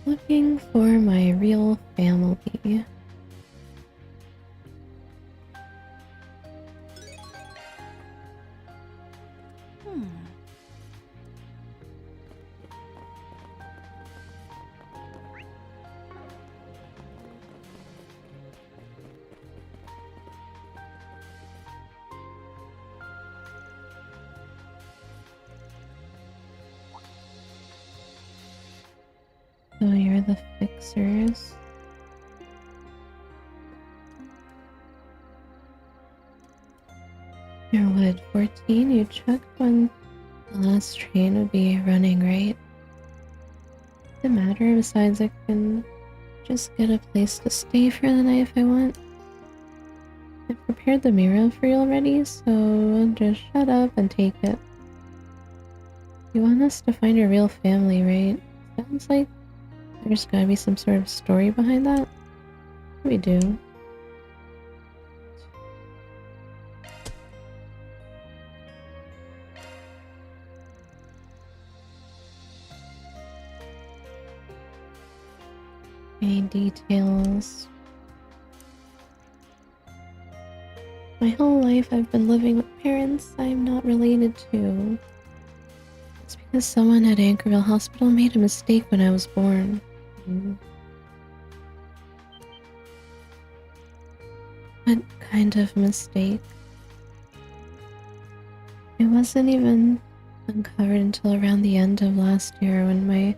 Looking for my real family. So you're the fixers. You're what, 14? You checked when the last train would be running, right? Doesn't matter, besides I can just get a place to stay for the night if I want. I prepared the mirror for you already, so just shut up and take it. You want us to find your real family, right? Sounds like there's gotta be some sort of story behind that. We do. Any details? My whole life I've been living with parents I'm not related to. It's because someone at Anchorville Hospital made a mistake when I was born. What kind of mistake? It wasn't even uncovered until around the end of last year when my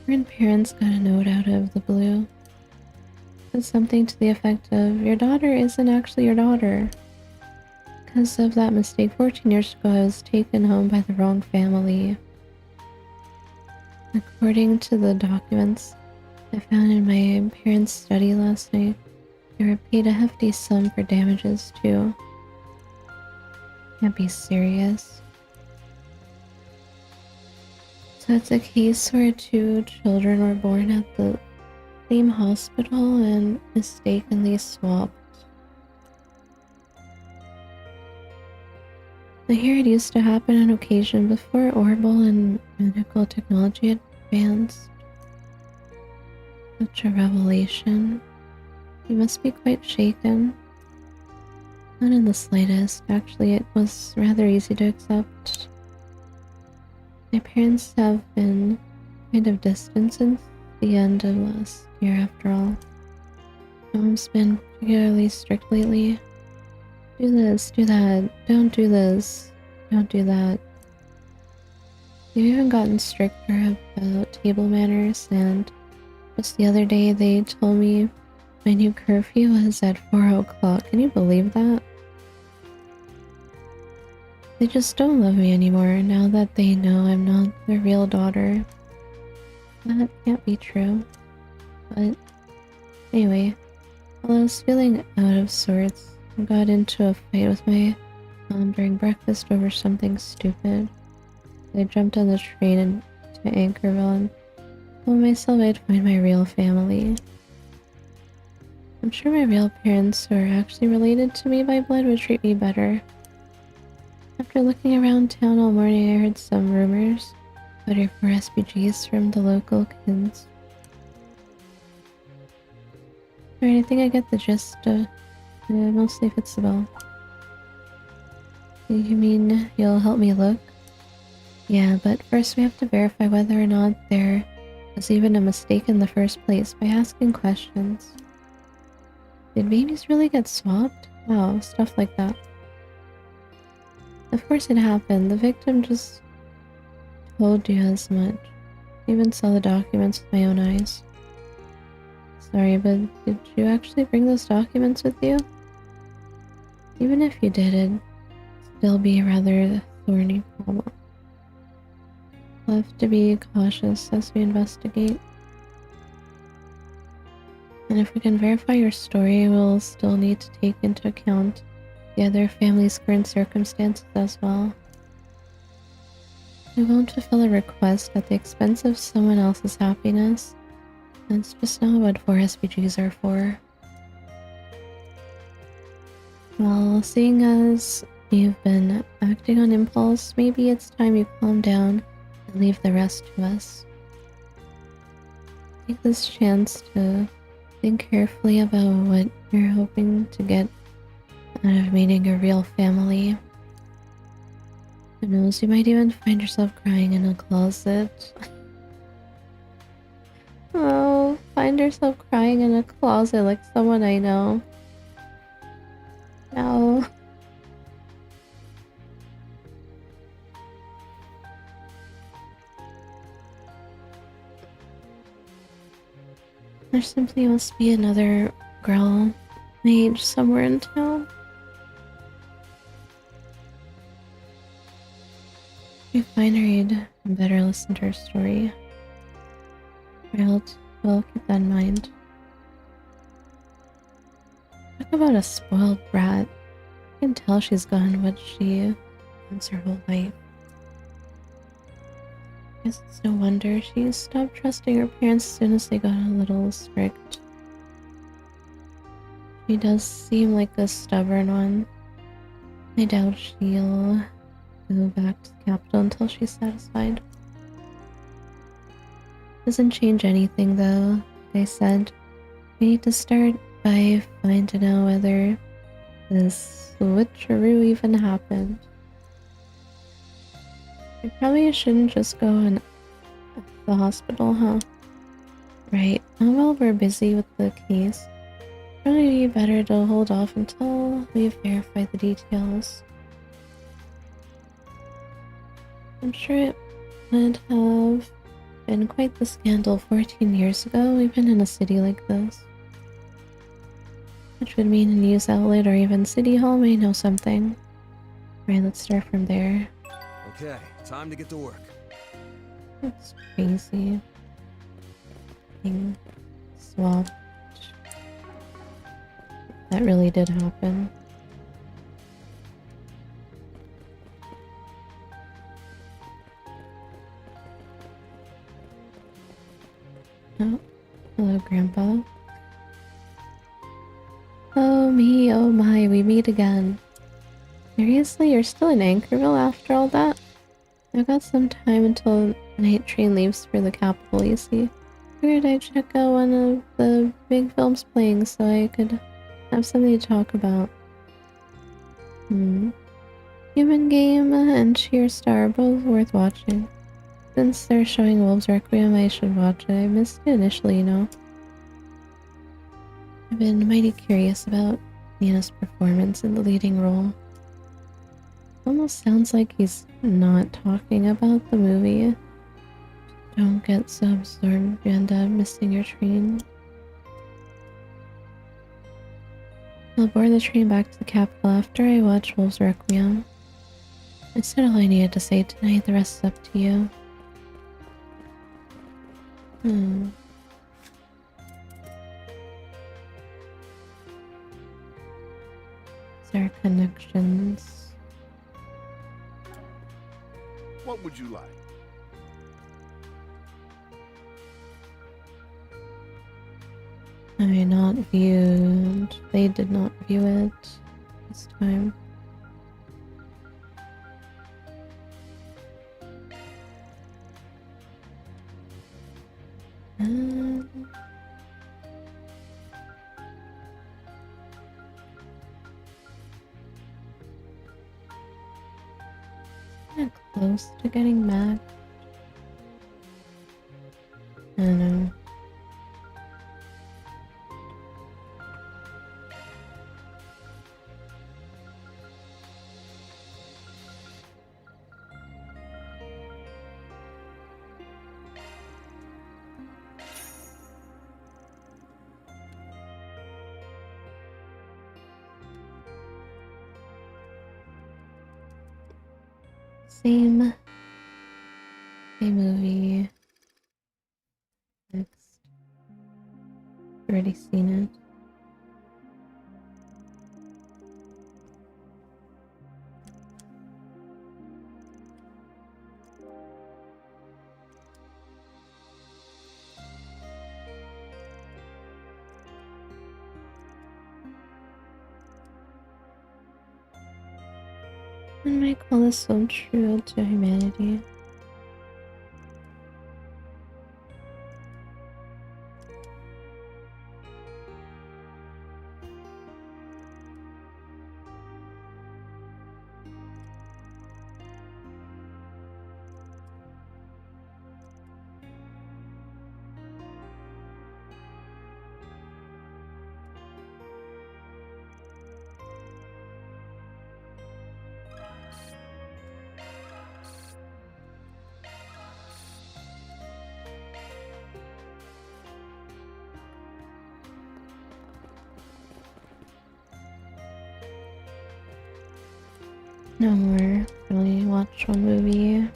grandparents got a note out of the blue. It said something to the effect of, "Your daughter isn't actually your daughter." Because of that mistake, 14 years ago I was taken home by the wrong family. According to the documents I found in my parents' study last night, they were paid a hefty sum for damages too. Can't be serious. So it's a case where two children were born at the same hospital and mistakenly swapped. I hear it used to happen on occasion before orbital and medical technology advanced. Such a revelation. You must be quite shaken. Not in the slightest. Actually, it was rather easy to accept. My parents have been kind of distant since the end of last year, after all. Mom's been particularly strict lately. Do this, do that, don't do this, don't do that. They've even gotten stricter about table manners, and just the other day they told me my new curfew was at 4 o'clock. Can you believe that? They just don't love me anymore now that they know I'm not their real daughter. That can't be true. But anyway, while I was feeling out of sorts, I got into a fight with my mom during breakfast over something stupid. I jumped on the train to Anchorville and told myself I'd find my real family. I'm sure my real parents, who are actually related to me by blood, would treat me better. After looking around town all morning, I heard some rumors about your 4 SPGs from the local kids. Alright, I think I get the gist of mostly fits the bill. You mean you'll help me look? Yeah, but first we have to verify whether or not there was even a mistake in the first place by asking questions. Did babies really get swapped? Wow, stuff like that. Of course it happened. The victim just told you as much. I even saw the documents with my own eyes. Sorry, but did you actually bring those documents with you? Even if you did, it'd still be a rather thorny problem. We'll have to be cautious as we investigate. And if we can verify your story, we'll still need to take into account the other family's current circumstances as well. We won't fulfill a request at the expense of someone else's happiness. That's just not what 4 SPGs are for. Well, seeing as you've been acting on impulse, maybe it's time you calm down and leave the rest to us. Take this chance to think carefully about what you're hoping to get out of meeting a real family. Who knows, you might even find yourself crying in a closet. Oh, find yourself crying in a closet like someone I know. No. There simply must be another girl my age somewhere in town. If you find her, you'd better listen to her story. We'll keep that in mind. Talk about a spoiled brat. I can tell she's gotten what she wants her whole life. Guess it's no wonder she stopped trusting her parents as soon as they got a little strict. She does seem like a stubborn one. I doubt she'll go back to the capital until she's satisfied. Doesn't change anything though. Like I said, We need to start by finding out whether this switcheroo even happened. We probably shouldn't just go in the hospital, huh? Right. Now while we're busy with the case, probably be better to hold off until we verify the details. I'm sure it would have been quite the scandal 14 years ago, even in a city like this. Which would mean a news outlet or even City Hall may know something. Right, let's start from there. Okay, time to get to work. That's crazy. Being swapped. That really did happen. Oh, hello, Grandpa. Oh me, oh my, we meet again. Seriously, you're still in Anchorville after all that? I've got some time until the night train leaves for the capital, you see. Figured I'd check out one of the big films playing so I could have something to talk about. Human Game and Sheer Star are both worth watching. Since they're showing Wolves Requiem, I should watch it. I missed it initially, you know. I've been mighty curious about Nina's performance in the leading role. Almost sounds like he's not talking about the movie. Don't get so absorbed you end up missing your train. I'll board the train back to the capital after I watch Wolves Requiem. I said all I needed to say tonight, the rest is up to you. Is there connections? What would you like? I not viewed. They did not view it this time. Kinda close to getting mad. I don't know. Same movie. Next. Already seen it. One might call this so true to humanity. No more. Really watch one movie.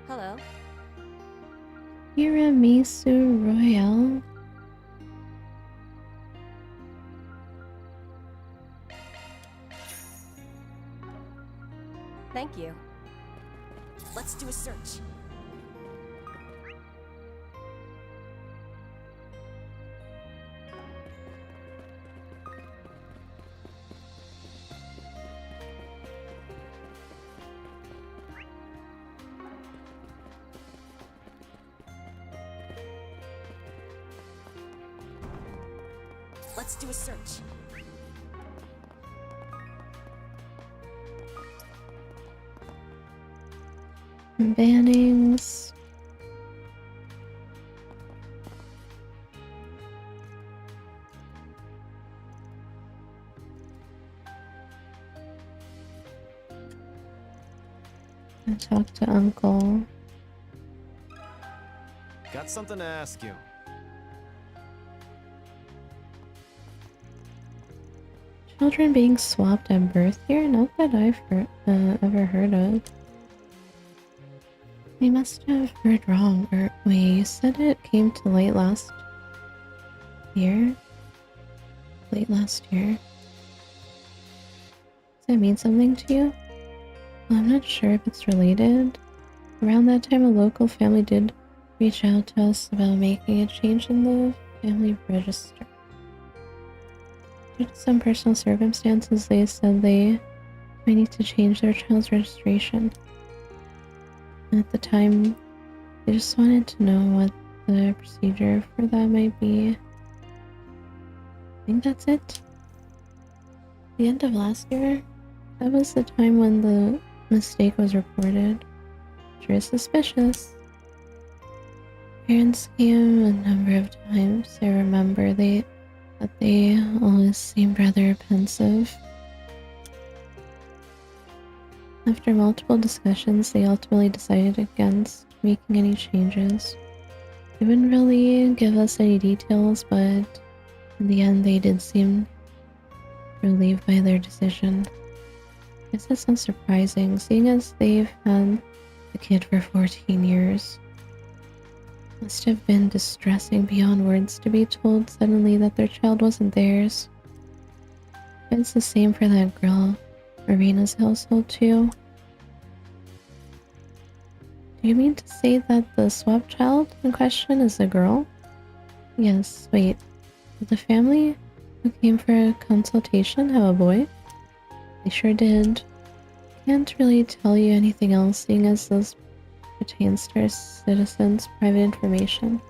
Hello. Tiramisu Royale. Thank you. Let's do a search. Let's do a search. Bannings. I talk to Uncle. Got something to ask you. Children being swapped at birth here? Not that I've ever heard of. We must have heard wrong, or wait, you said it came to light last year? Late last year? Does that mean something to you? Well, I'm not sure if it's related. Around that time, a local family did reach out to us about making a change in the family register. Due to some personal circumstances, they said they might need to change their child's registration. And at the time, they just wanted to know what the procedure for that might be. I think that's it. The end of last year, that was the time when the mistake was reported. Sure is suspicious. Parents came a number of times. I remember that they always seemed rather pensive. After multiple discussions, they ultimately decided against making any changes. They wouldn't really give us any details, but in the end they did seem relieved by their decision. I guess that's not surprising, seeing as they've had the kid for 14 years. Must have been distressing beyond words to be told suddenly that their child wasn't theirs. But it's the same for that girl, Marina's household too. Do you mean to say that the swap child in question is a girl? Yes, wait. Did the family who came for a consultation have a boy? They sure did. Can't really tell you anything else, seeing as this pertains to our citizens' private information.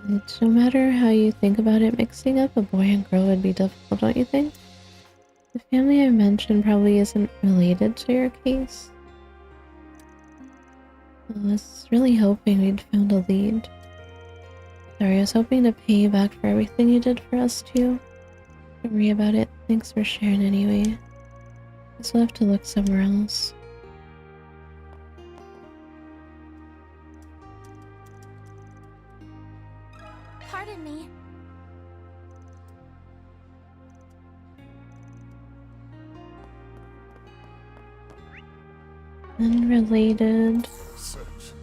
But no matter how you think about it, mixing up a boy and girl would be difficult, don't you think? The family I mentioned probably isn't related to your case. I was really hoping we'd found a lead. Sorry, I was hoping to pay you back for everything you did for us too. Don't worry about it. Thanks for sharing anyway. Guess we'll have to look somewhere else. Pardon me. Unrelated. Search.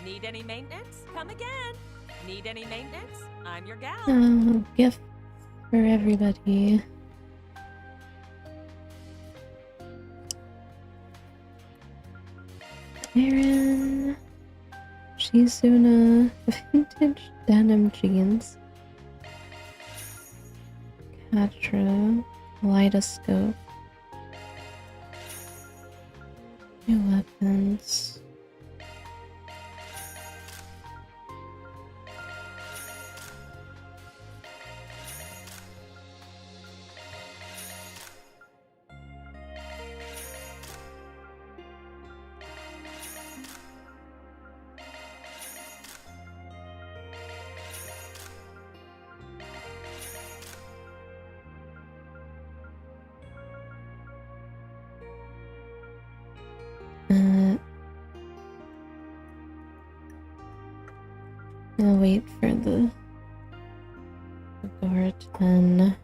Need any maintenance? Come again. Need any maintenance? I'm your gal. Oh, gift for everybody. Aaron, Shizuna, vintage denim jeans. Katra, kaleidoscope. New weapons. I'll wait for the Gorton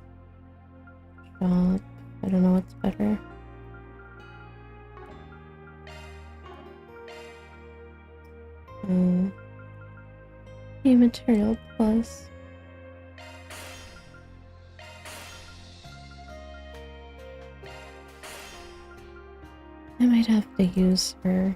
shop. I don't know what's better. New material plus. I might have to use her.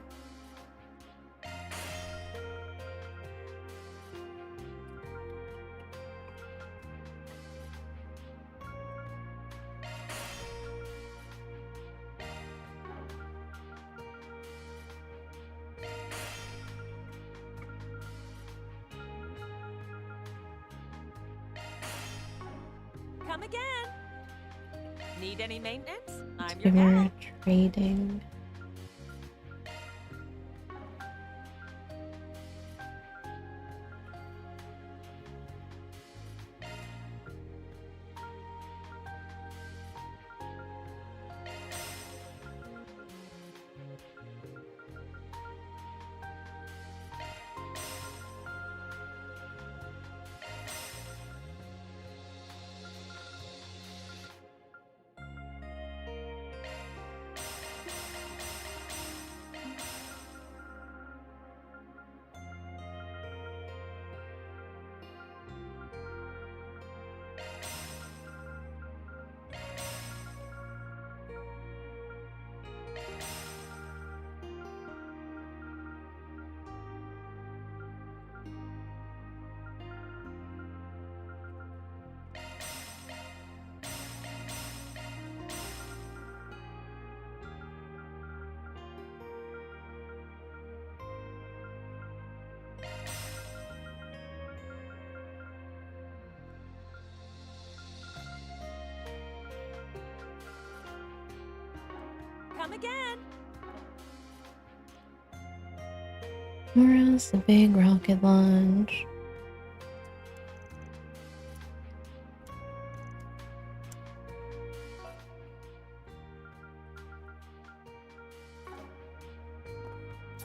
Come again. Need any maintenance? I'm your Give her gal. trading. Come again. Where's the big rocket launch?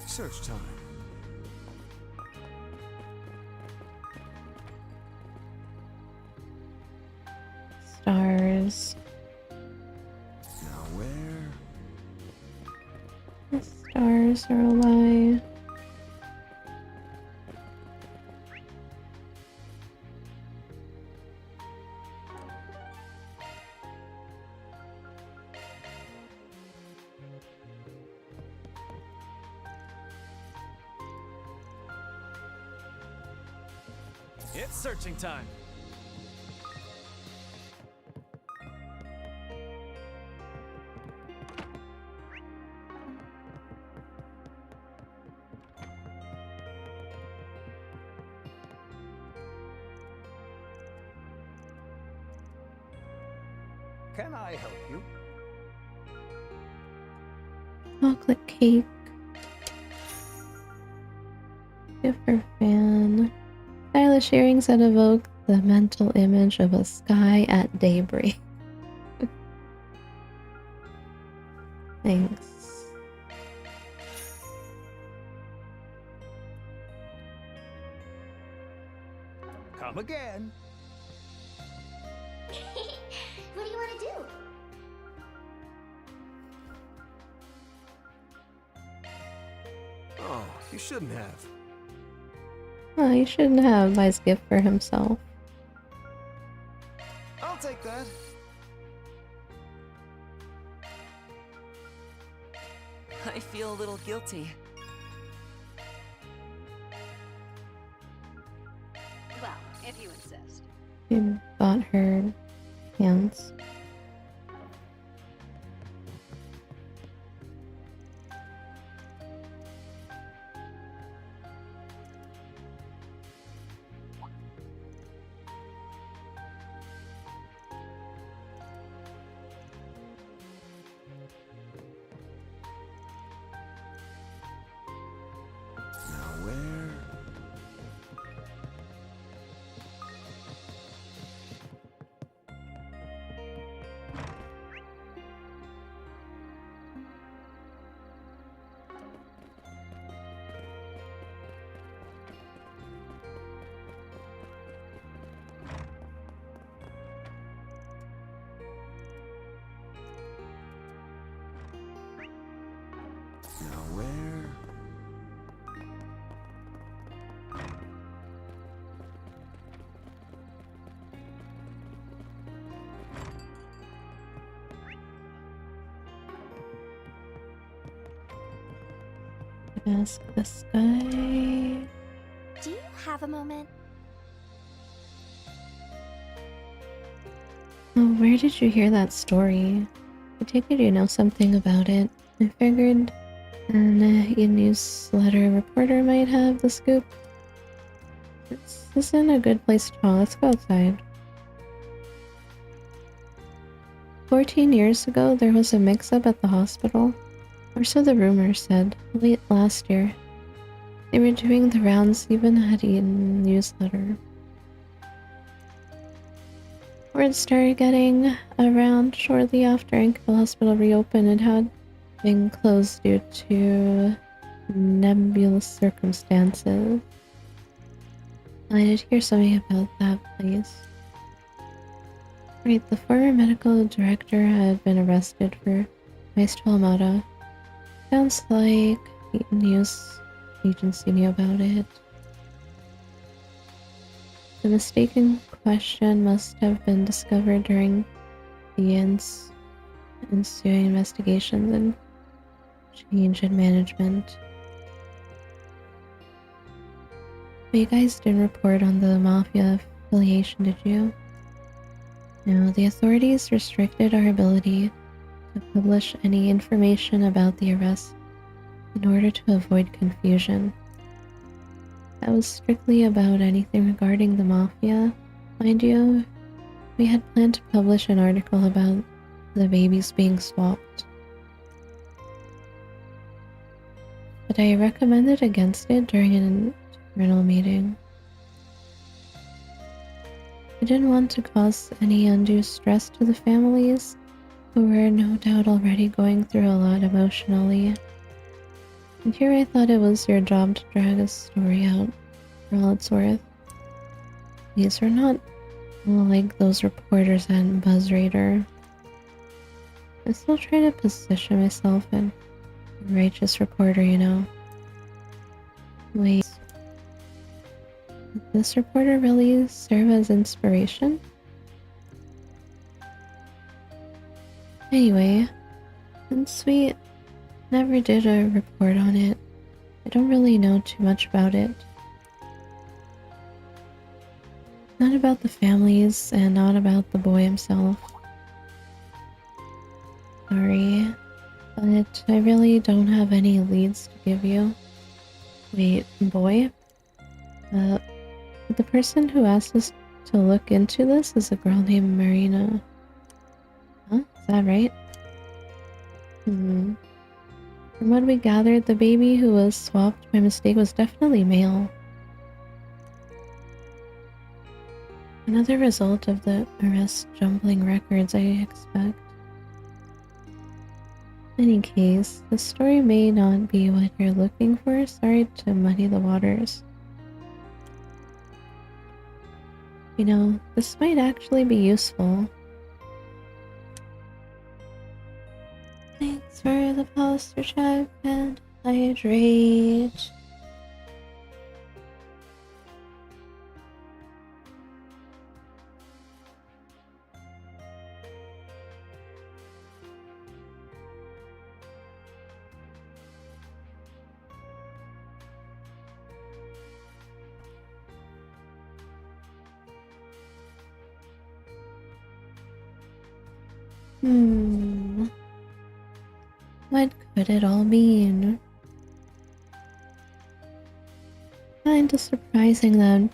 Search time. Stars. Now where? The stars are a lie. It's searching time. Can I help you? Chocolate cake. Give her fan. Stylish earrings that evoke the mental image of a sky at daybreak. Thanks. Come again. What do you want to do? Oh, you shouldn't have. Oh, he shouldn't have buys gift for himself. I'll take that. I feel a little guilty. Well, if you insist. He bought her pants. Now where? Ask this guy. Do you have a moment? Oh, where did you hear that story? I take it you know something about it. I figured a newsletter reporter might have the scoop. This isn't a good place to talk. Let's go outside. 14 years ago, there was a mix-up at the hospital. Or so the rumors said, late last year. They were doing the rounds, even had a newsletter. Word started getting around shortly after Ankle Hospital reopened and had been closed due to nebulous circumstances. I did hear something about that place. Right, the former medical director had been arrested for Maestro Almada. Sounds like the news agency knew about it. The mistaken question must have been discovered during the ensuing investigations and change in management. But you guys didn't report on the mafia affiliation, did you? No, the authorities restricted our ability to publish any information about the arrest in order to avoid confusion. That was strictly about anything regarding the mafia. Mind you, we had planned to publish an article about the babies being swapped. But I recommended against it during an internal meeting. I didn't want to cause any undue stress to the families, who were no doubt already going through a lot emotionally. And here I thought it was your job to drag a story out for all it's worth. These were not like those reporters at BuzzRadar. I still try to position myself in a righteous reporter, you know. Wait. Did this reporter really serve as inspiration? Anyway, since we never did a report on it, I don't really know too much about it. Not about the families and not about the boy himself. Sorry, but I really don't have any leads to give you. Wait, boy? The person who asked us to look into this is a girl named Marina. Huh? Is that right? From what we gathered, the baby who was swapped by mistake was definitely male. Another result of the arrest jumbling records, I expect. In any case, the story may not be what you're looking for. Sorry to muddy the waters. You know, this might actually be useful. Thanks for the poster check and hydrate. What could it all mean? Kinda surprising that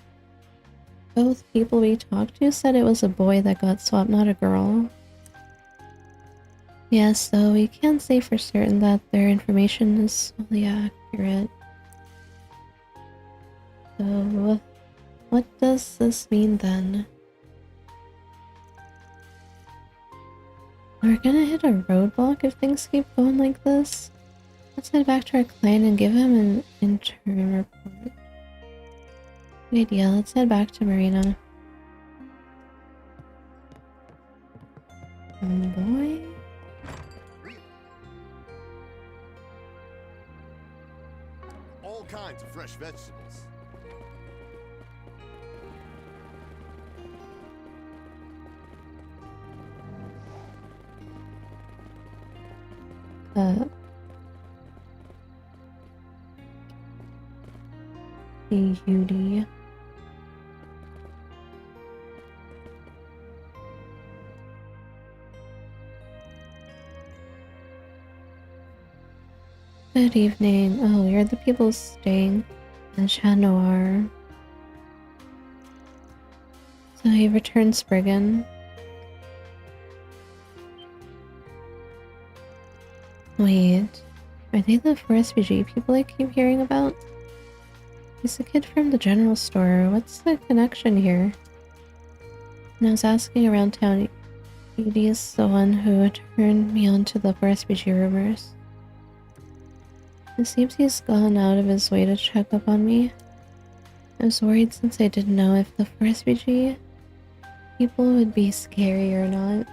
both people we talked to said it was a boy that got swapped, not a girl. Yes, though we can't say for certain that their information is fully accurate. So, what does this mean then? We're gonna hit a roadblock if things keep going like this. Let's head back to our client and give him an interim report. Good idea, let's head back to Marina. Boy? All kinds of fresh vegetables. Beauty. Good evening. Oh, you're the people staying in Chat Noir. So you returned Spriggan. Wait, are they the 4SPG people I keep hearing about? He's a kid from the general store. What's the connection here? And I was asking around town. Edie is the one who turned me on to the 4SPG rumors. It seems he's gone out of his way to check up on me. I was worried since I didn't know if the 4SPG people would be scary or not.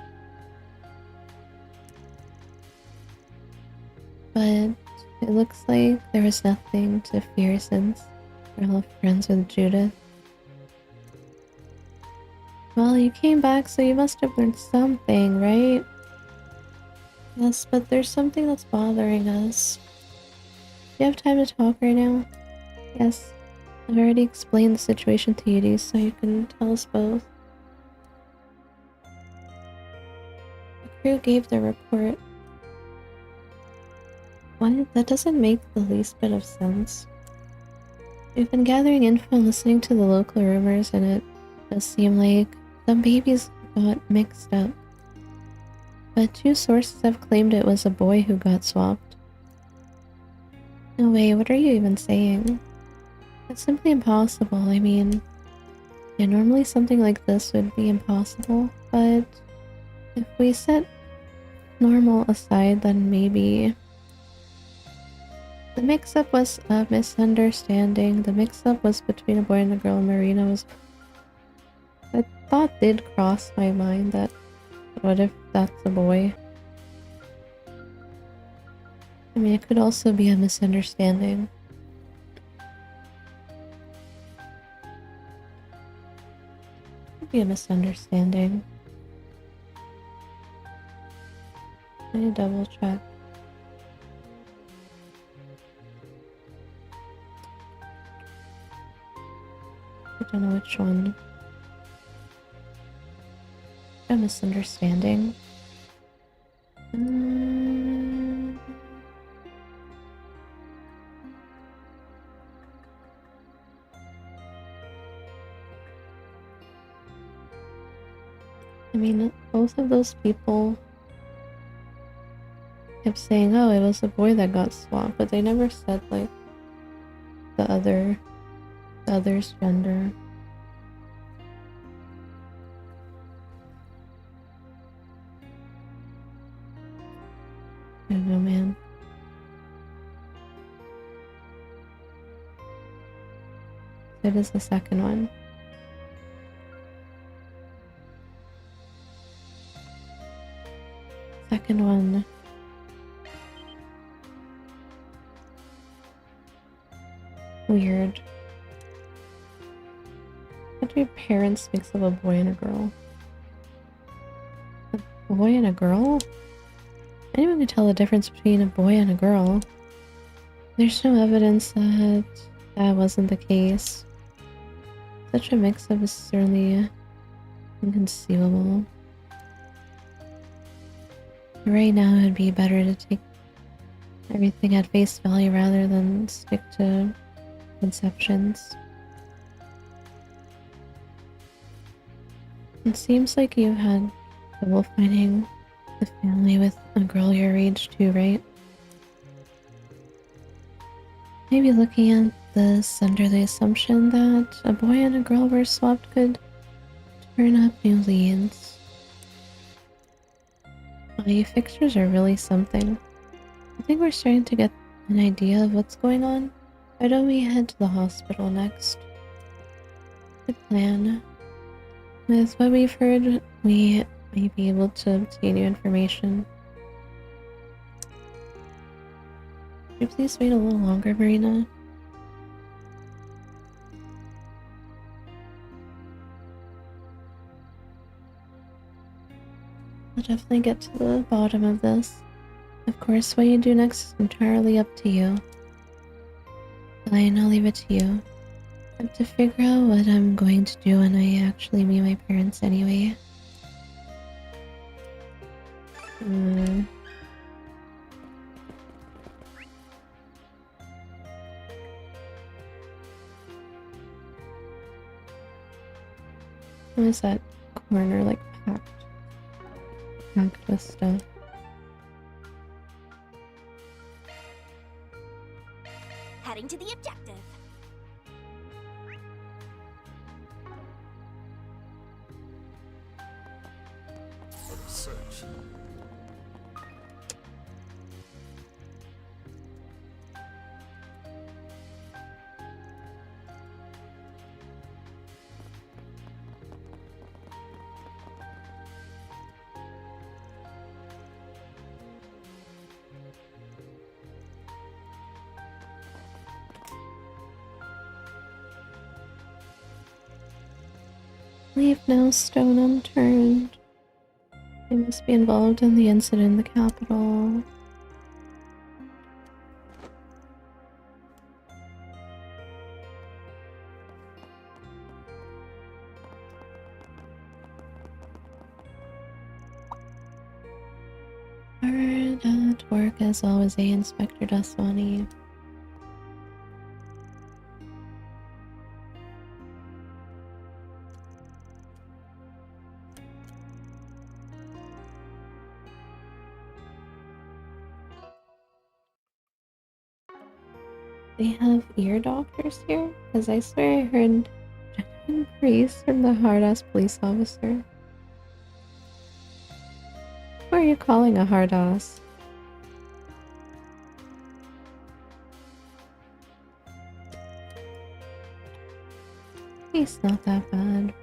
But it looks like there was nothing to fear since we're all friends with Judith. Well, you came back, so you must have learned something, right? Yes, but there's something that's bothering us. Do you have time to talk right now? Yes. I've already explained the situation to you, so you can tell us both. The crew gave their report. What? That doesn't make the least bit of sense. We've been gathering info and listening to the local rumors, and it does seem like some babies got mixed up. But 2 sources have claimed it was a boy who got swapped. No way, what are you even saying? It's simply impossible. I mean, yeah, normally something like this would be impossible, but if we set normal aside, then maybe... The mix-up was a misunderstanding. The mix-up was between a boy and a girl, and Marina was... A thought did cross my mind that, what if that's a boy? I mean, it could also be a misunderstanding. Could be a misunderstanding. Let me double check. I don't know which one. A misunderstanding. I mean, both of those people kept saying, oh, it was a boy that got swapped, but they never said, like, the other's gender. I don't know, man. It is the second one. Second one. Weird. How do your parents mix up a boy and a girl? A boy and a girl? Anyone can tell the difference between a boy and a girl. There's no evidence that that wasn't the case. Such a mix-up is certainly inconceivable. Right now, it would be better to take everything at face value rather than stick to conceptions. It seems like you had trouble finding the family with a girl your age too, right? Maybe looking at this under the assumption that a boy and a girl were swapped could turn up new leads. Wow, you fixers are really something. I think we're starting to get an idea of what's going on. Why don't we head to the hospital next? Good plan. With what we've heard, we may be able to obtain new information. Could you please wait a little longer, Marina? I'll definitely get to the bottom of this. Of course, what you do next is entirely up to you. Elaine, I'll leave it to you. I have to figure out what I'm going to do when I actually meet my parents anyway. What is that corner like packed with stuff? Heading to the objective. Let us search. Leave no stone unturned. They must be involved in the incident in the capital. Hard at work as always, Inspector Daswani. They have ear doctors here? Because I swear I heard genuine praise from the hard-ass police officer. Who are you calling a hard-ass? He's not that bad.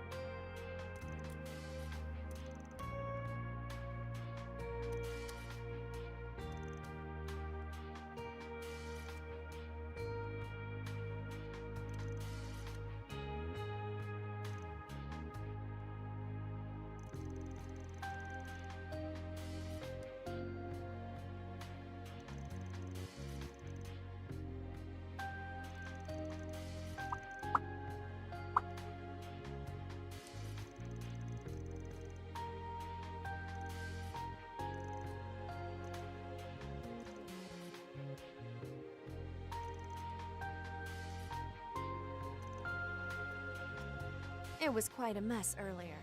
It was quite a mess earlier,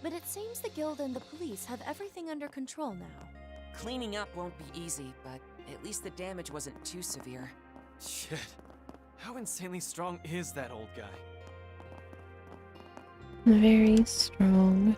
but it seems the guild and the police have everything under control now. Cleaning up won't be easy, but at least the damage wasn't too severe. Shit. How insanely strong is that old guy? Very strong.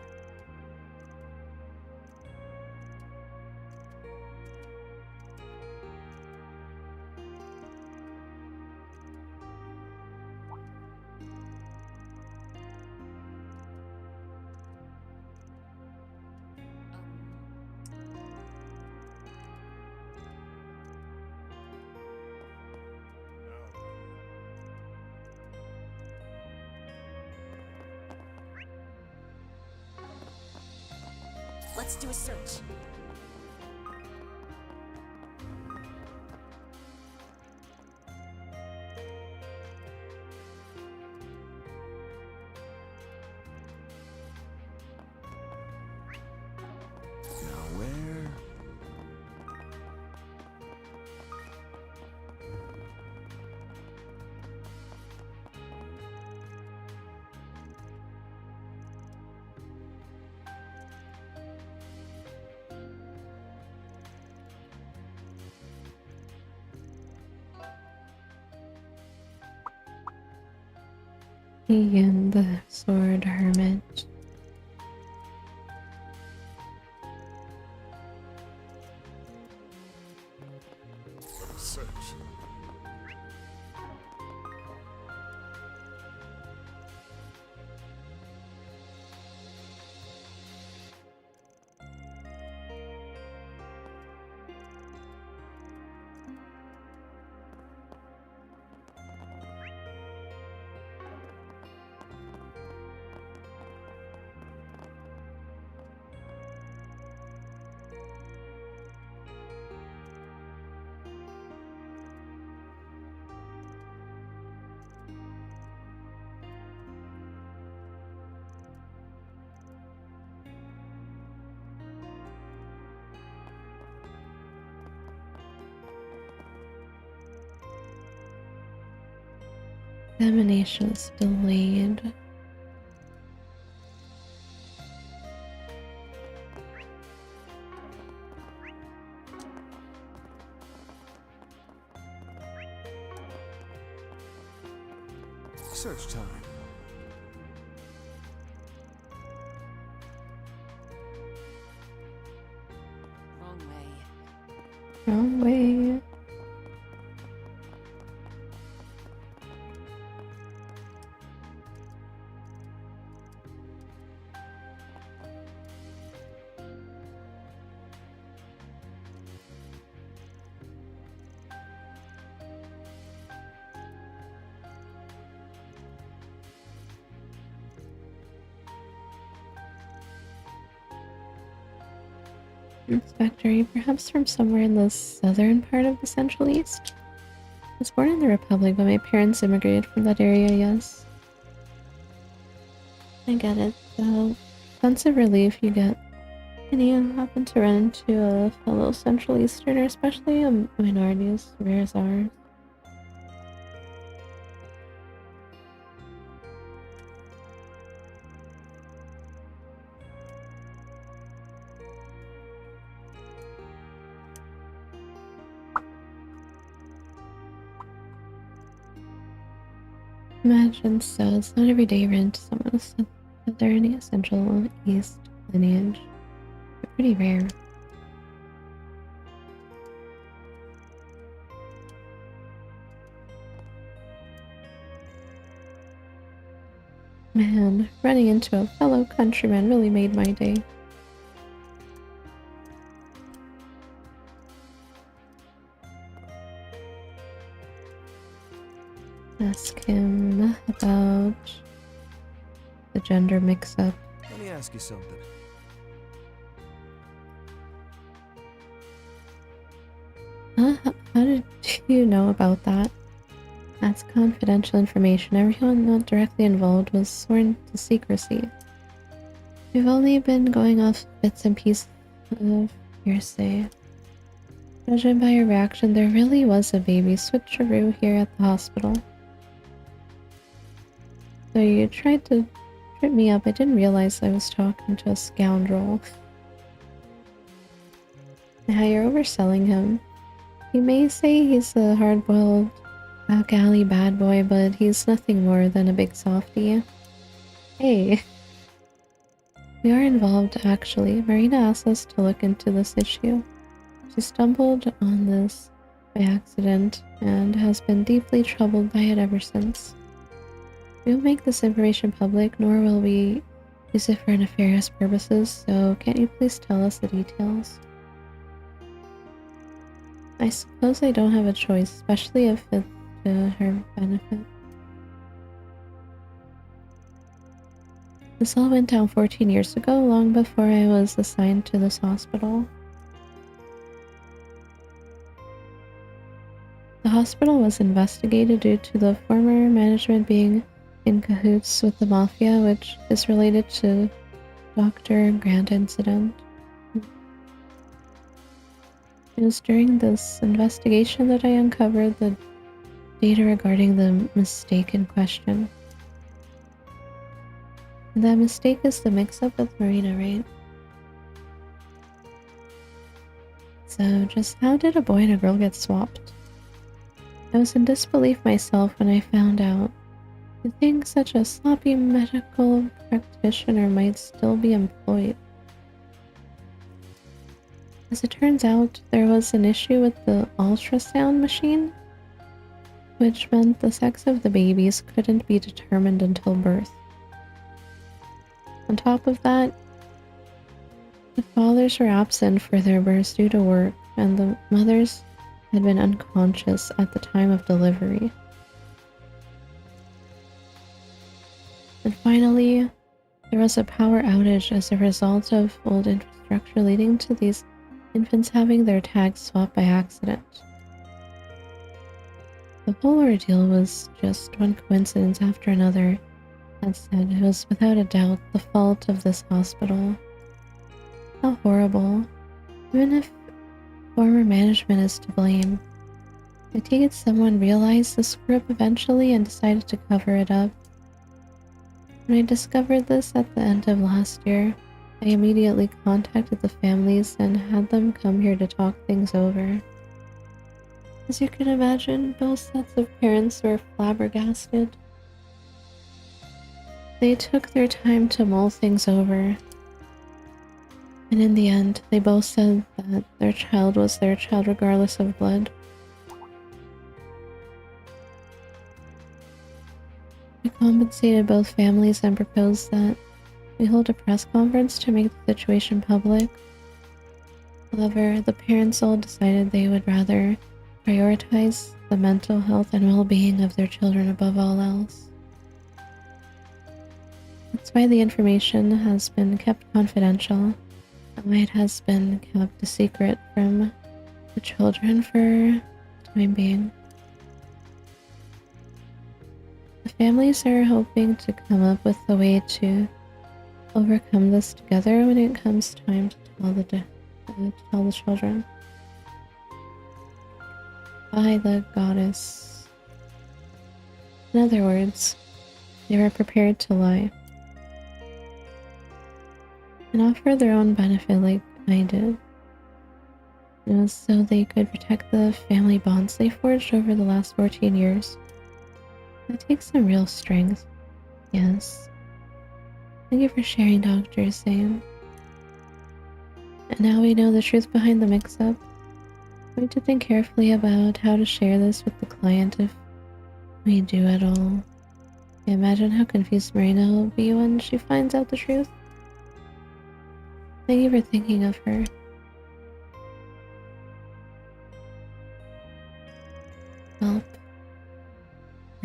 Let's do a search. Now where? And the sword hermit. Let us search. Examination is delayed. Search time. Wrong way. Wrong way. Inspector, perhaps from somewhere in the southern part of the Central East? I was born in the Republic, but my parents immigrated from that area, yes. I get it. The sense of relief you get when you happen to run into a fellow Central Easterner, especially a minority as rare as ours. Imagine so. It's not every day you run into someone with Southern Central East lineage. They're pretty rare. Man, running into a fellow countryman really made my day. Ask him about the gender mix-up. Let me ask you something. How did you know about that? That's confidential information. Everyone not directly involved was sworn to secrecy. We've only been going off bits and pieces of hearsay. Judging by your reaction, there really was a baby switcheroo here at the hospital. So you tried to trip me up. I didn't realize I was talking to a scoundrel. Now you're overselling him. You may say he's a hard-boiled back alley bad boy, but he's nothing more than a big softie. Hey. We are involved, actually. Marina asked us to look into this issue. She stumbled on this by accident and has been deeply troubled by it ever since. We won't make this information public, nor will we use it for nefarious purposes, so can't you please tell us the details? I suppose I don't have a choice, especially if it's to her benefit. This all went down 14 years ago, long before I was assigned to this hospital. The hospital was investigated due to the former management being in cahoots with the Mafia, which is related to Dr. Grant incident. It was during this investigation that I uncovered the data regarding the mistake in question. And that mistake is the mix-up with Marina, right? So just how did a boy and a girl get swapped? I was in disbelief myself when I found out. I think such a sloppy medical practitioner might still be employed. As it turns out, there was an issue with the ultrasound machine, which meant the sex of the babies couldn't be determined until birth. On top of that, the fathers were absent for their births due to work, and the mothers had been unconscious at the time of delivery. And finally, there was a power outage as a result of old infrastructure, leading to these infants having their tags swapped by accident. The whole ordeal was just one coincidence after another. That said, it was without a doubt the fault of this hospital. How horrible. Even if former management is to blame, I take it someone realized the screw-up eventually and decided to cover it up. When I discovered this at the end of last year, I immediately contacted the families and had them come here to talk things over. As you can imagine, both sets of parents were flabbergasted. They took their time to mull things over, and in the end, they both said that their child was their child regardless of blood. We compensated both families and proposed that we hold a press conference to make the situation public. However, the parents all decided they would rather prioritize the mental health and well-being of their children above all else. That's why the information has been kept confidential, and why it has been kept a secret from the children for the time being. The families are hoping to come up with a way to overcome this together when it comes time to tell the children. By the goddess. In other words, they were prepared to lie. And not for their own benefit like I did. It was so they could protect the family bonds they forged over the last 14 years. That takes some real strength. Yes. Thank you for sharing, Dr. Zane. And now we know the truth behind the mix-up. We need to think carefully about how to share this with the client if we do at all. I imagine how confused Marina will be when she finds out the truth. Thank you for thinking of her. Well,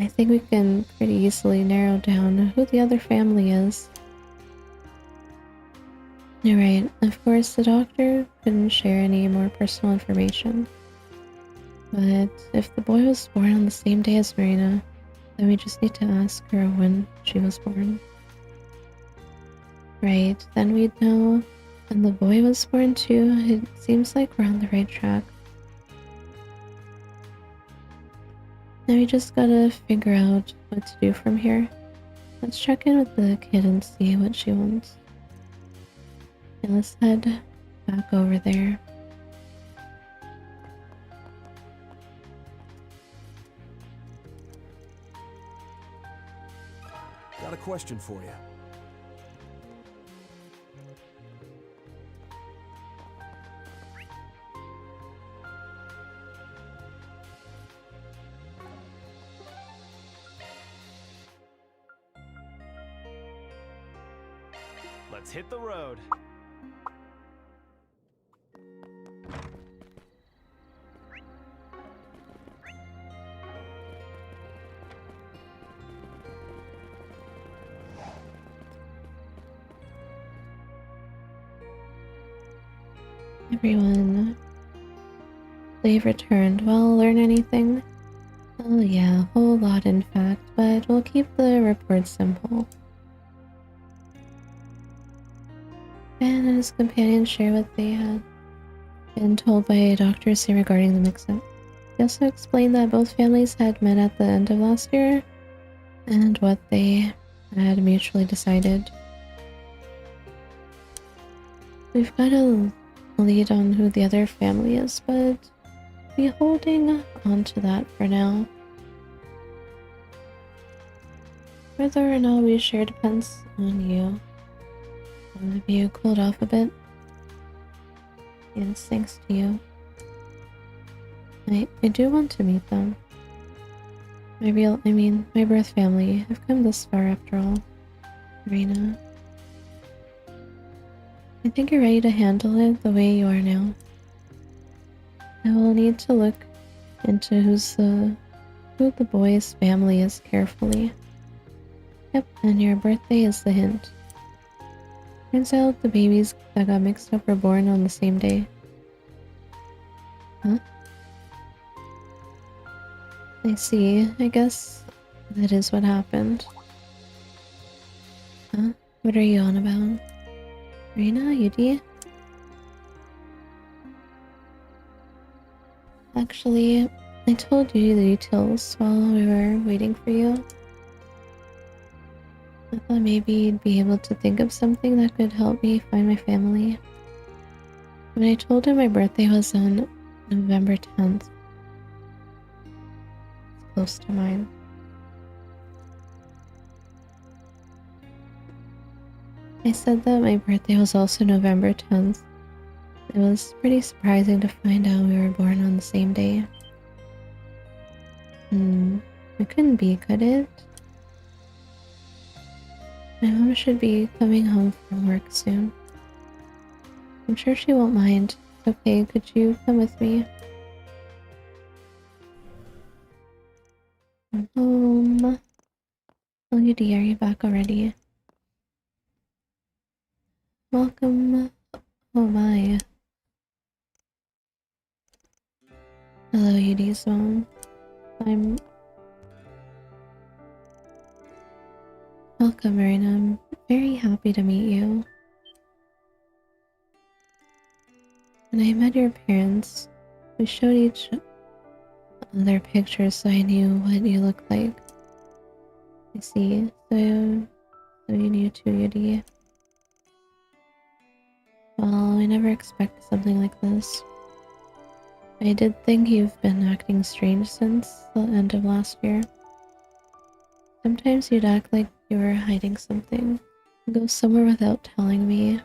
I think we can pretty easily narrow down who the other family is. You're right, of course the doctor couldn't share any more personal information. But if the boy was born on the same day as Marina, then we just need to ask her when she was born. Right, then we'd know when the boy was born too. It seems like we're on the right track. Now we just gotta figure out what to do from here. Let's check in with the kid and see what she wants. And let's head back over there. Got a question for you. Let's hit the road. Everyone, they've returned. Well, learn anything? Oh yeah, a whole lot in fact, but we'll keep the report simple. Ben and his companions share what they had been told by doctors regarding the mix-up. They also explained that both families had met at the end of last year, and what they had mutually decided. We've got a lead on who the other family is, but we'll be holding on to that for now. Whether or not we share depends on you. Have you cooled off a bit? Yes, thanks to you. I do want to meet them. My birth family. I've come this far after all. Marina. I think you're ready to handle it the way you are now. I will need to look into who the boy's family is carefully. Yep, and your birthday is the hint. Turns out the babies that got mixed up were born on the same day. Huh? I see. I guess that is what happened. Huh? What are you on about? Reina, Yudi? Actually, I told you the details while we were waiting for you. I thought maybe you'd be able to think of something that could help me find my family. When I told him my birthday was on November 10th, it's close to mine. I said that my birthday was also November 10th. It was pretty surprising to find out we were born on the same day. It couldn't be, could it? My mom should be coming home from work soon. I'm sure she won't mind. Okay, could you come with me? I'm home. Oh, Yudi, are you back already? Welcome. Oh my. Hello, Yudi's mom. Welcome, Marina. I'm very happy to meet you. When I met your parents, we showed each other pictures so I knew what you looked like. I see. So you knew too, Yudi. Well, I never expected something like this. I did think you've been acting strange since the end of last year. Sometimes you'd act like you were hiding something. Go somewhere without telling me.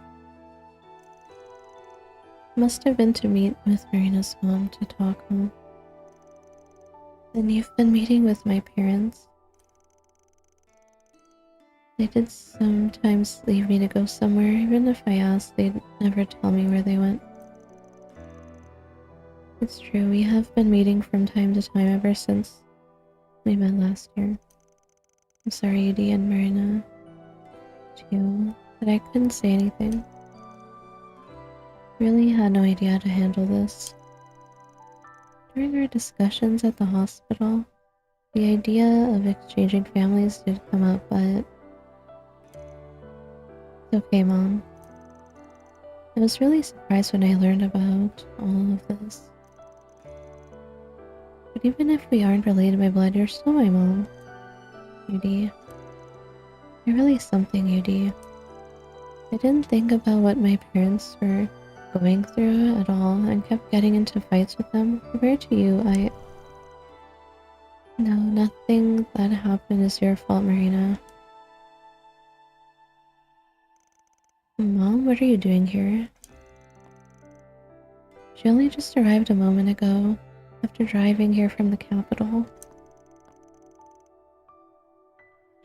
Must have been to meet with Marina's mom to talk home. Then you've been meeting with my parents. They did sometimes leave me to go somewhere. Even if I asked, they'd never tell me where they went. It's true, we have been meeting from time to time ever since we met last year. I'm sorry, Yudi and Marina, too, that I couldn't say anything. Really had no idea how to handle this. During our discussions at the hospital, the idea of exchanging families did come up, but it's okay, Mom. I was really surprised when I learned about all of this. But even if we aren't related by blood, you're still my mom, Yudi. You're really something, Yudi. I didn't think about what my parents were going through at all and kept getting into fights with them. Compared to you, No, nothing that happened is your fault, Marina. Mom, what are you doing here? She only just arrived a moment ago, after driving here from the capital.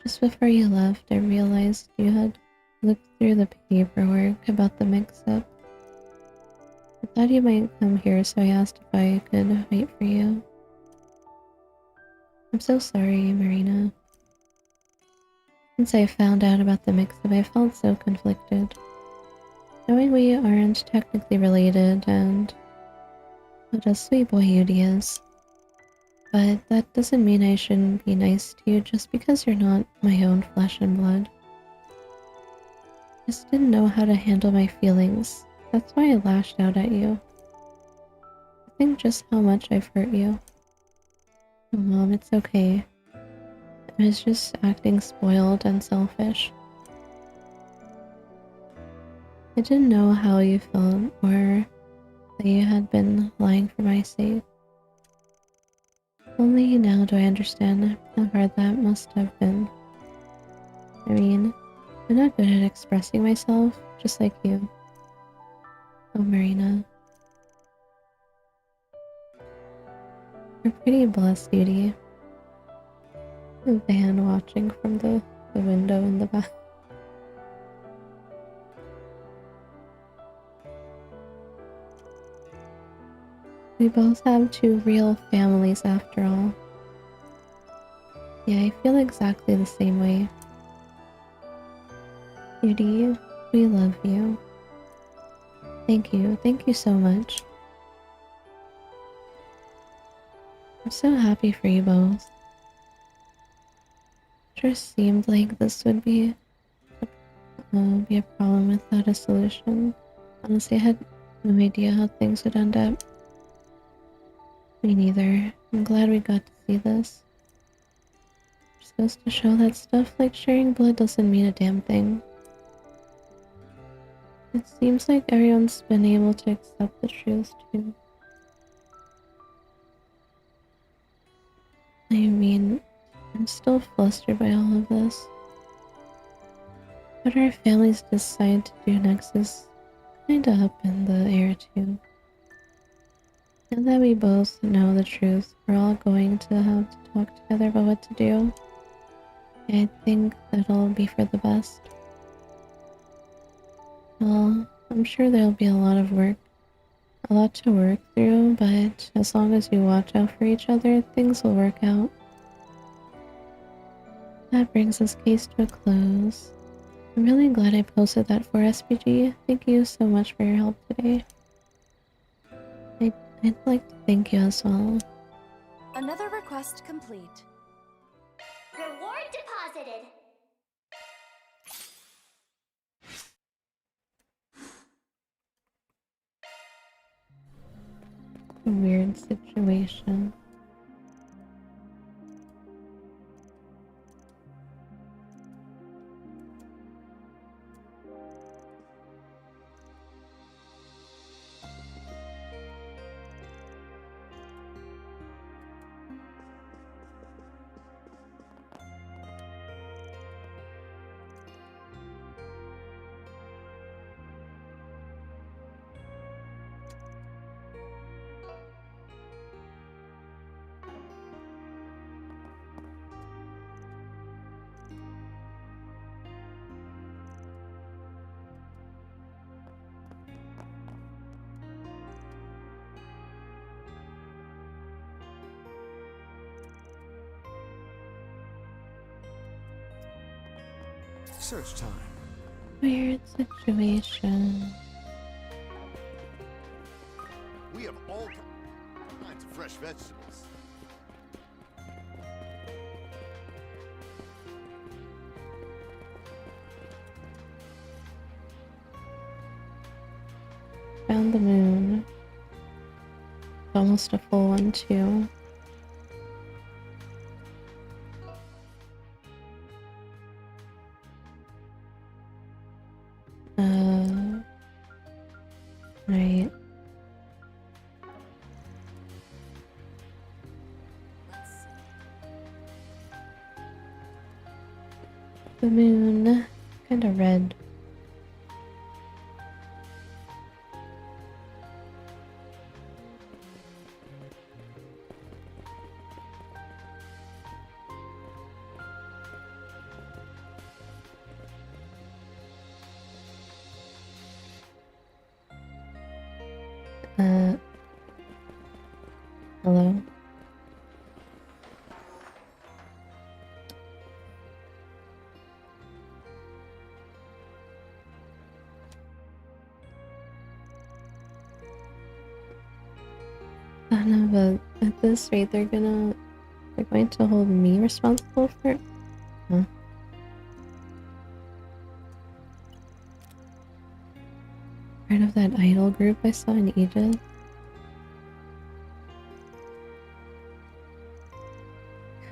Just before you left, I realized you had looked through the paperwork about the mix-up. I thought you might come here, so I asked if I could wait for you. I'm so sorry, Marina. Since I found out about the mix-up, I felt so conflicted. Knowing we aren't technically related and what a sweet boy Yudi is. But that doesn't mean I shouldn't be nice to you just because you're not my own flesh and blood. I just didn't know how to handle my feelings. That's why I lashed out at you. I think just how much I've hurt you. Oh, Mom, it's okay. I was just acting spoiled and selfish. I didn't know how you felt or that you had been lying for my sake. Only now do I understand how hard that must have been. I mean, I'm not good at expressing myself, just like you. Oh, Marina. You're pretty blessed, Yudi. The van watching from the window in the back. We both have two real families after all. Yeah, I feel exactly the same way. Yudi, we love you. Thank you so much. I'm so happy for you both. Sure seemed like this would be a problem without a solution. Honestly, I had no idea how things would end up. Me neither. I'm glad we got to see this. Just goes to show that stuff like sharing blood doesn't mean a damn thing. It seems like everyone's been able to accept the truth too. I mean, I'm still flustered by all of this. What our families decide to do next is kinda up in the air too. Now that we both know the truth, we're all going to have to talk together about what to do. I think that'll be for the best. Well, I'm sure there'll be a lot to work through, but as long as you watch out for each other, things will work out. That brings this case to a close. I'm really glad I posted that for SPG. Thank you so much for your help today. I'd like to thank you as well. Another request complete. Reward deposited. Weird situation. Search time. Weird situation. We have all kinds of fresh vegetables. Found the moon. Almost a full one too. Right. The moon, kinda red. Hello? I don't know, but at this rate, they're going to hold me responsible for it? Huh? Part of that idol group I saw in Egypt?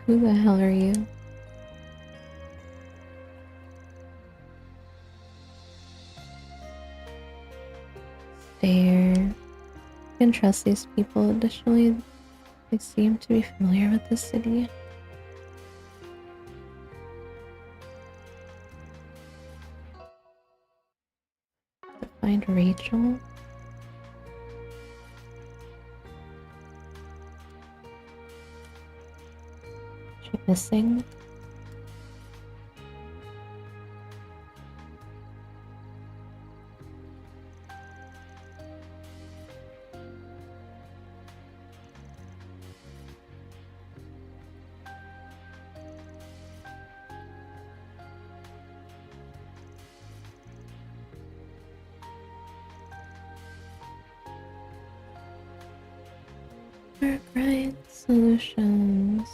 Who the hell are you? Stare. You can trust these people. Additionally, they seem to be familiar with the city. To find Rachel? Is she missing? Right solutions.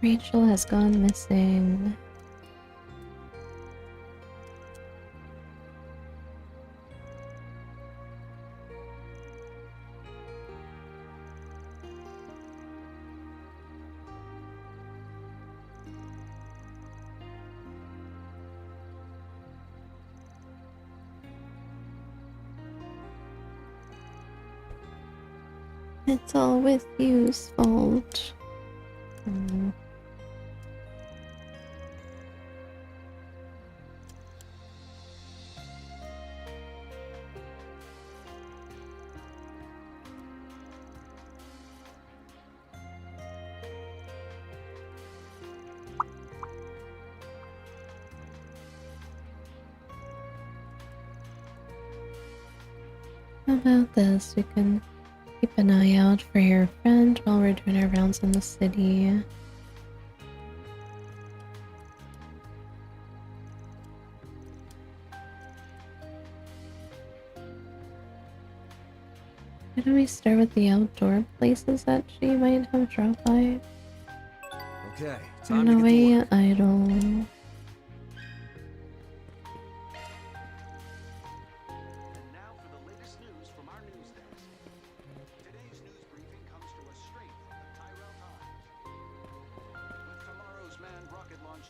Rachel has gone missing. It's all with you's fault. How about this? We can keep an eye out for your friend while we're doing our rounds in the city. Why don't we start with the outdoor places that she might have dropped by? Okay, Run time to get to away, work. idle.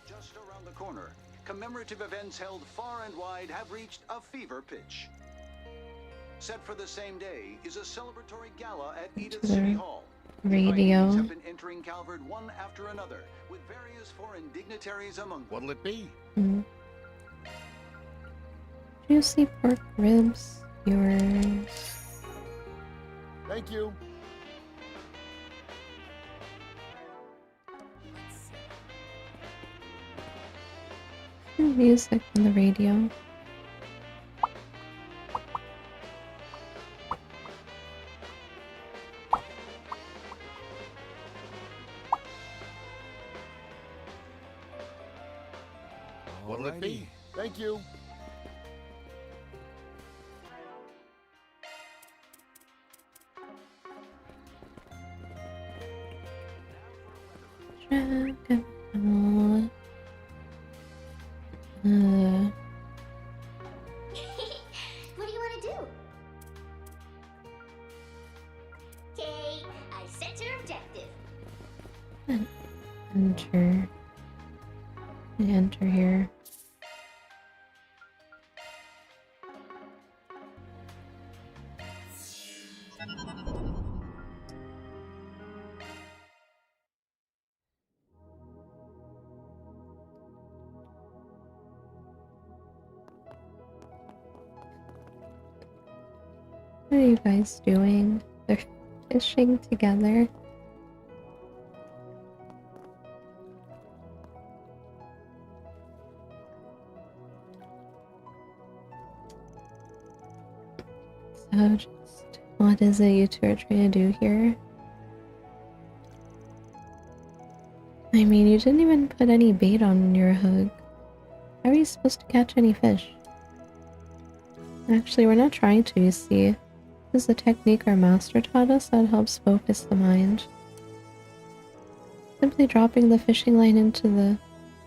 Just around the corner, commemorative events held far and wide have reached a fever pitch. Set for the same day is a celebratory gala at Edith City Hall. Radio. Invitees have been entering Calvert one after another, with various foreign dignitaries among them. What'll it be? Juicy pork ribs, yours. Thank you. Music on the radio. What'll it be? Thank you. Dragon. What do you want to do? Okay, I set your objective. Enter. Enter here. What are you guys doing? They're fishing together. So just, what is it you two are trying to do here? I mean, you didn't even put any bait on your hook. How are you supposed to catch any fish? Actually, we're not trying to, you see. This is a technique our master taught us that helps focus the mind. Simply dropping the fishing line into the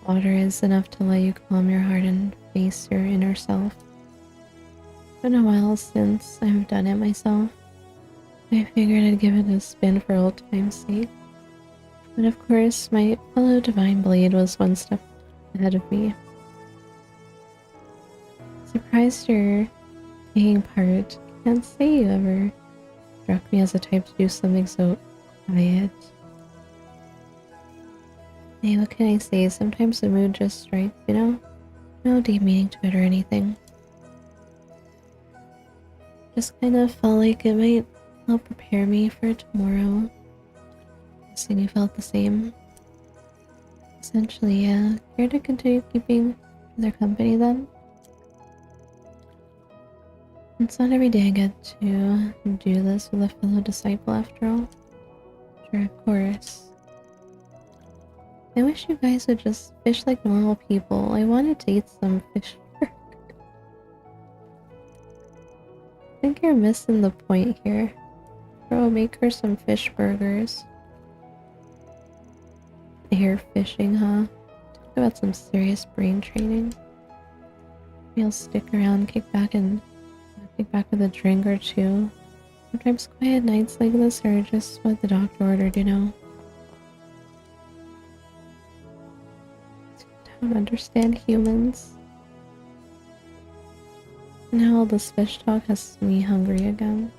water is enough to let you calm your heart and face your inner self. It's been a while since I've done it myself. I figured I'd give it a spin for old time's sake. But of course, my fellow Divine Blade was one step ahead of me. Surprised you're taking part. Can't say you ever struck me as the type to do something so quiet. Hey, what can I say? Sometimes the mood just strikes, you know? No deep meaning to it or anything. Just kind of felt like it might help prepare me for tomorrow. Guessing you felt the same. Essentially, yeah. Care to continue keeping their company then? It's not every day I get to do this with a fellow disciple after all. Sure, of course. I wish you guys would just fish like normal people. I wanted to eat some fish. I think you're missing the point here. Bro, make her some fish burgers. air fishing, huh? Talk about some serious brain training. Maybe I'll stick around, kick back with a drink or two. Sometimes quiet nights like this are just what the doctor ordered, you know? I don't understand humans. Now all this fish talk has me hungry again.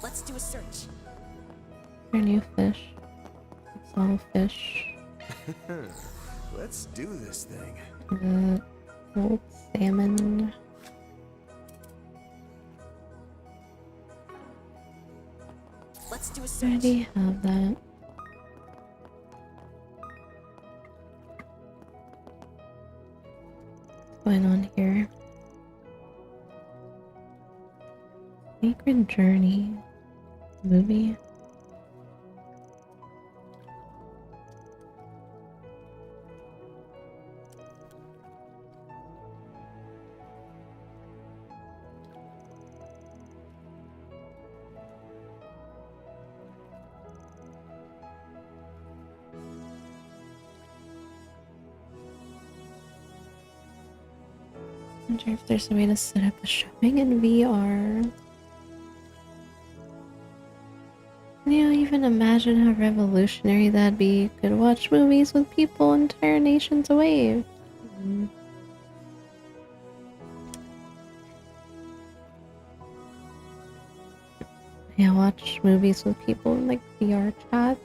Let's do a search. Your new fish. It's all fish. Let's do this thing. Old salmon. Let's do a I search. already have that. What's going on here? Sacred Journey movie. I wonder if there's a way to set up a showing in VR. Can you even imagine how revolutionary that'd be? Could watch movies with people entire nations away. Yeah, watch movies with people in like VR chat.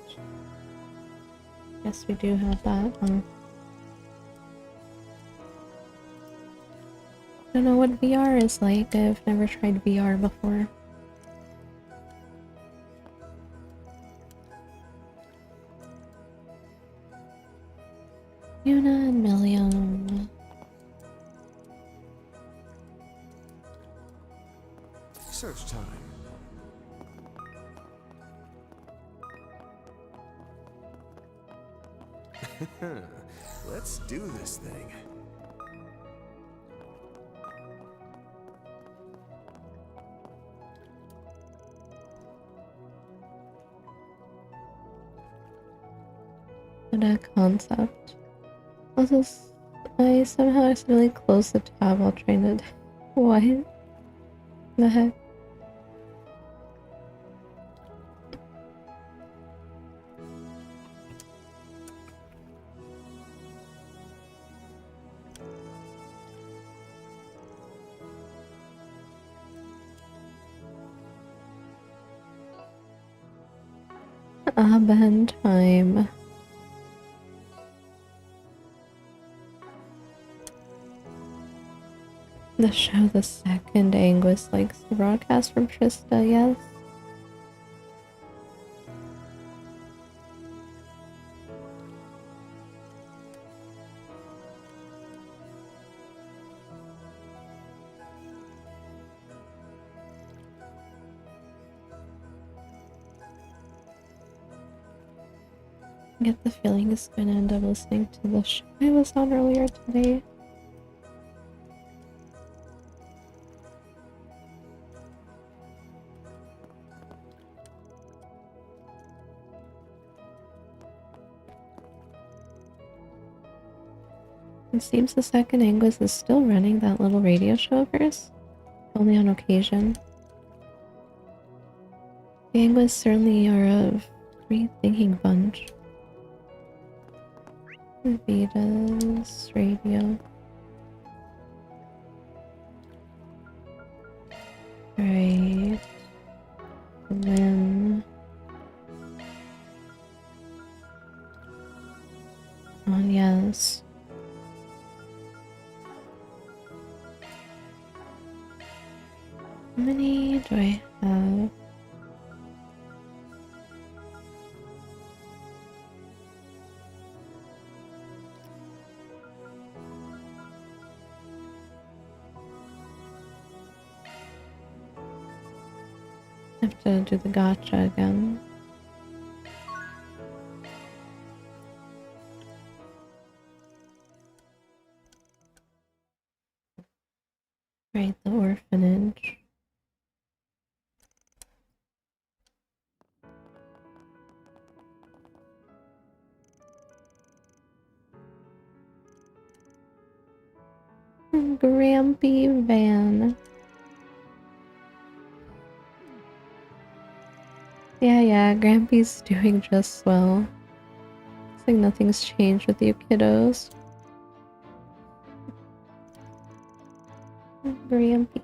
Guess we do have that, huh? I don't know what VR is like. I've never tried VR before. Yuna and Million. Search time. Let's do this thing. What a concept. Also, I somehow accidentally closed the tab while trying to... What? The heck? Aben time. The show The Second Anguis likes to broadcast from Trista, yes. I get the feeling it's gonna end up listening to the show I was on earlier today. It seems the Second Anguis is still running that little radio show of hers, only on occasion. The Anguis certainly are a free-thinking bunch. Vita's radio. Right. Lynn. Yes. How many do I have? I have to do the gotcha again. Right, the orphanage. Grampy van. Yeah, Grampy's doing just well. Looks like nothing's changed with you kiddos. Grampy.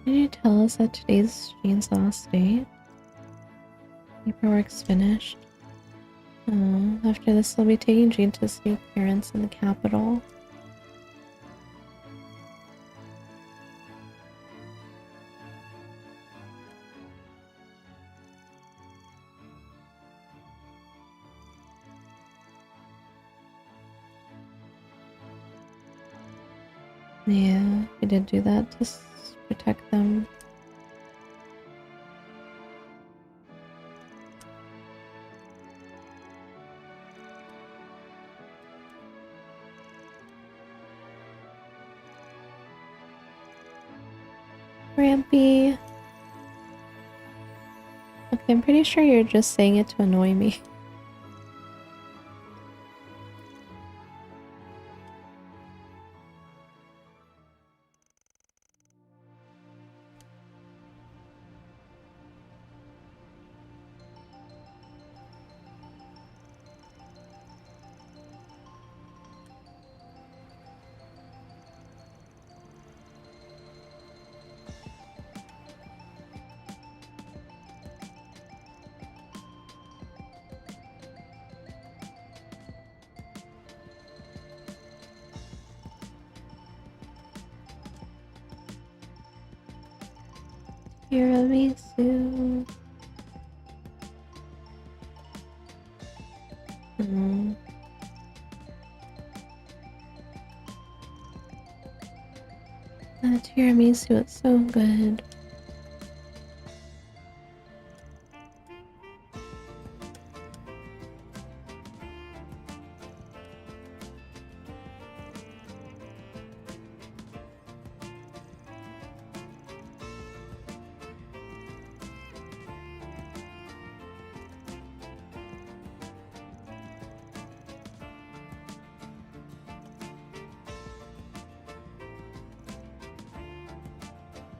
Did you tell us that today's Jean's last day? Paperwork's finished. After this, they'll be taking Jean to his new parents in the capital. Yeah, he did do that to protect them. Rampy. Okay, I'm pretty sure you're just saying it to annoy me. Tiramisu. That tiramisu, it's so good.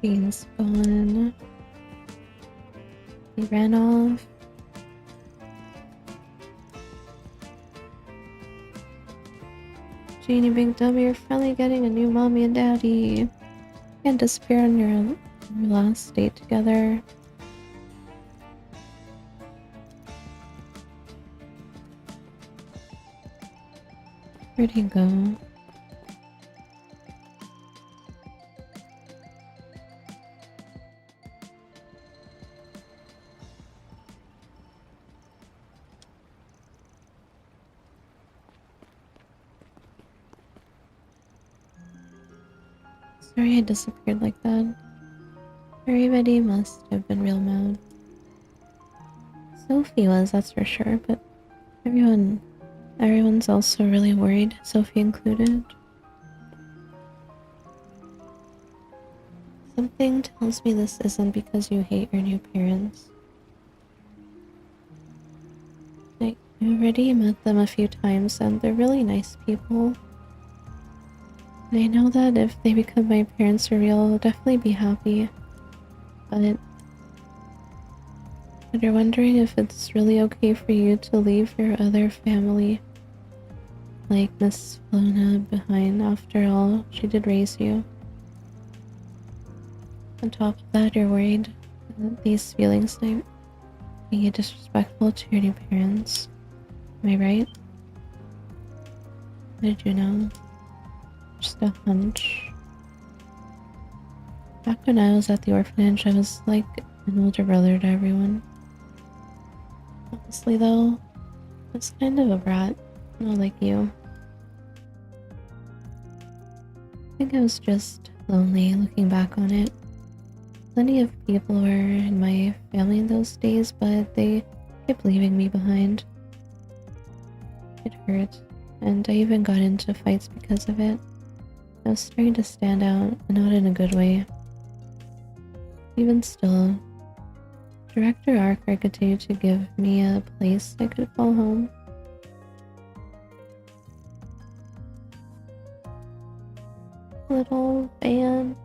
Jean's gone. He ran off. Jean, you big dummy, you're finally getting a new mommy and daddy. You can't disappear on your last date together. Where'd he go? Sorry I disappeared like that. Everybody must have been real mad. Sophie was, that's for sure, but everyone's also really worried, Sophie included. Something tells me this isn't because you hate your new parents. Like, you already met them a few times and they're really nice people. And I know that if they become my parents for real, I'll definitely be happy. But you're wondering if it's really okay for you to leave your other family, like Miss Flona, behind. After all, she did raise you. On top of that, you're worried that these feelings might be disrespectful to your new parents. Am I right? How did you know? Just a hunch. Back when I was at the orphanage, I was like an older brother to everyone. Honestly though, I was kind of a brat, not like you. I think I was just lonely looking back on it. Plenty of people were in my family in those days, but they kept leaving me behind. It hurt, and I even got into fights because of it. I was starting to stand out, and not in a good way. Even still, Director Arkwright continued to give me a place I could call home. Little van.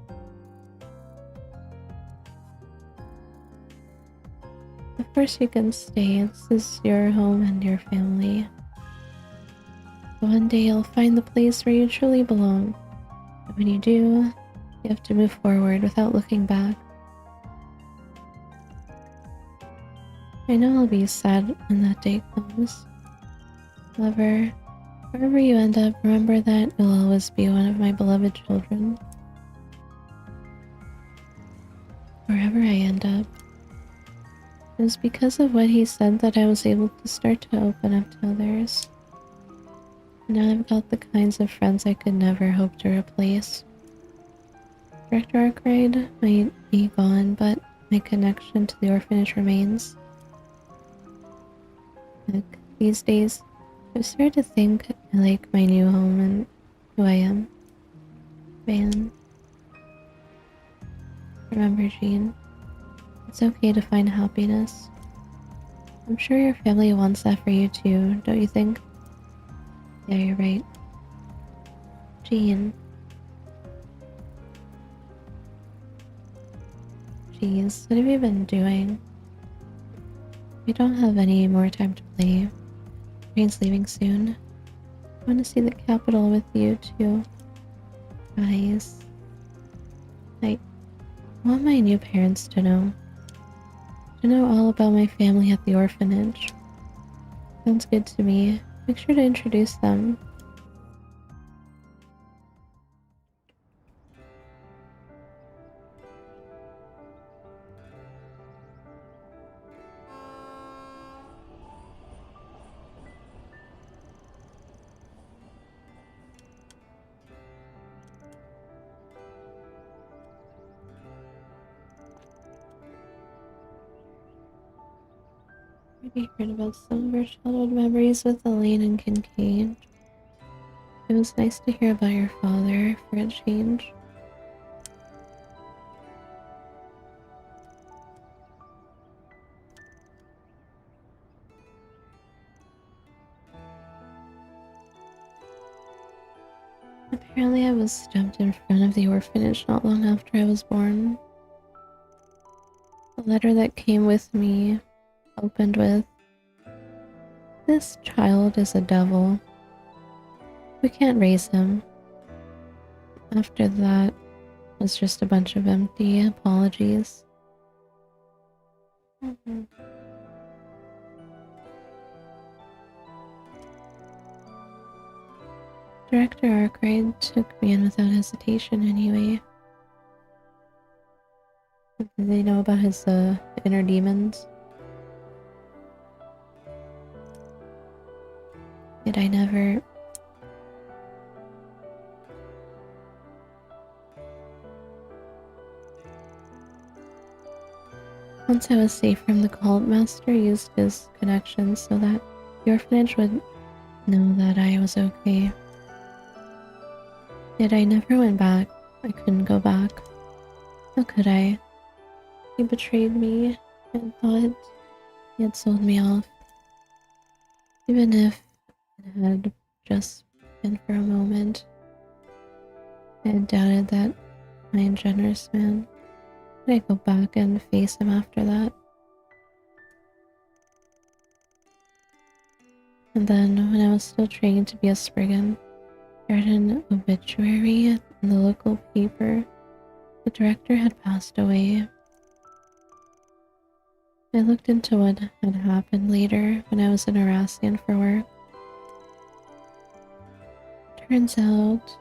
Of course you can stay, this is your home and your family. One day you'll find the place where you truly belong. And when you do, you have to move forward without looking back. I know I'll be sad when that day comes. However, wherever you end up, remember that you'll always be one of my beloved children. Wherever I end up. It was because of what he said that I was able to start to open up to others. Now I've got the kinds of friends I could never hope to replace. Director Arkwright might be gone, but my connection to the orphanage remains. Heck, these days, I've started to think I like my new home and who I am. Van. Remember, Jean, it's okay to find happiness. I'm sure your family wants that for you too, don't you think? Yeah, you're right. Jean. Jeez, what have you been doing? We don't have any more time to play. Train's leaving soon. I want to see the capital with you too. Guys. I want my new parents to know. To know all about my family at the orphanage. Sounds good to me. Make sure to introduce them. I heard about some of our childhood memories with Elaine and Kincaid. It was nice to hear about your father, for a change. Apparently I was dumped in front of the orphanage not long after I was born. The letter that came with me opened with, "This child is a devil. We can't raise him." After that was just a bunch of empty apologies. Director Arkwright took me in without hesitation anyway. Did they know about his inner demons? Did I never... Once I was safe from the cult, Master used his connections so that the orphanage would know that I was okay. Yet I never went back. I couldn't go back. How could I? He betrayed me and thought he had sold me off. Even if it had just been for a moment. I had doubted that kind, generous man. Could I go back and face him after that? And then, when I was still training to be a Spriggan, I read an obituary in the local paper. The director had passed away. I looked into what had happened later when I was in Arassian for work. Turns out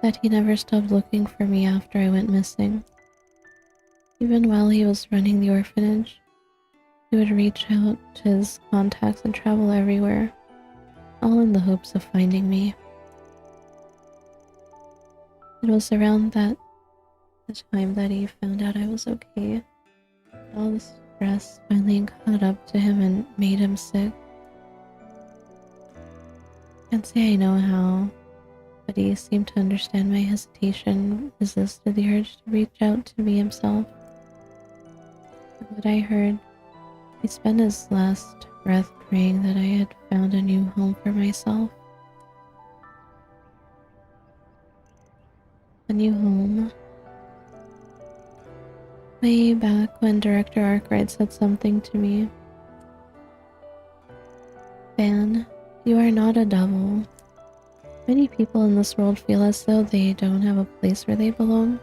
that he never stopped looking for me after I went missing. Even while he was running the orphanage, he would reach out to his contacts and travel everywhere, all in the hopes of finding me. It was around the time that he found out I was okay. All the stress finally caught up to him and made him sick. Can't say I know how, but he seemed to understand my hesitation, resisted the urge to reach out to me himself. From what I heard, he spent his last breath praying that I had found a new home for myself. A new home. Way back when Director Arkwright said something to me. Van, you are not a devil. Many people in this world feel as though they don't have a place where they belong.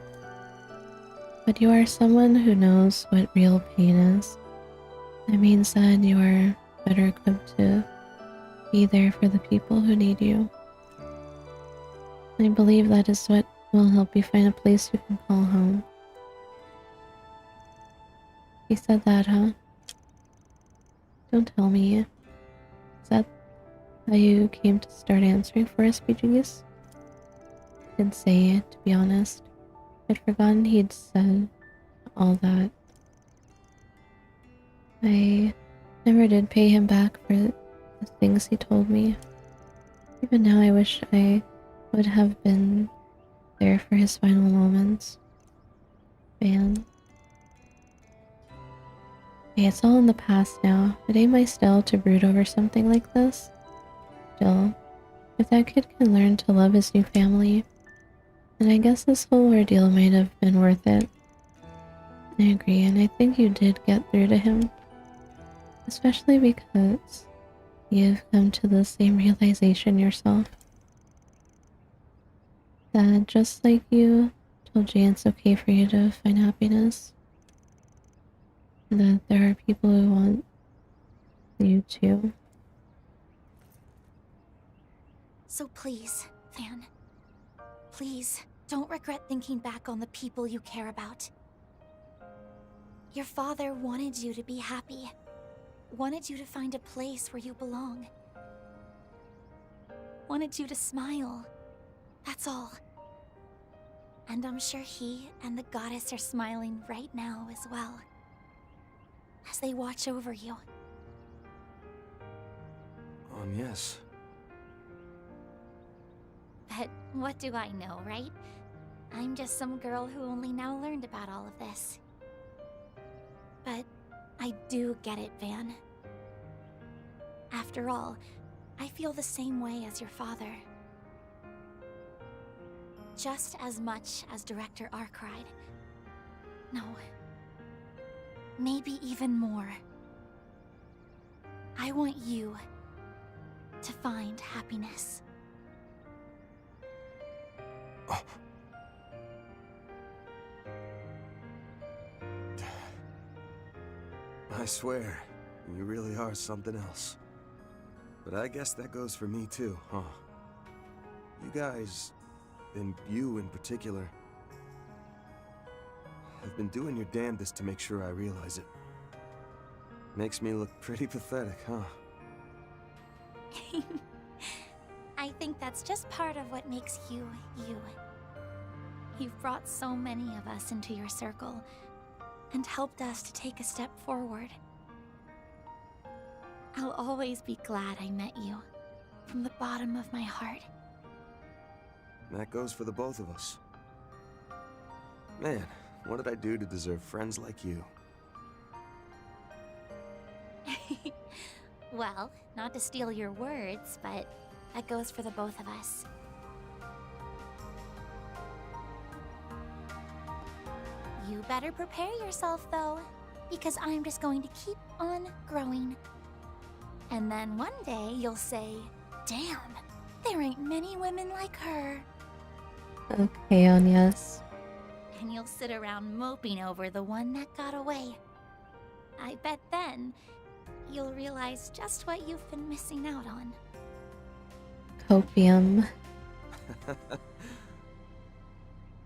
But you are someone who knows what real pain is. That means that you are better equipped to be there for the people who need you. I believe that is what will help you find a place you can call home. He said that, huh? Don't tell me. Is that how you came to start answering for SPGs? Didn't say it, to be honest. I'd forgotten he'd said all that. I never did pay him back for the things he told me. Even now I wish I would have been there for his final moments. Van. Hey, it's all in the past now. It ain't my style to brood over something like this. Still, if that kid can learn to love his new family, then I guess this whole ordeal might have been worth it. I agree, and I think you did get through to him. Especially because you've come to the same realization yourself. That just like you told Jane it's okay for you to find happiness. That there are people who want you too. So please, Van. Please, don't regret thinking back on the people you care about. Your father wanted you to be happy. Wanted you to find a place where you belong. Wanted you to smile. That's all. And I'm sure he and the goddess are smiling right now as well, as they watch over you. Yes. But what do I know, right? I'm just some girl who only now learned about all of this. But I do get it, Van. After all, I feel the same way as your father. Just as much as Director Arkwright. No. Maybe even more. I want you to find happiness. I swear, you really are something else. But I guess that goes for me too, huh? You guys, and you in particular, have been doing your damnedest to make sure I realize it. Makes me look pretty pathetic, huh? I think that's just part of what makes you, you. You've brought so many of us into your circle, and helped us to take a step forward. I'll always be glad I met you, from the bottom of my heart. That goes for the both of us. Man, what did I do to deserve friends like you? Well, not to steal your words, but that goes for the both of us. You better prepare yourself, though, because I'm just going to keep on growing. And then one day you'll say, damn, there ain't many women like her. Okay, Anyas. And you'll sit around moping over the one that got away. I bet then you'll realize just what you've been missing out on. Copium.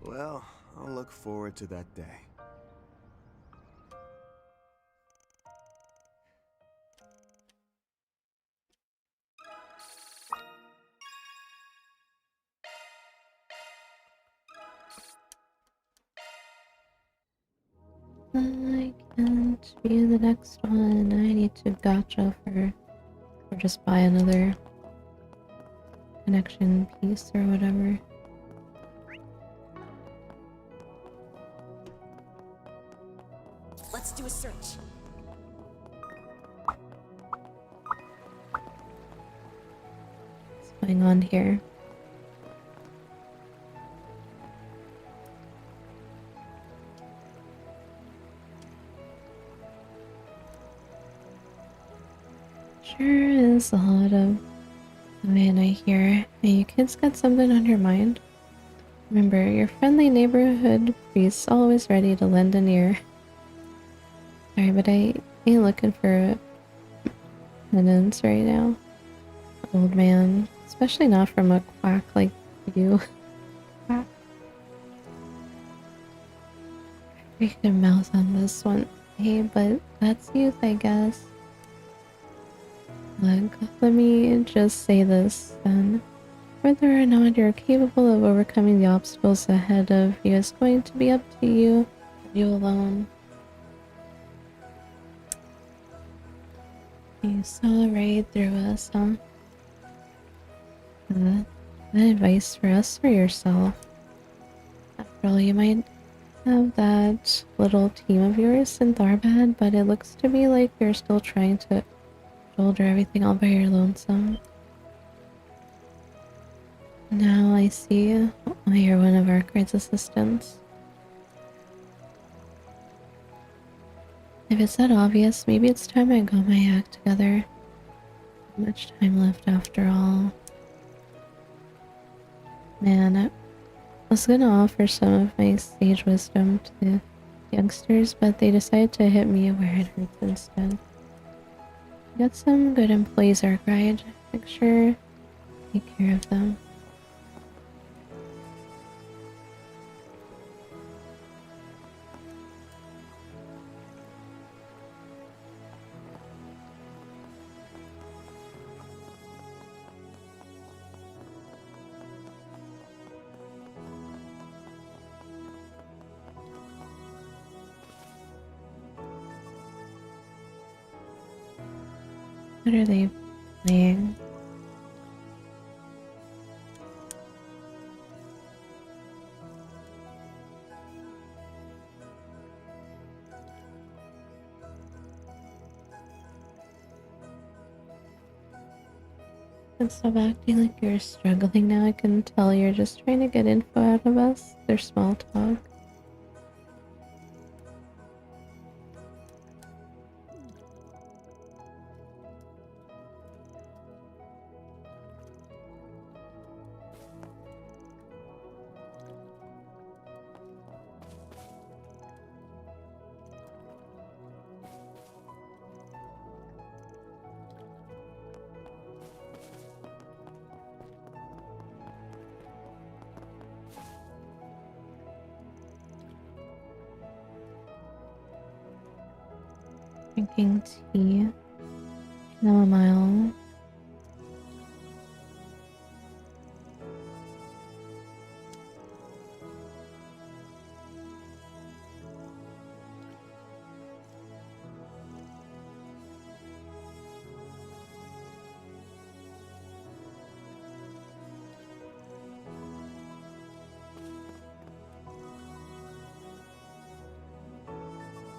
Well, I'll look forward to that day. I can't view the next one. I need to gotcha for or just buy another connection piece or whatever. Let's do a search. What's going on here? Sure is a lot of man I hear. Hey, you kids got something on your mind? Remember, your friendly neighborhood priest's always ready to lend an ear. Sorry, but I ain't looking for penance right now. Old man. Especially not from a quack like you. Quack. Freaking mouth on this one. Hey, but that's youth, I guess. Look, let me just say this then. Whether or not you're capable of overcoming the obstacles ahead of you is going to be up to you, you alone. You saw right through us, huh? That advice for us or yourself? After all, you might have that little team of yours in Tharbad, but it looks to me like you're still trying to shoulder everything all by your lonesome. Now I see why you're one of Arkwright's assistants. If it's that obvious, maybe it's time I got my act together. Not much time left after all. Man, I was gonna offer some of my sage wisdom to the youngsters, but they decided to hit me where it hurts instead. Got some good employees, Arkwright. Make sure take care of them. What are they playing? And stop acting like you're struggling now. I can tell you're just trying to get info out of us. They're small talk. Drinking tea, chamomile.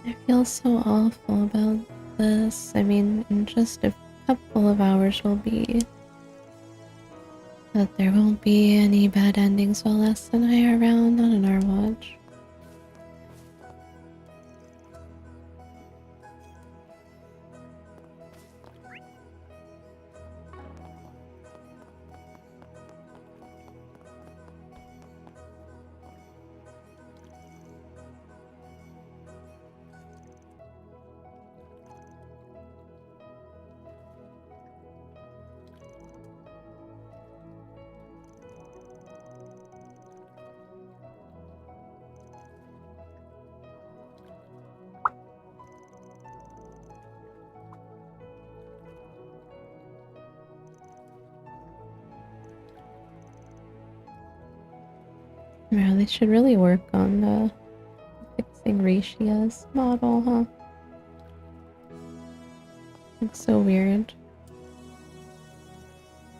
I feel so awful about this. I mean, in just a couple of hours we'll be... But there won't be any bad endings while Les and I are around, not on our watch. Wow, they should really work on fixing Thing Ratia's model, huh? It's so weird.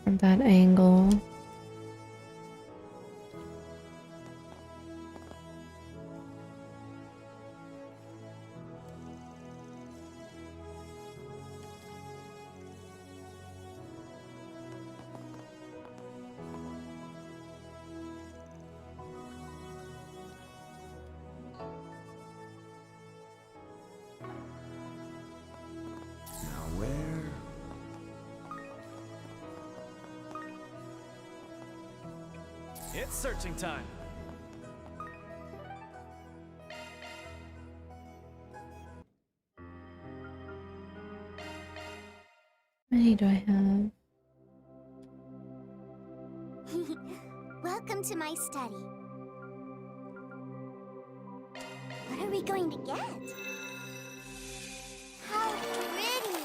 From that angle. It's searching time. How many do I have? Welcome to my study. What are we going to get? How pretty!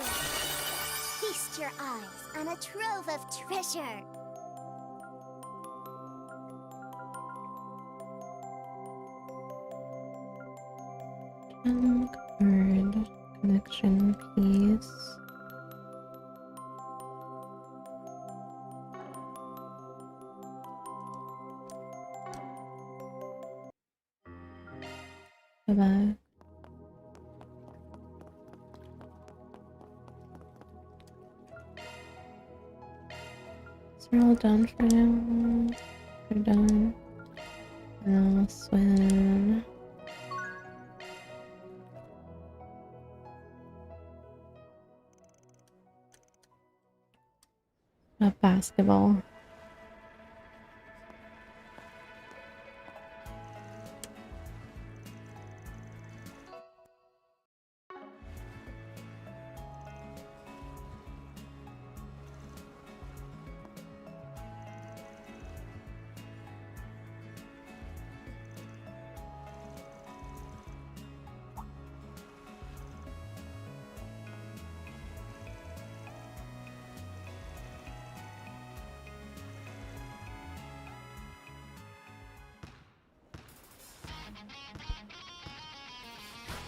Feast your eyes on a trove of treasure. Card connection piece. Go back. So we're all done for now. We're done. Now swim. Basketball.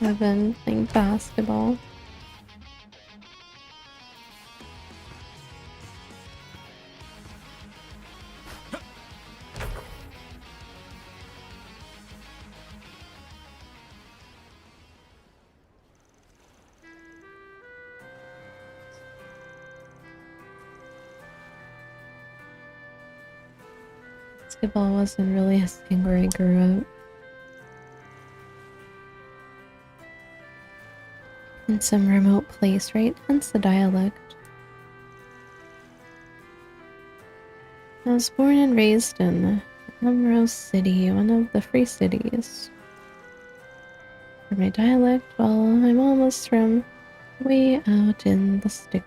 I've been playing basketball. Basketball wasn't really a thing where I grew up. In some remote place, right? Hence the dialect. I was born and raised in Amrose City, one of the free cities. For my dialect, well, my mom was from way out in the stick.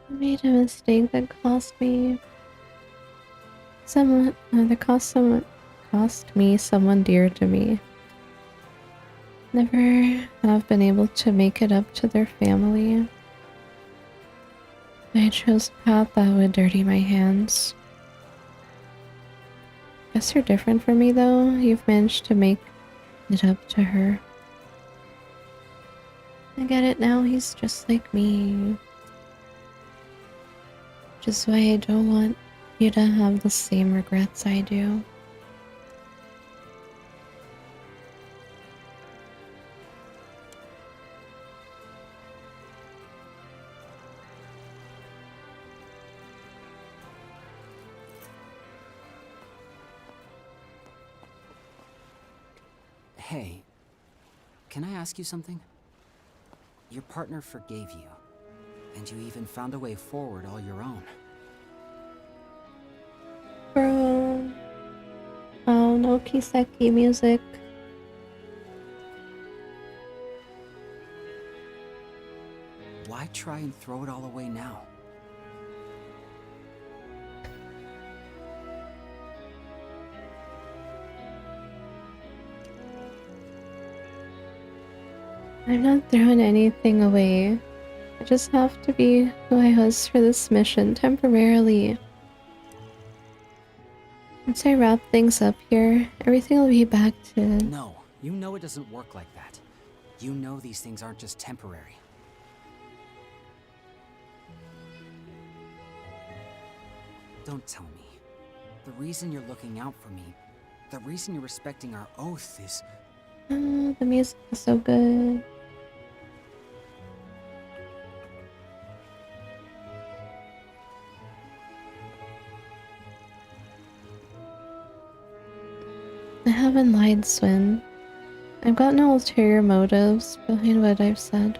I made a mistake that cost me cost me someone dear to me. Never have been able to make it up to their family. I chose a path that would dirty my hands. Guess you're different from me though. You've managed to make it up to her. I get it now, he's just like me. Which is why I don't want you to have the same regrets I do. Hey, can I ask you something? Your partner forgave you, and you even found a way forward all your own. Bro. Oh, no Kiseki music. Why try and throw it all away now? I'm not throwing anything away. I just have to be who I was for this mission temporarily. Once I wrap things up here, everything will be back to... No, you know it doesn't work like that. You know these things aren't just temporary. Don't tell me. The reason you're looking out for me, the reason you're respecting our oath is... the music is so good. I haven't lied, Swin. I've got no ulterior motives behind what I've said.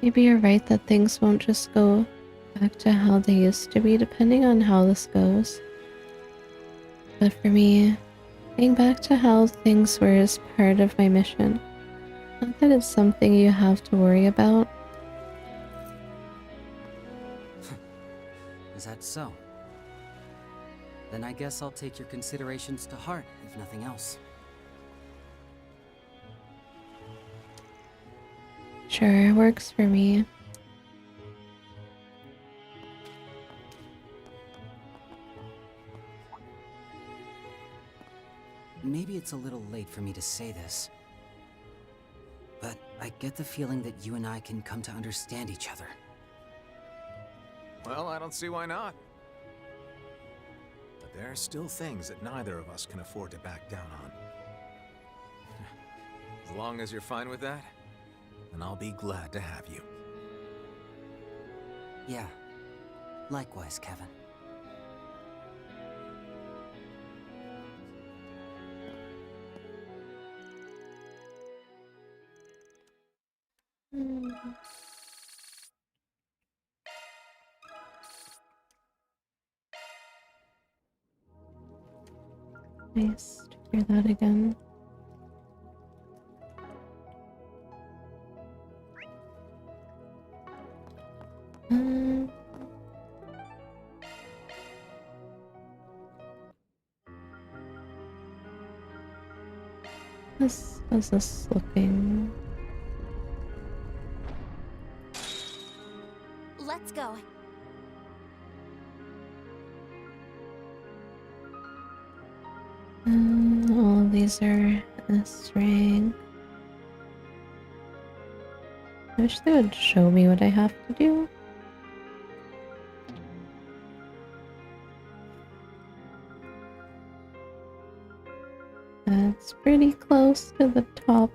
Maybe you're right that things won't just go back to how they used to be depending on how this goes. But for me, getting back to how things were is part of my mission. Not that it's something you have to worry about. Is that so? Then I guess I'll take your considerations to heart, if nothing else. Sure, works for me. Maybe it's a little late for me to say this, but I get the feeling that you and I can come to understand each other. Well, I don't see why not. But there are still things that neither of us can afford to back down on. As long as you're fine with that, then I'll be glad to have you. Yeah. Likewise, Kevin. Nice to hear that again. How's this looking? Let's go. All of these are S rank. I wish they would show me what I have to do. That's pretty close to the top.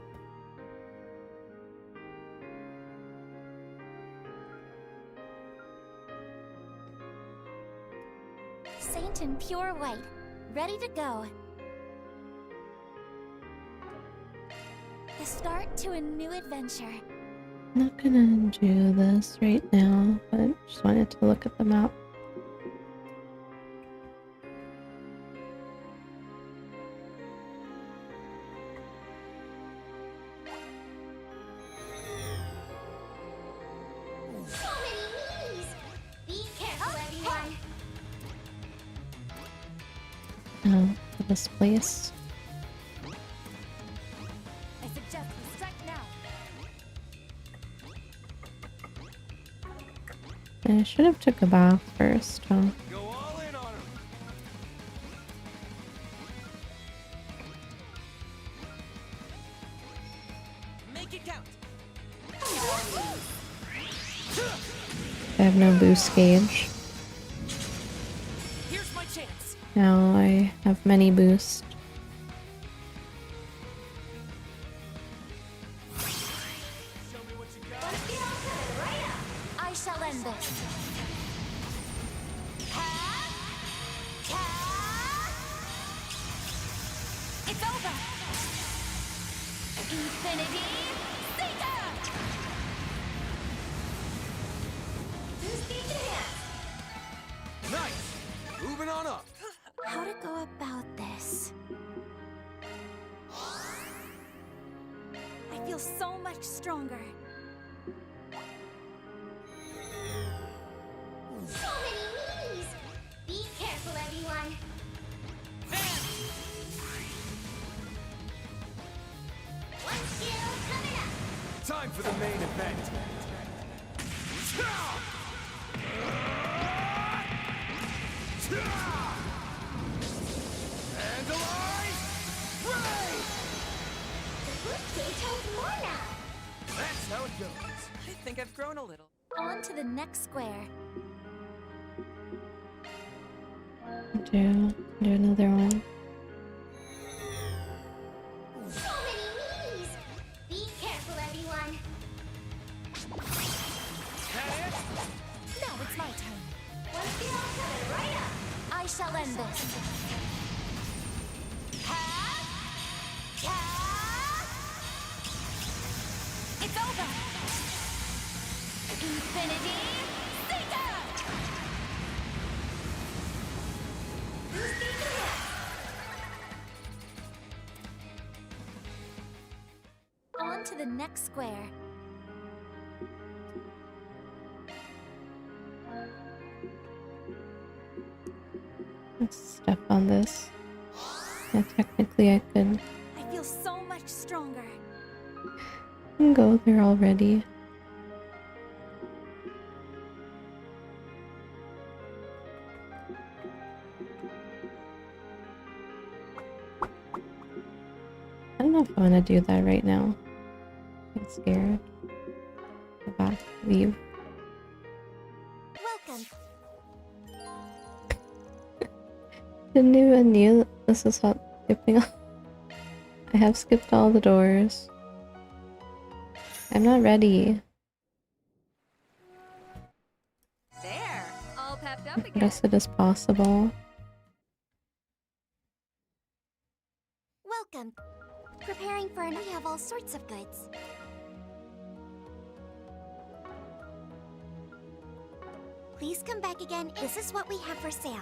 Saint in pure white, ready to go. The start to a new adventure. I'm not gonna do this right now, but just wanted to look at the map. So many knees! Be careful, everyone! Oh, for this place. I suggest we strike now. I should have took a bath first, huh? Go all in on him! Make it count! I have no boost gauge. Here's my chance! Now I have many boosts. I shall end this. It's over. Infinity Zeta! New stage enhanced. Nice! Moving on up. How to go about this? I feel so much stronger. So many knees. Be careful, everyone. One skill coming up. Time for the main event. And alive! Ray! The good stage has more now. That's how it goes. I think I've grown a little. On to the next square. Do another one. So many knees. Be careful, everyone. Now it's my turn. One skill coming right up. I shall end this. It's over! Infinity Zeta! New stage enhanced. On to the next square. Let's step on this. Yeah, technically I could I feel so much stronger. go there already. I don't know if I want to do that right now. I'm scared. Go back, leave. Welcome. Didn't even knew this is how skipping all. I have skipped all the doors. I'm not ready. There, all pepped up What again. else it is possible? Welcome. Preparing for we have all sorts of goods. Please come back again. This is what we have for sale.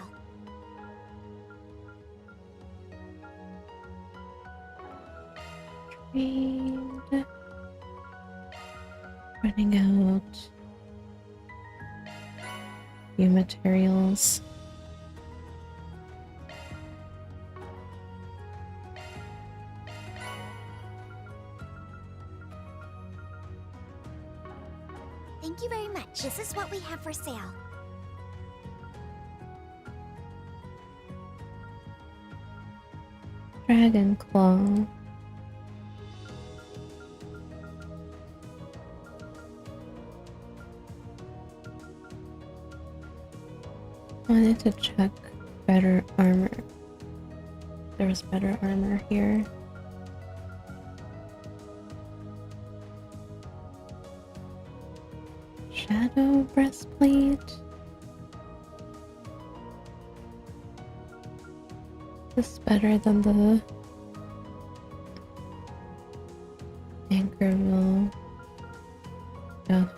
Trade. Running out. New materials. Thank you very much. This is what we have for sale. Dragon Claw. Wanted to check better armor. There was better armor here. Shadow breastplate. This is better than the Anchorville stuff.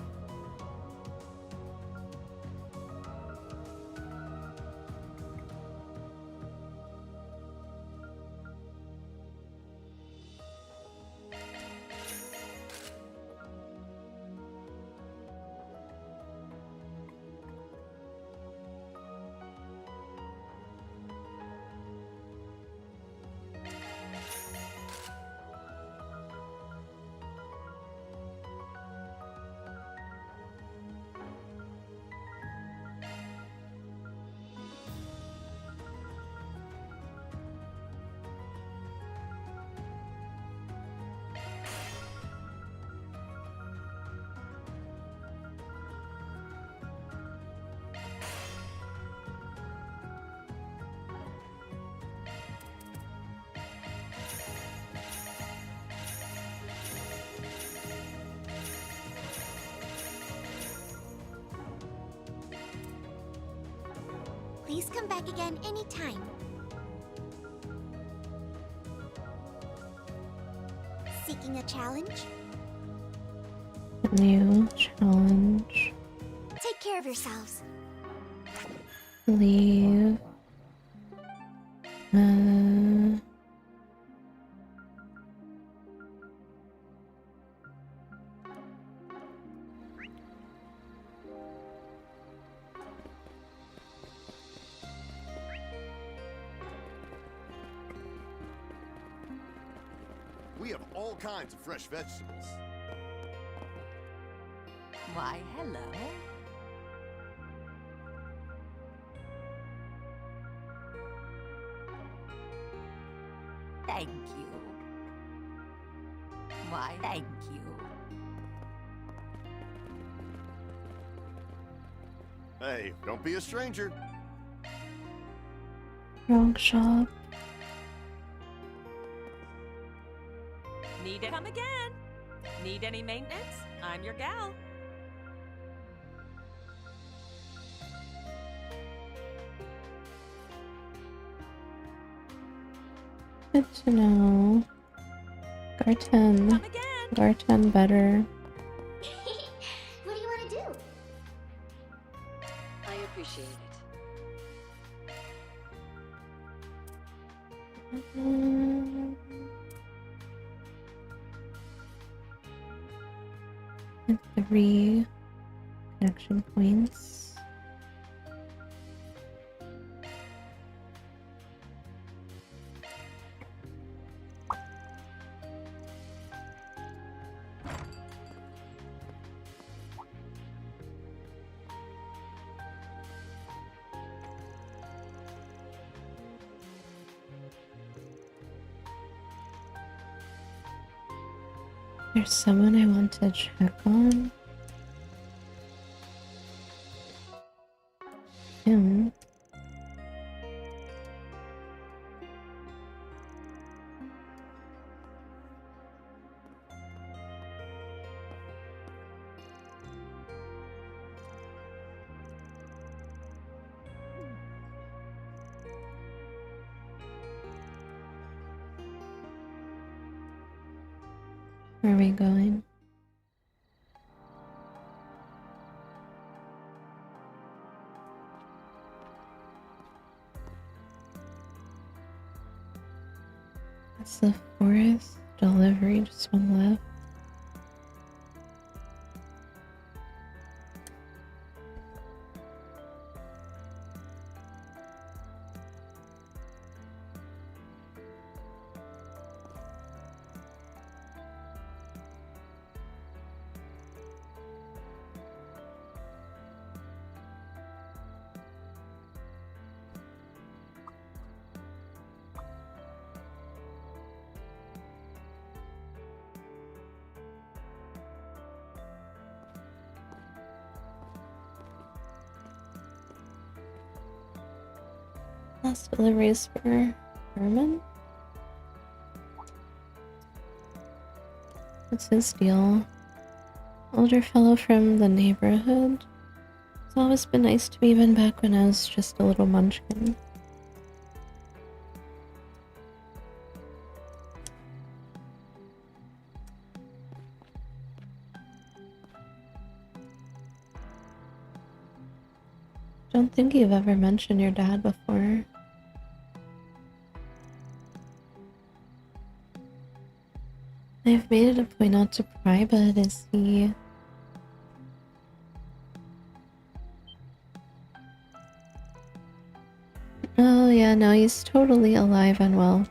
Please come back again anytime. Seeking taking a challenge? New challenge. Take care of yourselves. Leave. We have all kinds of fresh vegetables. Why, hello. Thank you. Why, thank you. Hey, don't be a stranger. Wrong shop. Need it? Come again. Need any maintenance? I'm your gal. Good to know. Garten. Garten better. What do you want to do? I appreciate it. And 3 connection points. There's someone I want to check on. Him. Where are we going? That's the forest delivery, just one left. Last deliveries for Herman? What's his deal? Older fellow from the neighborhood? It's always been nice to me even back when I was just a little munchkin. Don't think you've ever mentioned your dad before. I've made it a point not to pry, but is he... Oh yeah, no, he's totally alive and well.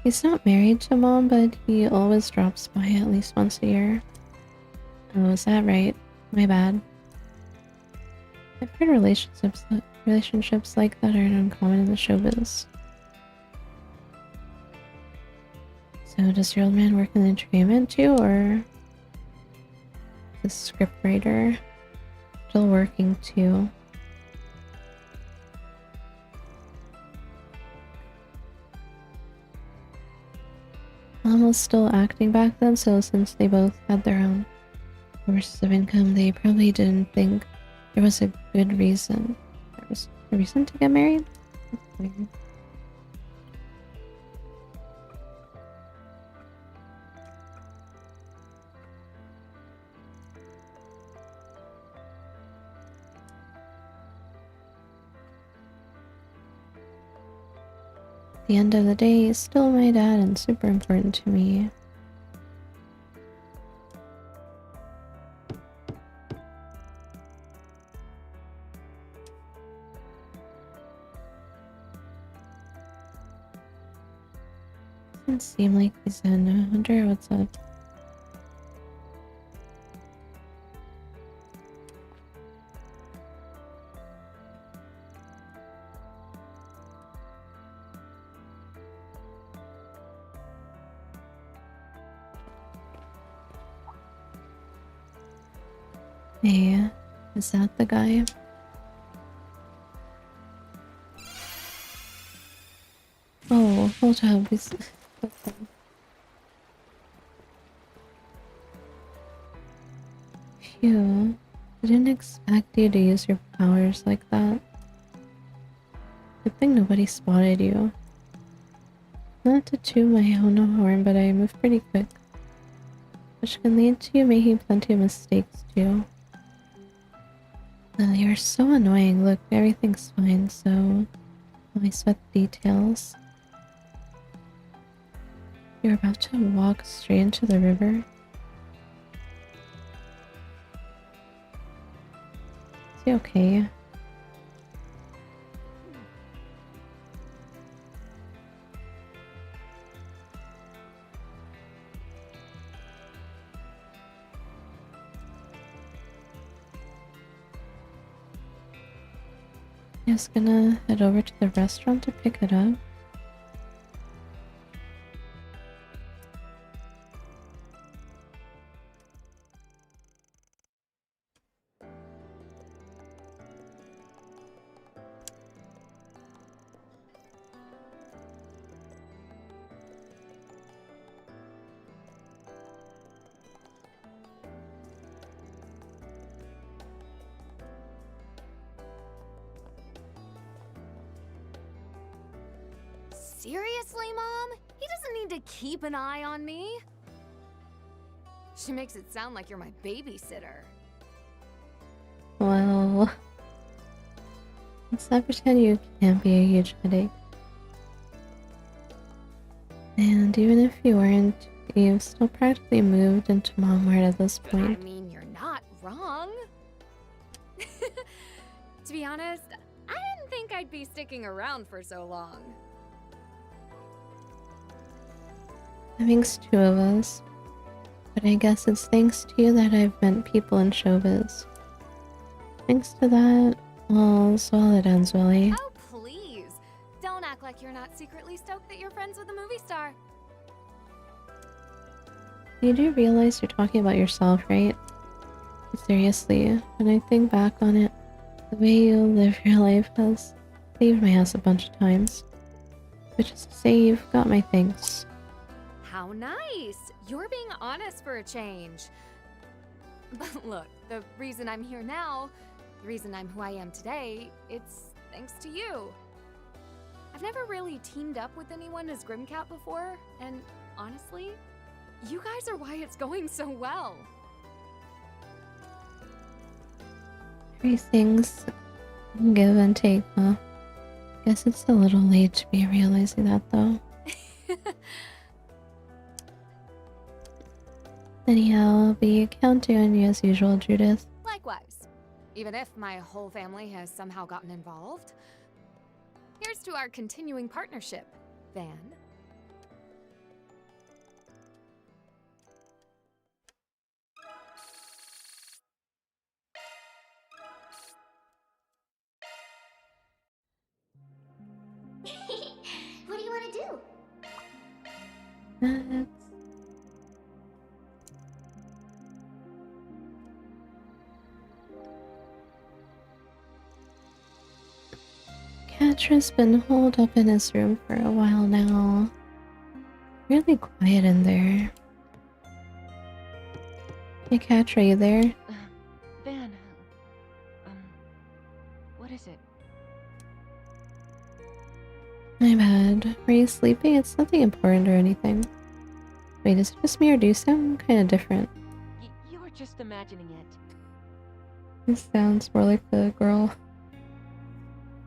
He's not married to Mom, but he always drops by at least once a year. Oh, is that right? My bad. I've heard relationships like that aren't uncommon in the showbiz. So does your old man work in entertainment too, or the scriptwriter still working too? Mom was still acting back then, so since they both had their own sources of income, they probably didn't think there was a good reason. There was a reason to get married? That's weird. the end of the day, he's still my dad and super important to me. Doesn't seem like he's in. I wonder what's up. Hey, is that the guy? Oh, hold up. Phew. I didn't expect you to use your powers like that. Good thing nobody spotted you. Not to toot my own horn, but I move pretty quick. Which can lead to you making plenty of mistakes too. You're so annoying. Look, everything's fine, so I sweat the details. You're about to walk straight into the river. Is he okay? Just gonna head over to the restaurant to pick it up. Seriously, Mom? He doesn't need to keep an eye on me. She makes it sound like you're my babysitter. Well, let's not pretend you can't be a huge headache. And even if you weren't, you've still practically moved into mom world at this point. I mean, you're not wrong. To be honest, I didn't think I'd be sticking around for so long. That makes two of us. But I guess it's thanks to you that I've met people in showbiz. Thanks to that, all's well that ends well, eh? Oh, please. Don't act like you're not secretly stoked that you're friends with a movie star. You do realize you're talking about yourself, right? Seriously, when I think back on it, the way you live your life has saved my ass a bunch of times. Which is to say, you've got my thanks. How nice! You're being honest for a change. But look, the reason I'm here now, the reason I'm who I am today, it's thanks to you. I've never really teamed up with anyone as Grimcat before, and honestly, you guys are why it's going so well. Everything's give and take, huh? Guess it's a little late to be realizing that, though. Anyhow, I'll be counting on you as usual, Judith. Likewise. Even if my whole family has somehow gotten involved. Here's to our continuing partnership, Van. What do you want to do? Catra's been holed up in his room for a while now. Really quiet in there. Hey, Catra, you there? Van, what is it? My bad. Were you sleeping? It's nothing important or anything. Wait, is it just me or do you sound kind of different? You were just imagining it. This sounds more like the girl.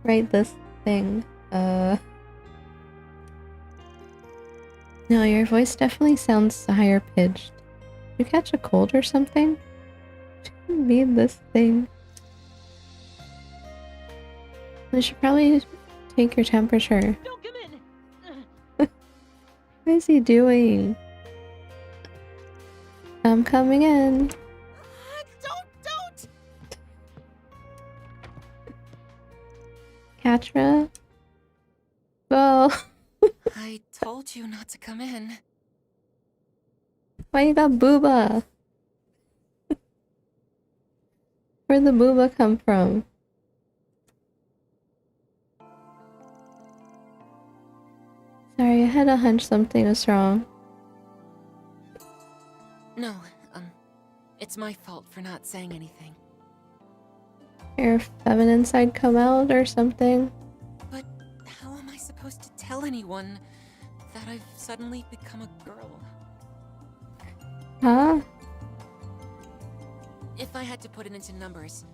Right, this thing. No, your voice definitely sounds higher pitched. You catch a cold or something? You made this thing. I should probably take your temperature. Don't come in. What is he doing? I'm coming in. Don't! Katra? Oh. I told you not to come in. Why you got booba? Where'd the booba come from? Sorry, I had a hunch something was wrong. No, it's my fault for not saying anything. Your feminine side come out or something? But how am I supposed to tell anyone that I've suddenly become a girl? Huh? If I had to put it into numbers,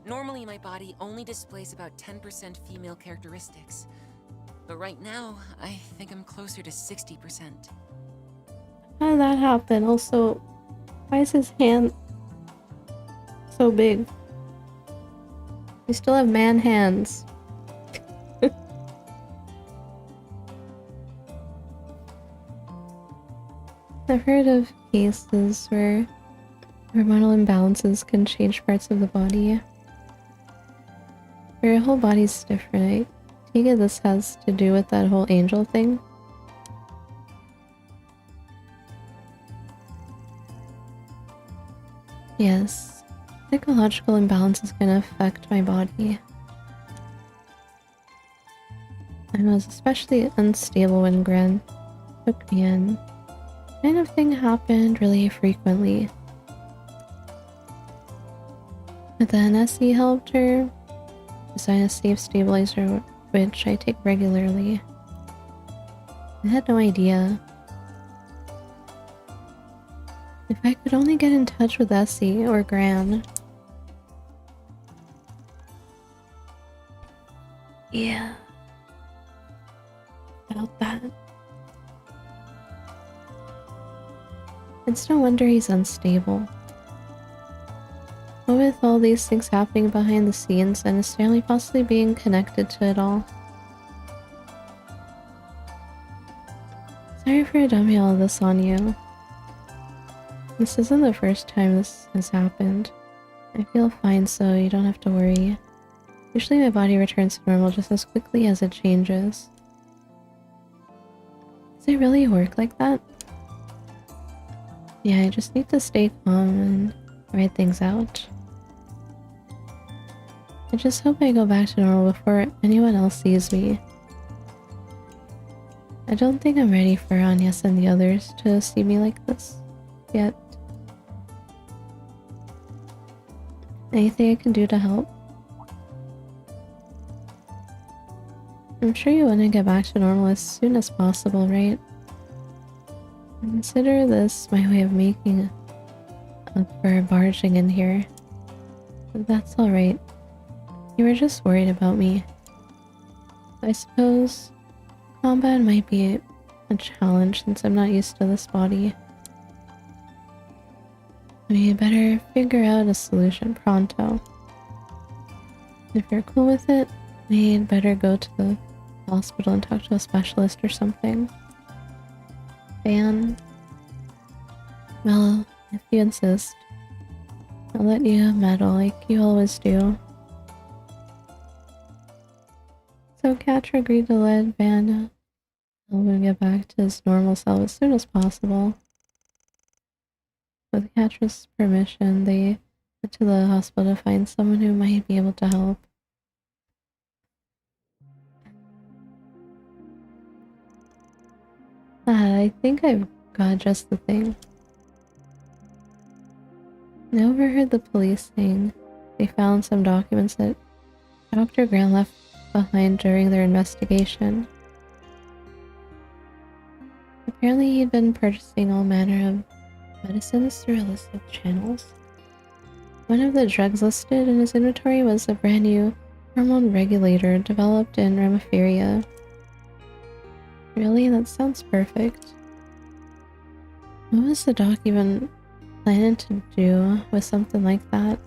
normally my body only displays about 10% female characteristics. But right now, I think I'm closer to 60%. How did that happen? Also, why is his hand so big? We still have man hands. I've heard of cases where hormonal imbalances can change parts of the body. Where your whole body's different. I take it this has to do with that whole angel thing. Yes, psychological imbalances can affect my body. I was especially unstable when Gran took me in. Kind of thing happened really frequently. But then Essie helped her design a safe stabilizer, which I take regularly. I had no idea. If I could only get in touch with Essie or Gran. Yeah. About that. It's no wonder he's unstable. But with all these things happening behind the scenes and his family possibly being connected to it all. Sorry for dumping all this on you. This isn't the first time this has happened. I feel fine, so you don't have to worry. Usually my body returns to normal just as quickly as it changes. Does it really work like that? Yeah, I just need to stay calm and write things out. I just hope I go back to normal before anyone else sees me. I don't think I'm ready for Agnes and the others to see me like this yet. Anything I can do to help? I'm sure you want to get back to normal as soon as possible, right? Consider this my way of making up for barging in here. But that's alright. You were just worried about me. I suppose combat might be a challenge since I'm not used to this body. We better figure out a solution pronto. If you're cool with it, we'd better go to the hospital and talk to a specialist or something. Van? Well, if you insist, I'll let you meddle like you always do. So Katra agreed to let Van help him get back to his normal self as soon as possible. With Katra's permission, they went to the hospital to find someone who might be able to help. I think I've got just the thing. I overheard the police saying they found some documents that Dr. Grant left behind during their investigation. Apparently he'd been purchasing all manner of medicines through illicit channels. One of the drugs listed in his inventory was a brand new hormone regulator developed in Remiferia. Really? That sounds perfect. What was the doc even planning to do with something like that?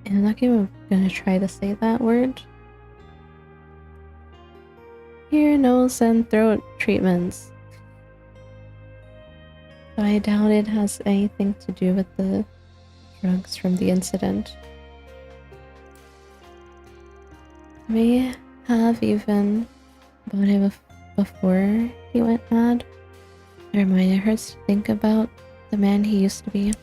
And I'm not even gonna try to say that word. Ear, nose, and throat treatments. So I doubt it has anything to do with the drugs from the incident. May have even bought it before he went mad. It reminded her to think about the man he used to be.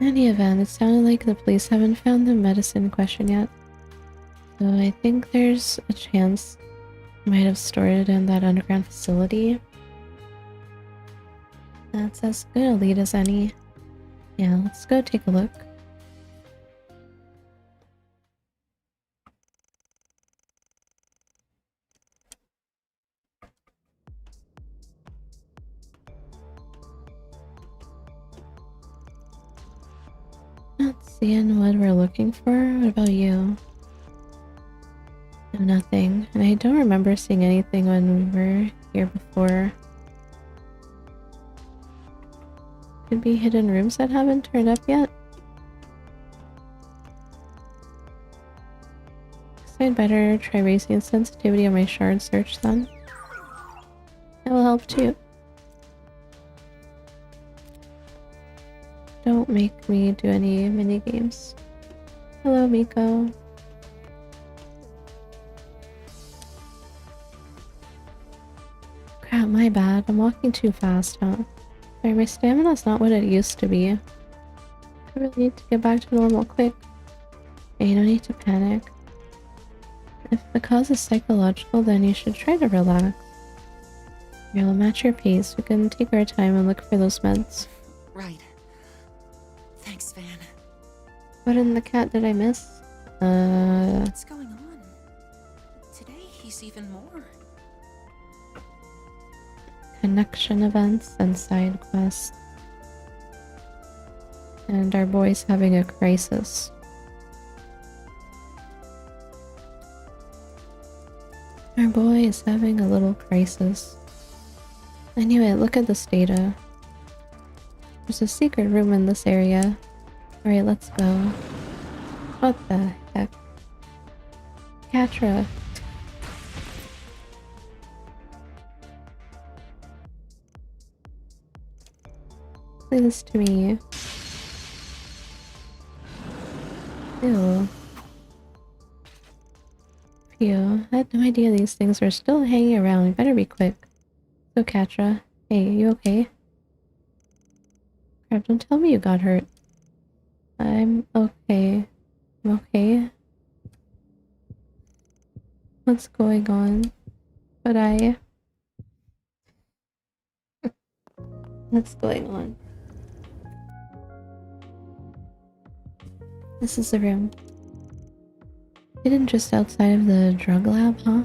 In any event, it sounded like the police haven't found the medicine in question yet. So I think there's a chance he might have stored it in that underground facility. That's as good a lead as any. Yeah, let's go take a look. Not seeing what we're looking for. What about you? No, nothing. And I don't remember seeing anything when we were here before. Could be hidden rooms that haven't turned up yet. Guess I'd better try raising the sensitivity on my shard search then. That will help too. Don't make me do any mini games. Hello, Miko. Crap, my bad. I'm walking too fast, huh? Sorry, my stamina's not what it used to be. I really need to get back to normal quick. Okay, you don't need to panic. If the cause is psychological, then you should try to relax. Here, I'll match your pace. We can take our time and look for those meds. Right. Thanks, Van. What in the cat did I miss? What's going on? Today he's even more. Connection events and side quests. And our boy's having a crisis. Our boy is having a little crisis. Anyway, look at this data. There's a secret room in this area. Alright, let's go. What the heck? Catra. Play this to me. Ew. Phew, I had no idea these things were still hanging around. We better be quick. So, Catra. Hey, you okay? Crap, don't tell me you got hurt. I'm okay. I'm okay. What's going on? What's going on? This is the room. Hidden just outside of the drug lab, huh?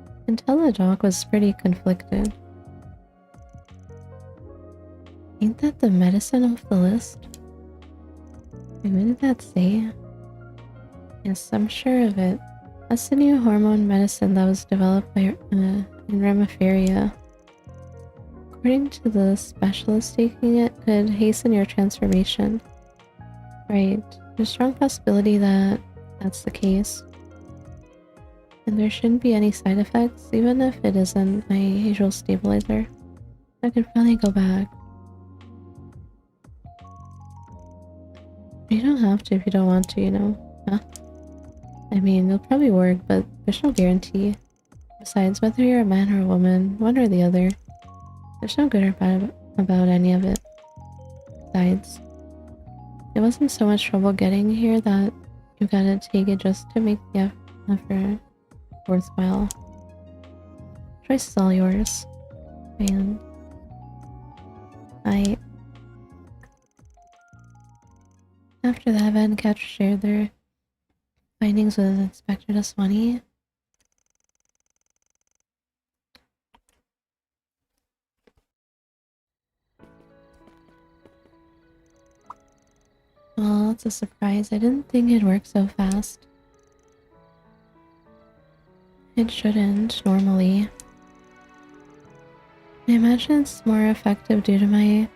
I can tell the doc was pretty conflicted. Ain't that the medicine off the list? Wait, what did that say? Yes, I'm sure of it. That's the new hormone medicine that was developed by in Remiferia. According to the specialist taking it, could hasten your transformation. Right. There's a strong possibility that that's the case. And there shouldn't be any side effects, even if it isn't my usual stabilizer. I can finally go back. You don't have to if you don't want to, you know? Huh? I mean, it'll probably work, but there's no guarantee. Besides, whether you're a man or a woman, one or the other, there's no good or bad about any of it. Besides, it wasn't so much trouble getting here that you gotta take it just to make the effort worthwhile. Choice is all yours. Man. After that, Van and Catra shared their findings with Inspector Daswani. Well, it's a surprise. I didn't think it'd work so fast. I it shouldn't, normally. I imagine it's more effective due to my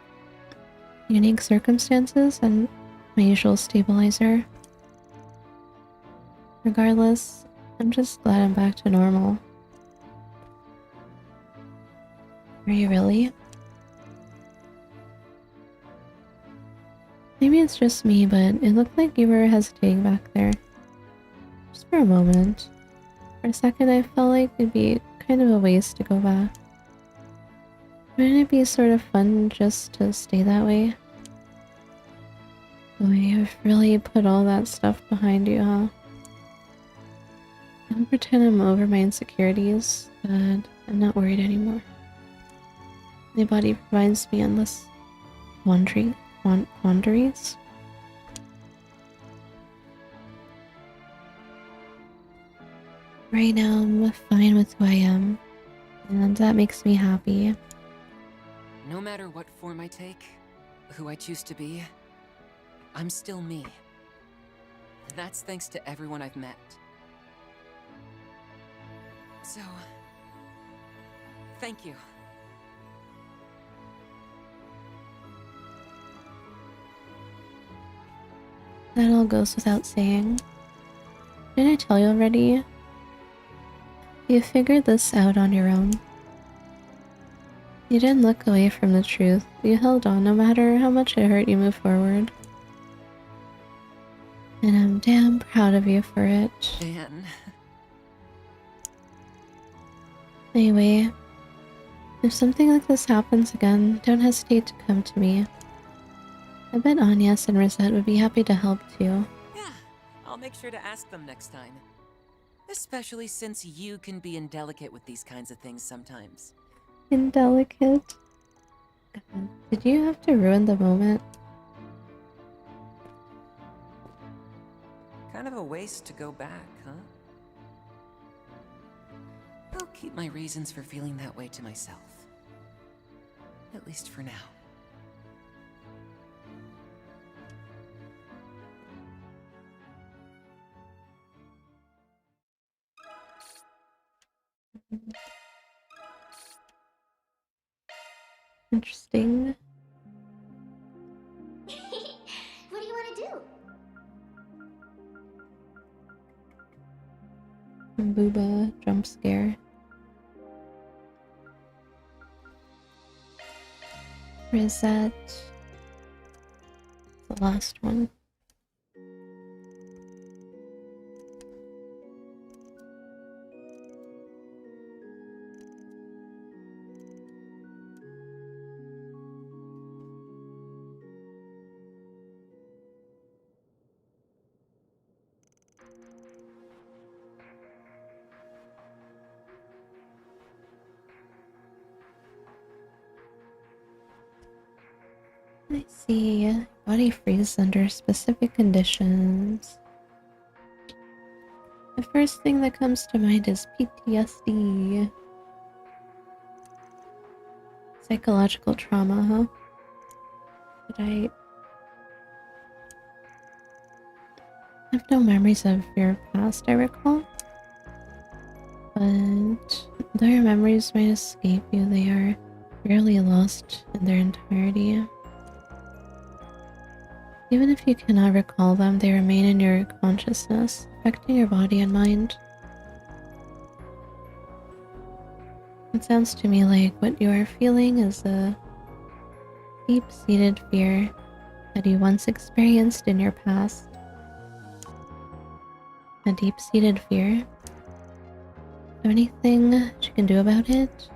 unique circumstances and my usual stabilizer. Regardless, I'm just glad I'm back to normal. Are you really? Maybe it's just me, but it looked like you were hesitating back there. Just for a moment. For a second I felt like it'd be kind of a waste to go back. Wouldn't it be sort of fun just to stay that way? Boy, you've really put all that stuff behind you, huh? I'll pretend I'm over my insecurities, but I'm not worried anymore. My body provides me endless wanderings. Right now, I'm fine with who I am, and that makes me happy. No matter what form I take, who I choose to be, I'm still me. And that's thanks to everyone I've met. So, thank you. That all goes without saying. Didn't I tell you already? You figured this out on your own. You didn't look away from the truth. You held on no matter how much it hurt you move forward. And I'm damn proud of you for it. Dan. Anyway, if something like this happens again, don't hesitate to come to me. I bet Agnes and Rosette would be happy to help too. Yeah, I'll make sure to ask them next time. Especially since you can be indelicate with these kinds of things sometimes. Indelicate? God, did you have to ruin the moment? Kind of a waste to go back, huh? I'll keep my reasons for feeling that way to myself. At least for now. Interesting. What do you want to do? Booba jump scare. Rosette. The last one. I see. Body freezes under specific conditions. The first thing that comes to mind is PTSD. Psychological trauma, huh? But I have no memories of your past, I recall. But though your memories might escape you, they are rarely lost in their entirety. Even if you cannot recall them, they remain in your consciousness, affecting your body and mind. It sounds to me like what you are feeling is a deep-seated fear that you once experienced in your past. A deep-seated fear? Is there anything you can do about it?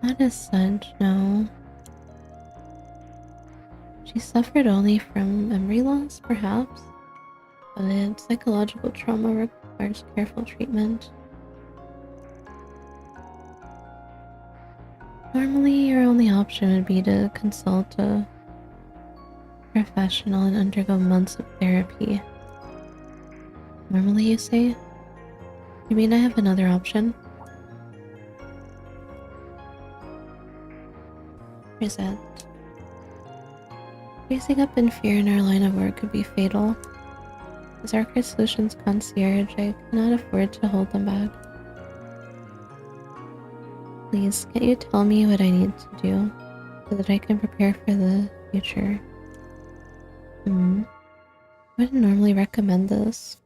Not as such, no. She suffered only from memory loss, perhaps, but psychological trauma requires careful treatment. Normally, your only option would be to consult a professional and undergo months of therapy. Normally, you say? You mean I have another option? Rosette. Raising up in fear in our line of work could be fatal. As Arcade Solutions concierge, I cannot afford to hold them back. Please, can't you tell me what I need to do so that I can prepare for the future? I wouldn't normally recommend this,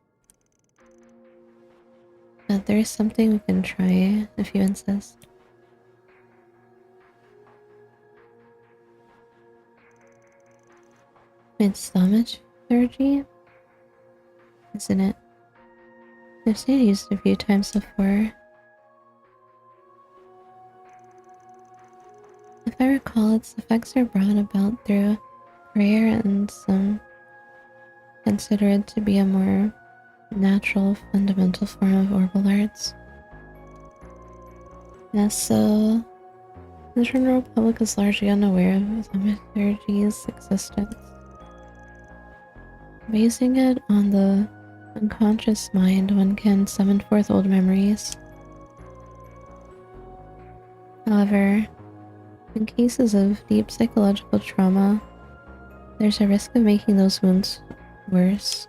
but there is something we can try if you insist. It's stomach surgery, isn't it? I've seen it used a few times before. If I recall, its effects are brought about through prayer and some consider it to be a more natural, fundamental form of orbital arts. Yes, so the general public is largely unaware of thaumaturgy's existence. Basing it on the unconscious mind, one can summon forth old memories. However, in cases of deep psychological trauma, there's a risk of making those wounds worse.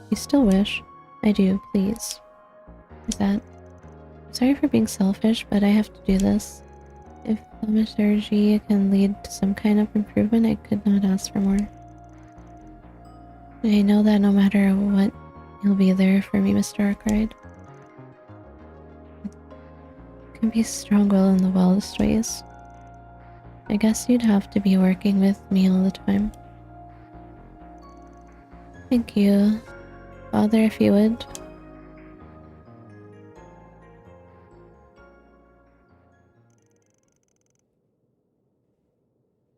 You still wish? I do, please. Is that... I'm sorry for being selfish, but I have to do this. If thaumaturgy can lead to some kind of improvement, I could not ask for more. I know that no matter what, you'll be there for me, Mr. Arkwright. You can be strong-willed in the wildest ways. I guess you'd have to be working with me all the time. Thank you. Father, if you would.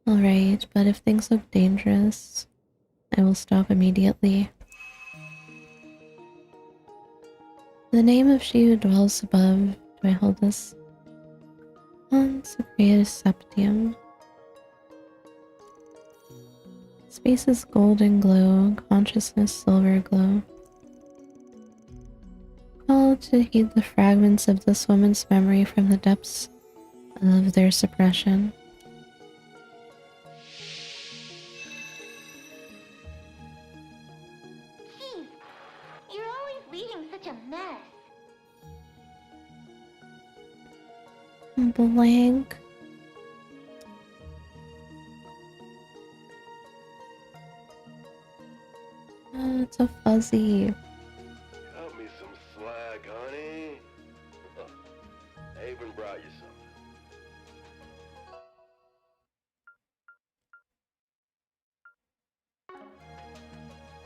Alright, but if things look dangerous, I will stop immediately. In the name of she who dwells above, do I hold this? Consecrated septium. Space is golden glow, consciousness silver glow. Call to heed the fragments of this woman's memory from the depths of their suppression. Jeez, you're always leaving such a mess. Blank. Oh, it's so fuzzy. Cut me some slack, honey. I even brought you something.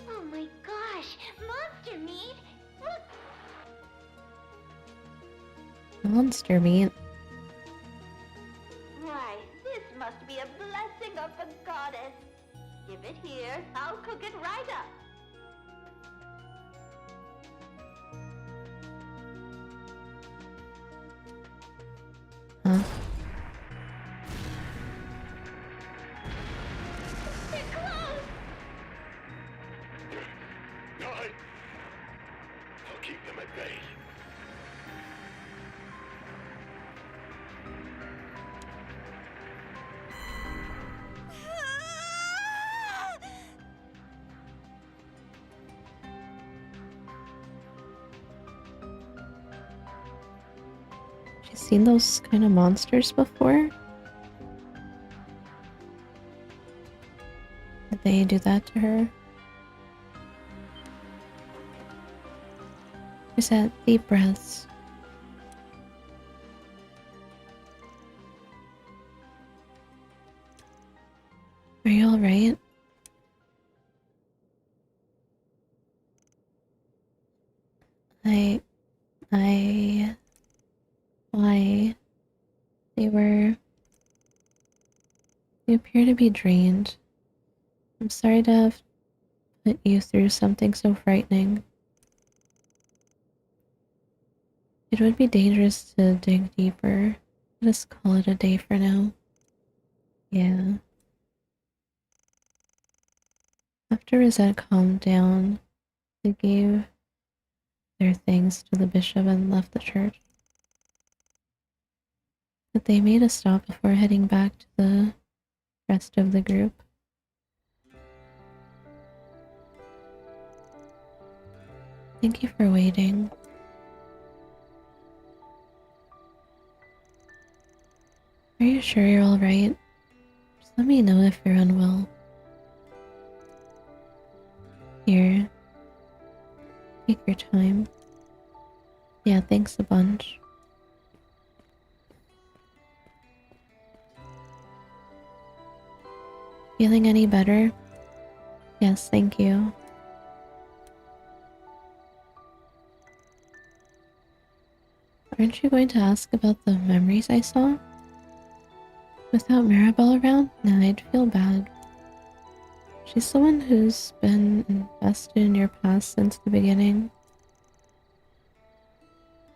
Oh my gosh, monster meat! Look, Monster meat. why, this must be a blessing of the goddess. Give it here, I'll cook it right up. Huh? They're close! Die! I'll keep them at bay. She's seen those kind of monsters before? Did they do that to her? Is that deep breaths? Are you alright? Why? You appear to be drained. I'm sorry to have put you through something so frightening. It would be dangerous to dig deeper. Let us call it a day for now. Yeah. After Rosette calmed down, they gave their thanks to the bishop and left the church. But they made a stop before heading back to the rest of the group. Thank you for waiting. Are you sure you're alright? Just let me know if you're unwell. Here. Take your time. Yeah, thanks a bunch. Feeling any better? Yes, thank you. Aren't you going to ask about the memories I saw? Without Mirabelle around? Nah, I'd feel bad. She's the one who's been invested in your past since the beginning.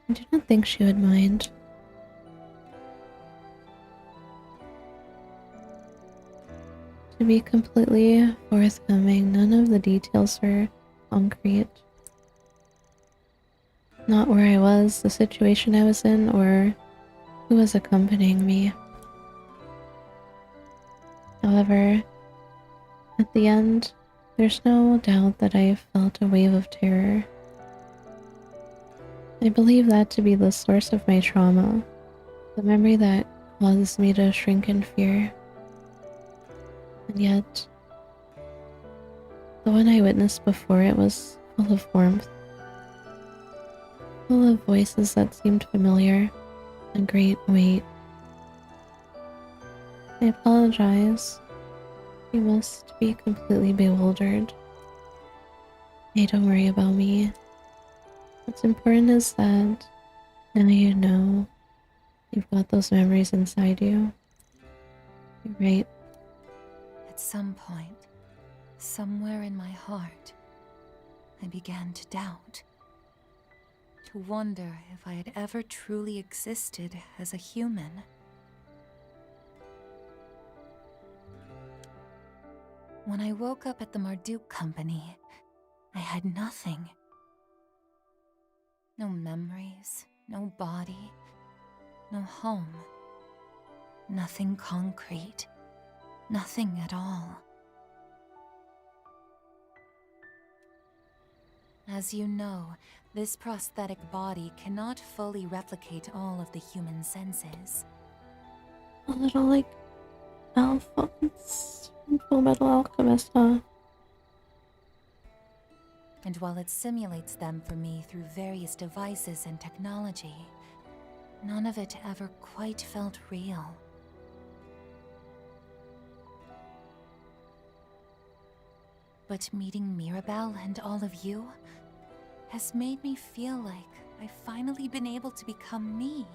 I do not think she would mind. To be completely forthcoming, none of the details were concrete. Not where I was, the situation I was in, or who was accompanying me. However, at the end, there's no doubt that I felt a wave of terror. I believe that to be the source of my trauma, the memory that causes me to shrink in fear. And yet, the one I witnessed before it was full of warmth, full of voices that seemed familiar, and great weight. I apologize. You must be completely bewildered. Hey, don't worry about me. What's important is that now you know you've got those memories inside you. You're right. At some point, somewhere in my heart, I began to doubt. To wonder if I had ever truly existed as a human. When I woke up at the Marduk Company, I had nothing. No memories, no body, no home. Nothing concrete. Nothing at all. As you know, this prosthetic body cannot fully replicate all of the human senses. A little like Alphonse in Full Metal Alchemist, huh? And while it simulates them for me through various devices and technology, none of it ever quite felt real. But meeting Mirabelle and all of you has made me feel like I've finally been able to become me.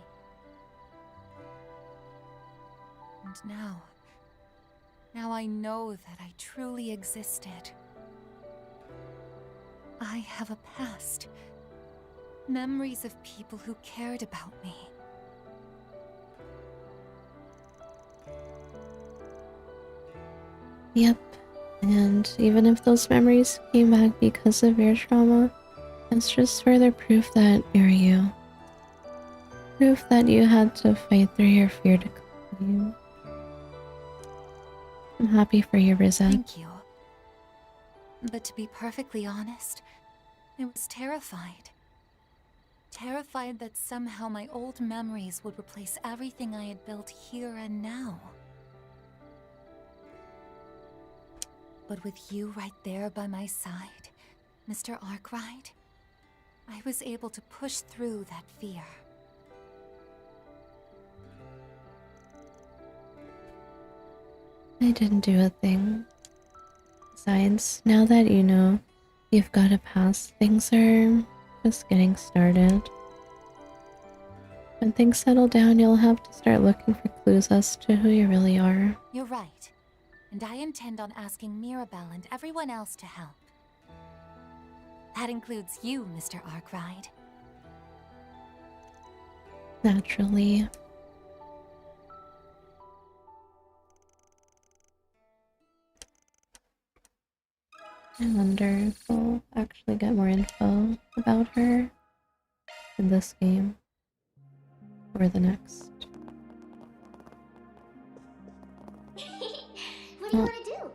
And now I know that I truly existed. I have a past. Memories of people who cared about me. Yep. And even if those memories came back because of your trauma, it's just further proof that you're you. Proof that you had to fight through your fear to claim. I'm happy for you, Rosette. Thank you. But to be perfectly honest, I was terrified. Terrified that somehow my old memories would replace everything I had built here and now. But with you right there by my side, Mr. Arkwright, I was able to push through that fear. I didn't do a thing. Besides, now that you know you've got a past, things are just getting started. When things settle down, you'll have to start looking for clues as to who you really are. You're right. And I intend on asking Mirabelle and everyone else to help. That includes you, Mr. Arkwright. Naturally. I wonder if we'll actually get more info about her in this game or the next. What do you want to do?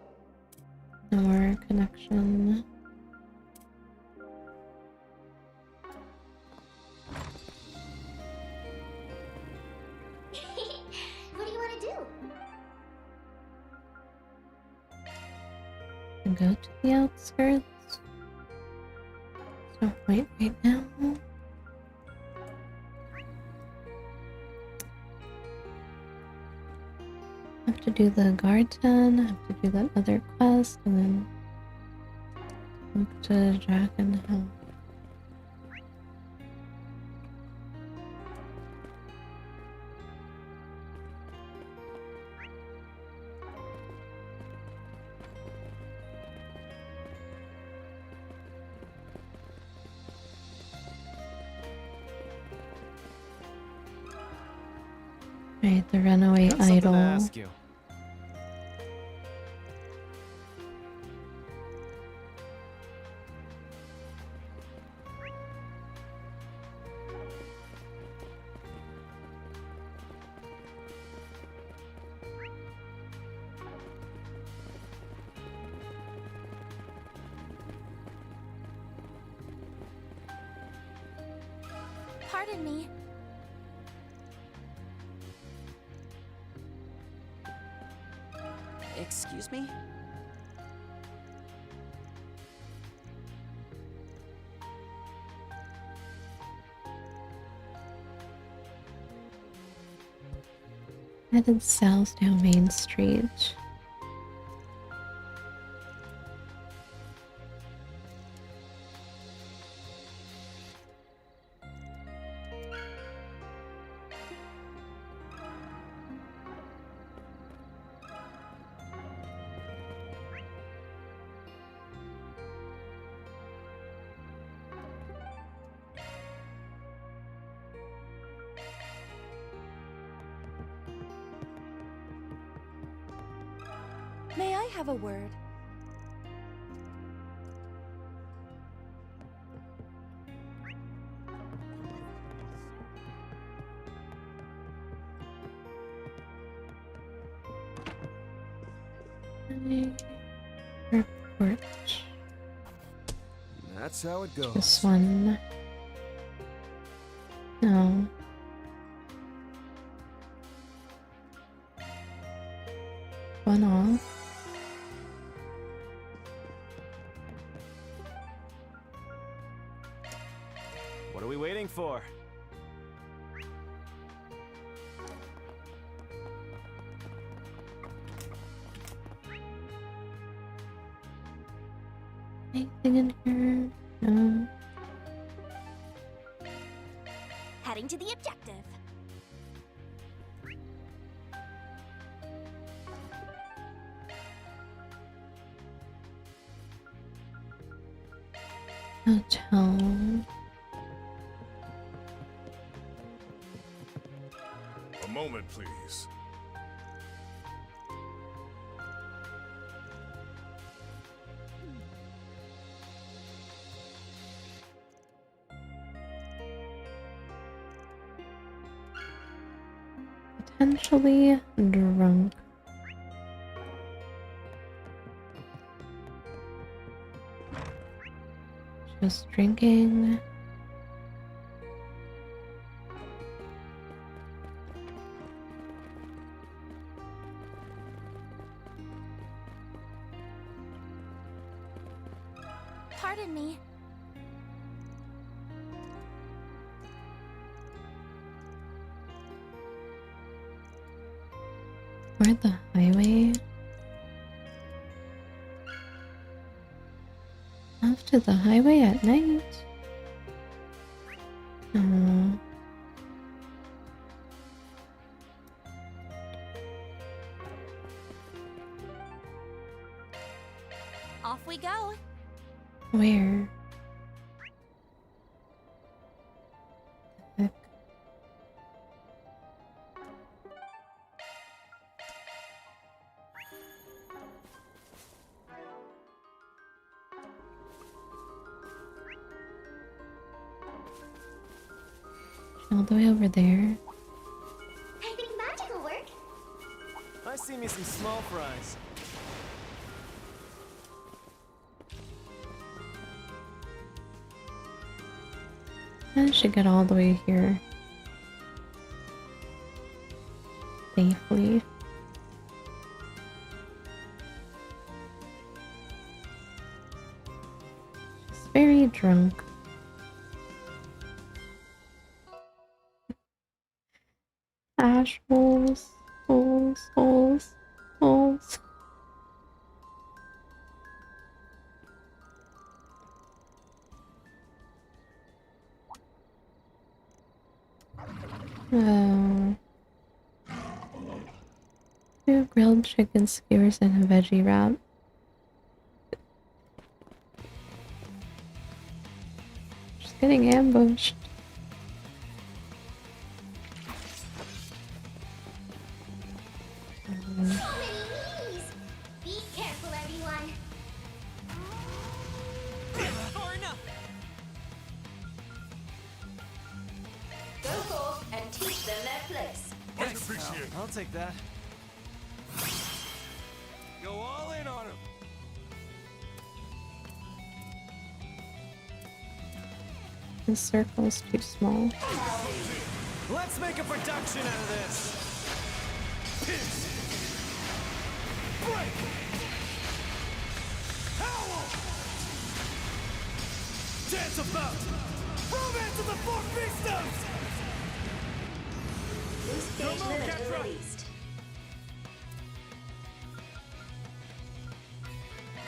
No more connection. and go to the outskirts. There's no point right now. I have to do the garden, I have to do that other quest, and then look to Dragon House. Right, the runaway Got something idol. to ask you. Pardon me. Excuse me? Headed south down Main Street. May I have a word? Report. That's how it goes. This one. No. One off. What are we waiting for? Anything in here? No. Heading to the objective. Hotel. A moment, please. Potentially drunk. Just drinking. Pardon me. We're at the highway. Off to the highway at night. Off we go. Where? Heck. All the way over there. I think magic will work. I see me some small fries. I should get all the way here safely. very drunk. Ash holes, holes, holes, holes. Oh. 2 grilled chicken skewers and a veggie wrap. Just getting ambushed. So many knees! Be careful, everyone. Far enough. Go forth and teach them their place. Much appreciated. I'll take that. Go all in on him. The circle's too small. Let's make a production out of this. Break! Howl! Dance about! Romance of the Four Beasts! Boost stage limiter released.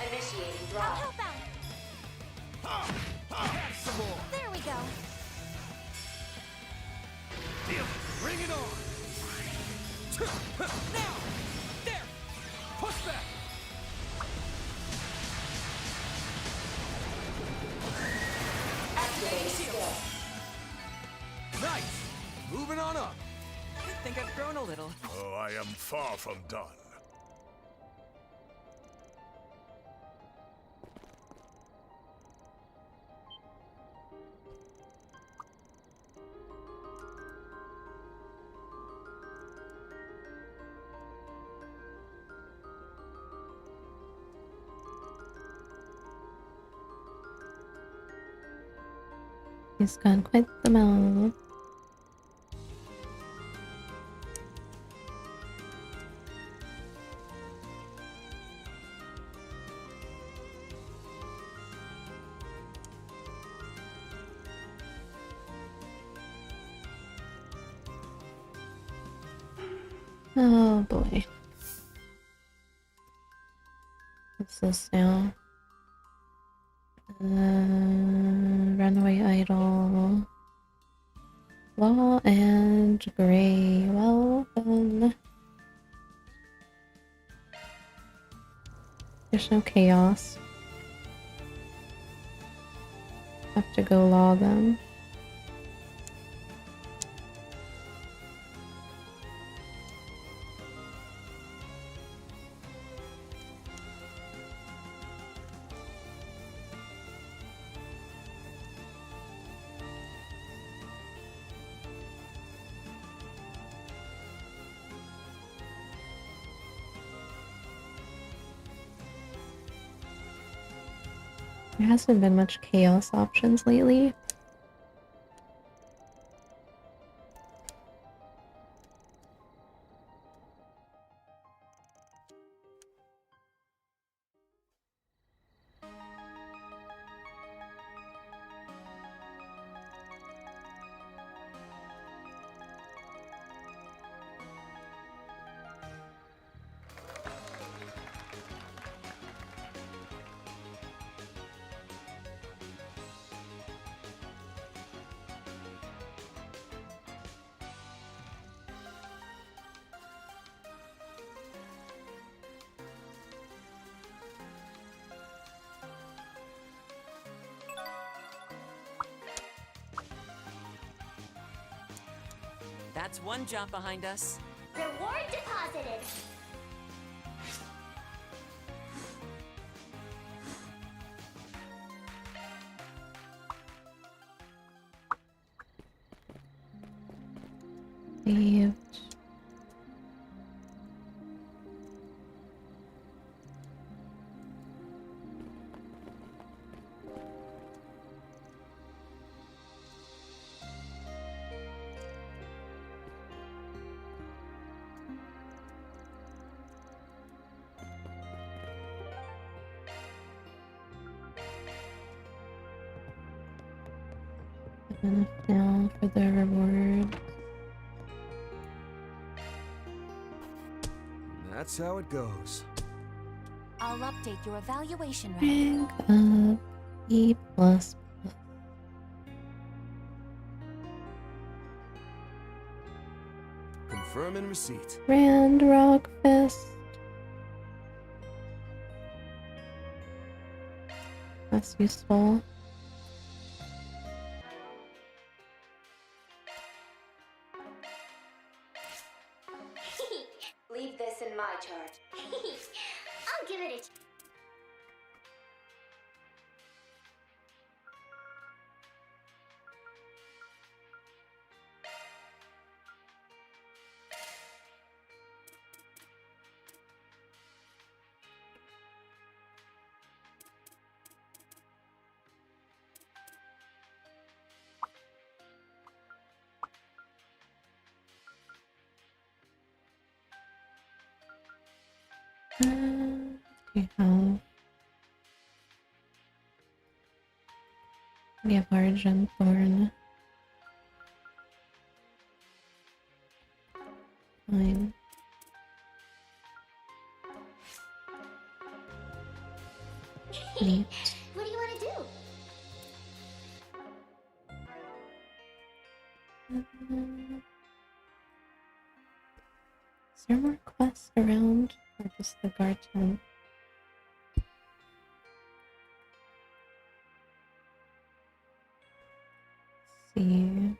Initiating drive. I'll help out. Have some more! There we go. Bring it on! Now! There! Push back! Activating skill. Nice! Moving on up. I think I've grown a little. Oh, I am far from done. He's got quite the mouth. Oh boy. What's this now? Runaway idol. Law and gray. Well then. There's no chaos. Have to go law them. There hasn't been much chaos options lately. That's one job behind us. Reward deposited. Saved. Enough now for the reward. That's how it goes. I'll update your evaluation Rank up E++. Confirm and receipt. Grand Rock Fist. That's useful. Leave this in my charge. I'll give it a... We have Argent Thorn. Fine. Neat. What do you want to do? Is there more quests around, or just the guard town? Let's see.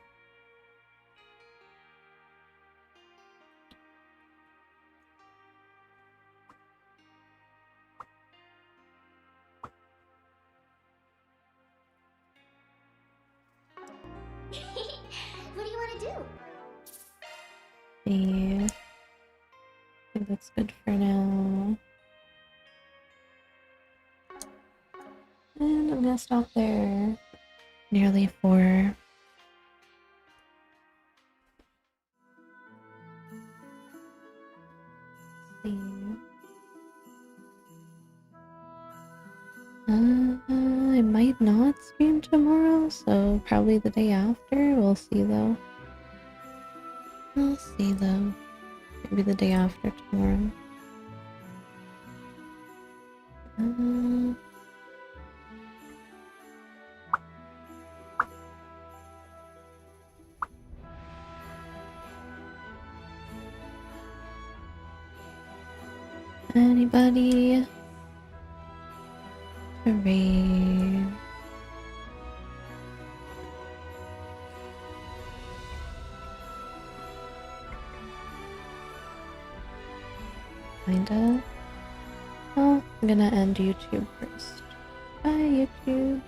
What do you want to do? Yeah. I think that's good for now. And I'm gonna stop there. Nearly 4. See. I might not stream tomorrow, so probably the day after. We'll see though. We'll see though. Maybe the day after tomorrow. Anybody to raid? Kinda. Well, I'm gonna end YouTube first. Bye, YouTube.